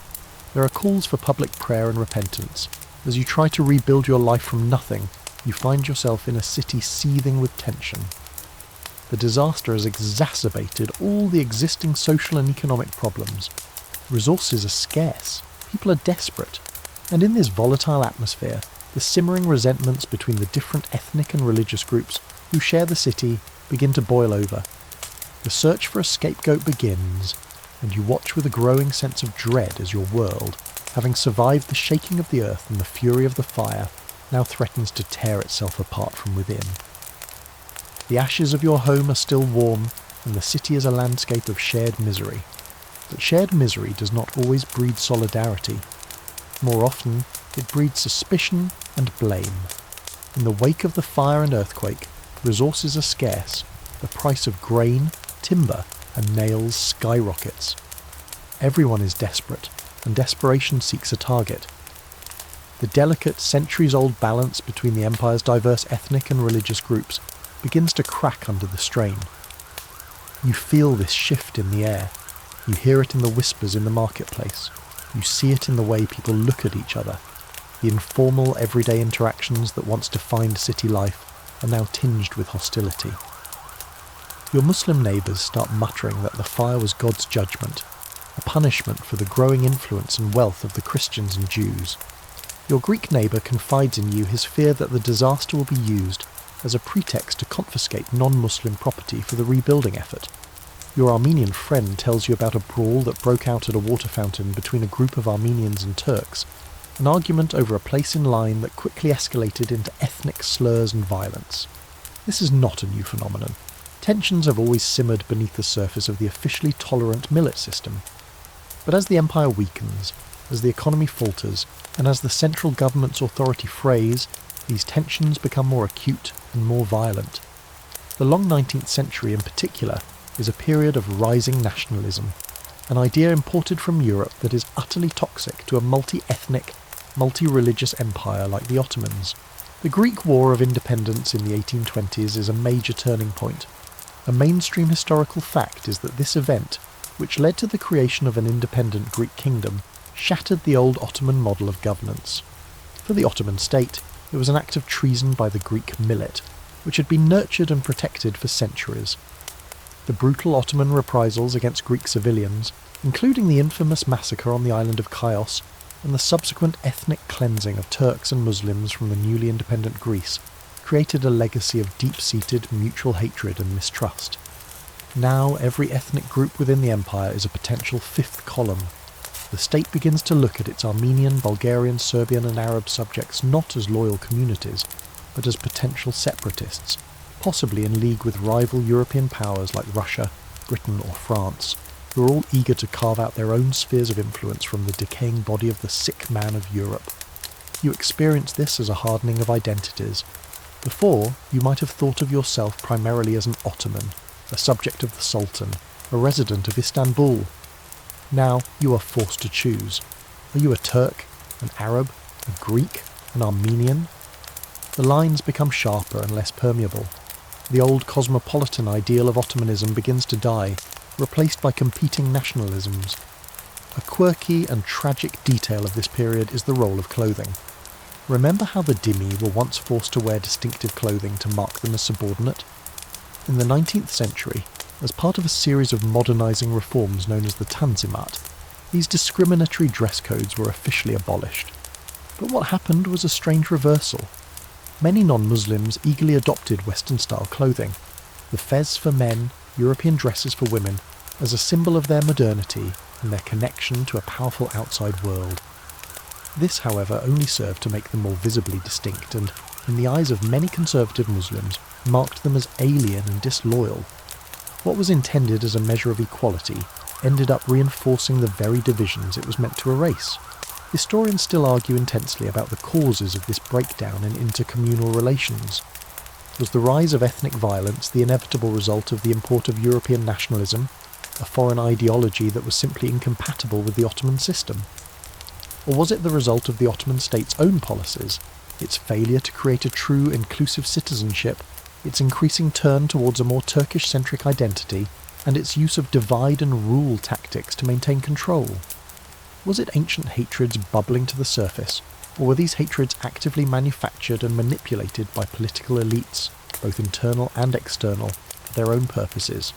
There are calls for public prayer and repentance. As you try to rebuild your life from nothing, you find yourself in a city seething with tension. The disaster has exacerbated all the existing social and economic problems. Resources are scarce, people are desperate, and in this volatile atmosphere, the simmering resentments between the different ethnic and religious groups who share the city begin to boil over. The search for a scapegoat begins, and you watch with a growing sense of dread as your world, having survived the shaking of the earth and the fury of the fire, now threatens to tear itself apart from within. The ashes of your home are still warm, and the city is a landscape of shared misery. But shared misery does not always breed solidarity. More often, it breeds suspicion and blame. In the wake of the fire and earthquake, resources are scarce. The price of grain, timber, and nails skyrockets. Everyone is desperate, and desperation seeks a target. The delicate, centuries-old balance between the empire's diverse ethnic and religious groups begins to crack under the strain. You feel this shift in the air. You hear it in the whispers in the marketplace. You see it in the way people look at each other. The informal, everyday interactions that once defined city life are now tinged with hostility. Your Muslim neighbours start muttering that the fire was God's judgment, a punishment for the growing influence and wealth of the Christians and Jews. Your Greek neighbour confides in you his fear that the disaster will be used as a pretext to confiscate non-Muslim property for the rebuilding effort. Your Armenian friend tells you about a brawl that broke out at a water fountain between a group of Armenians and Turks, an argument over a place in line that quickly escalated into ethnic slurs and violence. This is not a new phenomenon. Tensions have always simmered beneath the surface of the officially tolerant millet system. But as the empire weakens, as the economy falters, and as the central government's authority frays, these tensions become more acute and more violent. The long 19th century in particular is a period of rising nationalism, an idea imported from Europe that is utterly toxic to a multi-ethnic, multi-religious empire like the Ottomans. The Greek War of Independence in the 1820s is a major turning point. A mainstream historical fact is that this event, which led to the creation of an independent Greek kingdom, shattered the old Ottoman model of governance. For the Ottoman state, it was an act of treason by the Greek millet, which had been nurtured and protected for centuries. The brutal Ottoman reprisals against Greek civilians, including the infamous massacre on the island of Chios and the subsequent ethnic cleansing of Turks and Muslims from the newly independent Greece, created a legacy of deep-seated mutual hatred and mistrust. Now every ethnic group within the empire is a potential fifth column. The state begins to look at its Armenian, Bulgarian, Serbian and Arab subjects not as loyal communities, but as potential separatists, possibly in league with rival European powers like Russia, Britain or France, who are all eager to carve out their own spheres of influence from the decaying body of the sick man of Europe. You experience this as a hardening of identities. Before, you might have thought of yourself primarily as an Ottoman, a subject of the Sultan, a resident of Istanbul. Now you are forced to choose. Are you a Turk, an Arab, a Greek, an Armenian? The lines become sharper and less permeable. The old cosmopolitan ideal of Ottomanism begins to die, replaced by competing nationalisms. A quirky and tragic detail of this period is the role of clothing. Remember how the dhimmi were once forced to wear distinctive clothing to mark them as subordinate? In the 19th century, as part of a series of modernising reforms known as the Tanzimat, these discriminatory dress codes were officially abolished. But what happened was a strange reversal. Many non-Muslims eagerly adopted Western-style clothing, the fez for men, European dresses for women, as a symbol of their modernity and their connection to a powerful outside world. This, however, only served to make them more visibly distinct and, in the eyes of many conservative Muslims, marked them as alien and disloyal. What was intended as a measure of equality ended up reinforcing the very divisions it was meant to erase. Historians still argue intensely about the causes of this breakdown in intercommunal relations. Was the rise of ethnic violence the inevitable result of the import of European nationalism, a foreign ideology that was simply incompatible with the Ottoman system? Or was it the result of the Ottoman state's own policies, its failure to create a true inclusive citizenship, its increasing turn towards a more Turkish-centric identity, and its use of divide and rule tactics to maintain control? Was it ancient hatreds bubbling to the surface, or were these hatreds actively manufactured and manipulated by political elites, both internal and external, for their own purposes?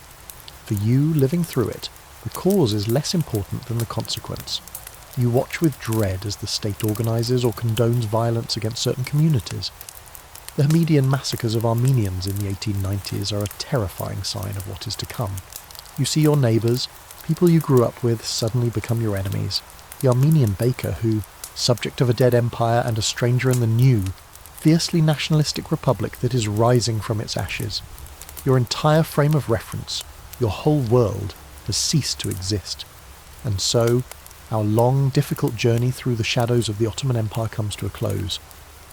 For you, living through it, the cause is less important than the consequence. You watch with dread as the state organises or condones violence against certain communities. The Hamidian massacres of Armenians in the 1890s are a terrifying sign of what is to come. You see your neighbours, people you grew up with, suddenly become your enemies. The Armenian baker who, subject of a dead empire and a stranger in the new, fiercely nationalistic republic that is rising from its ashes. Your entire frame of reference, your whole world, has ceased to exist. And so, our long, difficult journey through the shadows of the Ottoman Empire comes to a close.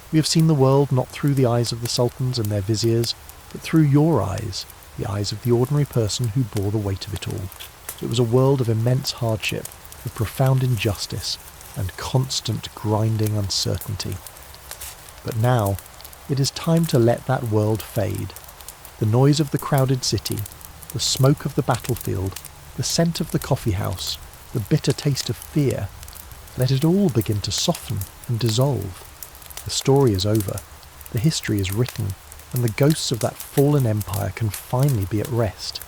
We have seen the world not through the eyes of the sultans and their viziers, but through your eyes, the eyes of the ordinary person who bore the weight of it all. It was a world of immense hardship, of profound injustice, and constant grinding uncertainty. But now, it is time to let that world fade. The noise of the crowded city, the smoke of the battlefield, the scent of the coffeehouse, the bitter taste of fear, let it all begin to soften and dissolve. The story is over, the history is written, and the ghosts of that fallen empire can finally be at rest.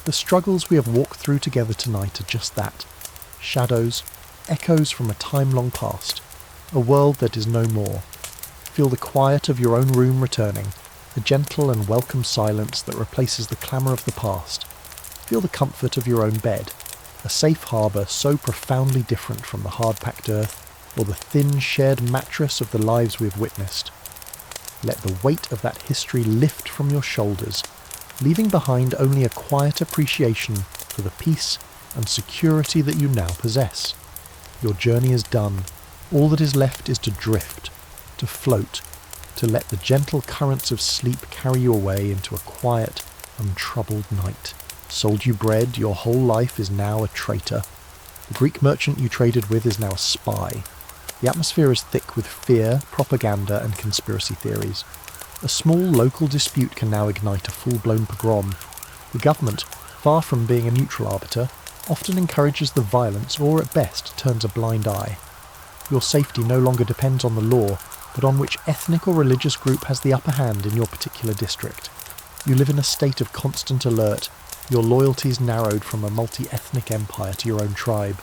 The struggles we have walked through together tonight are just that. Shadows, echoes from a time long past, a world that is no more. Feel the quiet of your own room returning, a gentle and welcome silence that replaces the clamour of the past. Feel the comfort of your own bed, a safe harbour so profoundly different from the hard-packed earth or the thin shared mattress of the lives we have witnessed. Let the weight of that history lift from your shoulders, leaving behind only a quiet appreciation for the peace and security that you now possess. Your journey is done. All that is left is to drift, to float, to let the gentle currents of sleep carry you away into a quiet, untroubled night. Sold you bread, your whole life is now a traitor. The Greek merchant you traded with is now a spy. The atmosphere is thick with fear, propaganda and conspiracy theories. A small local dispute can now ignite a full-blown pogrom. The government, far from being a neutral arbiter, often encourages the violence or at best turns a blind eye. Your safety no longer depends on the law, but on which ethnic or religious group has the upper hand in your particular district. You live in a state of constant alert, your loyalties narrowed from a multi-ethnic empire to your own tribe.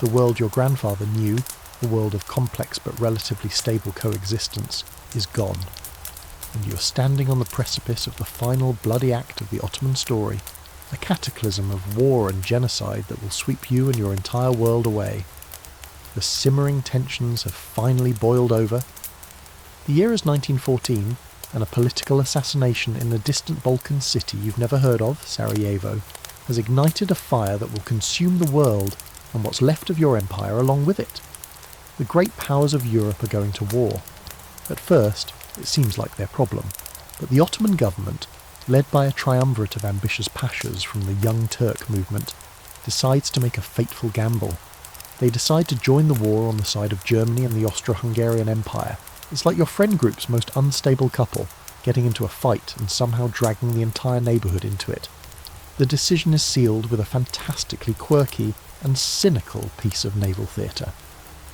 The world your grandfather knew, a world of complex but relatively stable coexistence, is gone. And you are standing on the precipice of the final bloody act of the Ottoman story, a cataclysm of war and genocide that will sweep you and your entire world away. The simmering tensions have finally boiled over. The year is 1914, and a political assassination in a distant Balkan city you've never heard of, Sarajevo, has ignited a fire that will consume the world and what's left of your empire along with it. The great powers of Europe are going to war. At first, it seems like their problem, but the Ottoman government, led by a triumvirate of ambitious pashas from the Young Turk movement, decides to make a fateful gamble. They decide to join the war on the side of Germany and the Austro-Hungarian Empire. It's like your friend group's most unstable couple, getting into a fight and somehow dragging the entire neighbourhood into it. The decision is sealed with a fantastically quirky and cynical piece of naval theatre.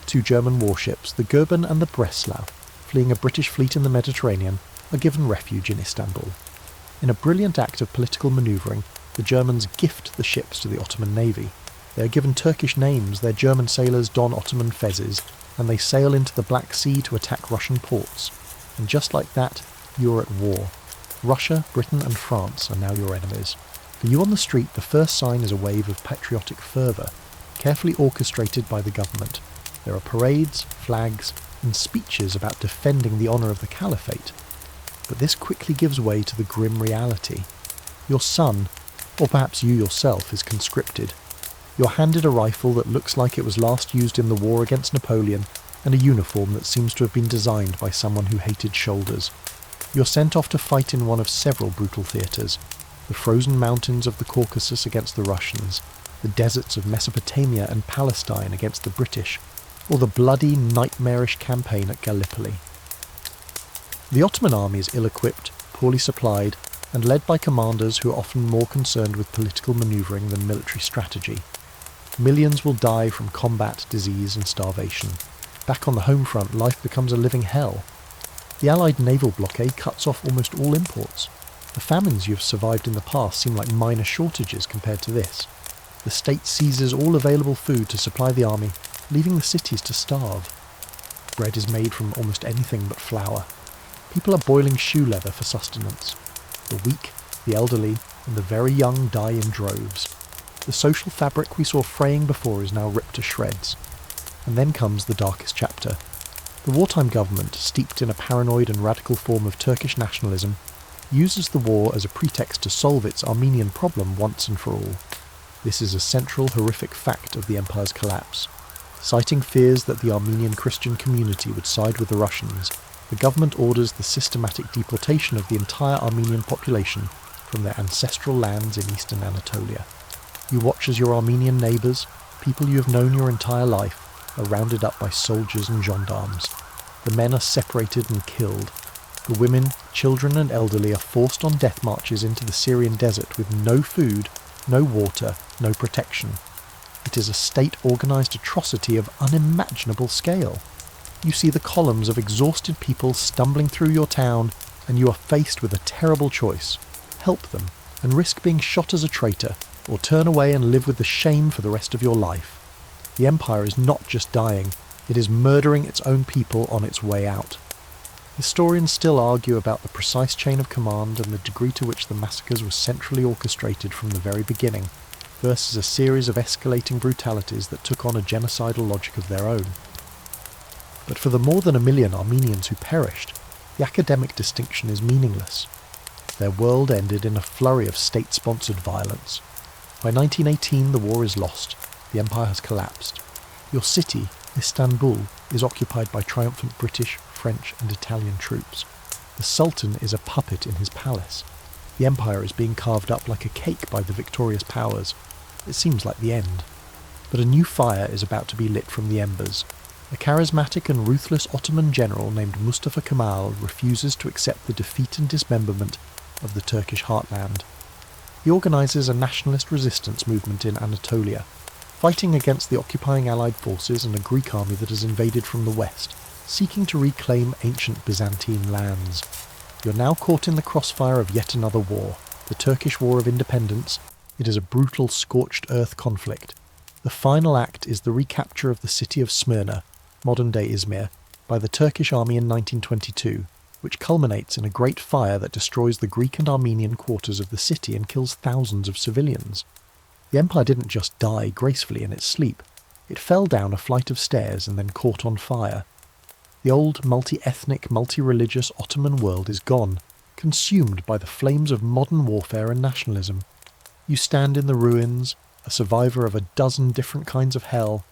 2 German warships, the Goeben and the Breslau, fleeing a British fleet in the Mediterranean, are given refuge in Istanbul. In a brilliant act of political manoeuvring, the Germans gift the ships to the Ottoman navy. They are given Turkish names, their German sailors don Ottoman fezes, and they sail into the Black Sea to attack Russian ports. And just like that, you are at war. Russia, Britain and France are now your enemies. For you on the street, the first sign is a wave of patriotic fervour, carefully orchestrated by the government. There are parades, flags, and speeches about defending the honour of the caliphate. But this quickly gives way to the grim reality. Your son, or perhaps you yourself, is conscripted. You're handed a rifle that looks like it was last used in the war against Napoleon, and a uniform that seems to have been designed by someone who hated shoulders. You're sent off to fight in one of several brutal theatres: the frozen mountains of the Caucasus against the Russians, the deserts of Mesopotamia and Palestine against the British, or the bloody, nightmarish campaign at Gallipoli. The Ottoman army is ill-equipped, poorly supplied, and led by commanders who are often more concerned with political manoeuvring than military strategy. Millions will die from combat, disease and starvation. Back on the home front, life becomes a living hell. The Allied naval blockade cuts off almost all imports. The famines you have survived in the past seem like minor shortages compared to this. The state seizes all available food to supply the army, leaving the cities to starve. Bread is made from almost anything but flour. People are boiling shoe leather for sustenance. The weak, the elderly, and the very young die in droves. The social fabric we saw fraying before is now ripped to shreds. And then comes the darkest chapter. The wartime government, steeped in a paranoid and radical form of Turkish nationalism, uses the war as a pretext to solve its Armenian problem once and for all. This is a central, horrific fact of the empire's collapse. Citing fears that the Armenian Christian community would side with the Russians, the government orders the systematic deportation of the entire Armenian population from their ancestral lands in eastern Anatolia. You watch as your Armenian neighbours, people you have known your entire life, are rounded up by soldiers and gendarmes. The men are separated and killed. The women, children and elderly are forced on death marches into the Syrian desert with no food, no water, no protection. It is a state-organised atrocity of unimaginable scale. You see the columns of exhausted people stumbling through your town, and you are faced with a terrible choice. Help them, and risk being shot as a traitor, or turn away and live with the shame for the rest of your life. The empire is not just dying, it is murdering its own people on its way out. Historians still argue about the precise chain of command and the degree to which the massacres were centrally orchestrated from the very beginning, versus a series of escalating brutalities that took on a genocidal logic of their own. But for the more than 1 million Armenians who perished, the academic distinction is meaningless. Their world ended in a flurry of state-sponsored violence. By 1918 the war is lost, the empire has collapsed. Your city, Istanbul, is occupied by triumphant British, French and Italian troops. The Sultan is a puppet in his palace. The empire is being carved up like a cake by the victorious powers. It seems like the end. But a new fire is about to be lit from the embers. A charismatic and ruthless Ottoman general named Mustafa Kemal refuses to accept the defeat and dismemberment of the Turkish heartland. He organises a nationalist resistance movement in Anatolia, fighting against the occupying Allied forces and a Greek army that has invaded from the west, seeking to reclaim ancient Byzantine lands. You're now caught in the crossfire of yet another war, the Turkish War of Independence. It is a brutal, scorched earth conflict. The final act is the recapture of the city of Smyrna, modern-day Izmir, by the Turkish army in 1922, which culminates in a great fire that destroys the Greek and Armenian quarters of the city and kills thousands of civilians. The empire didn't just die gracefully in its sleep. It fell down a flight of stairs and then caught on fire. The old multi-ethnic, multi-religious Ottoman world is gone, consumed by the flames of modern warfare and nationalism. You stand in the ruins, a survivor of a dozen different kinds of hell,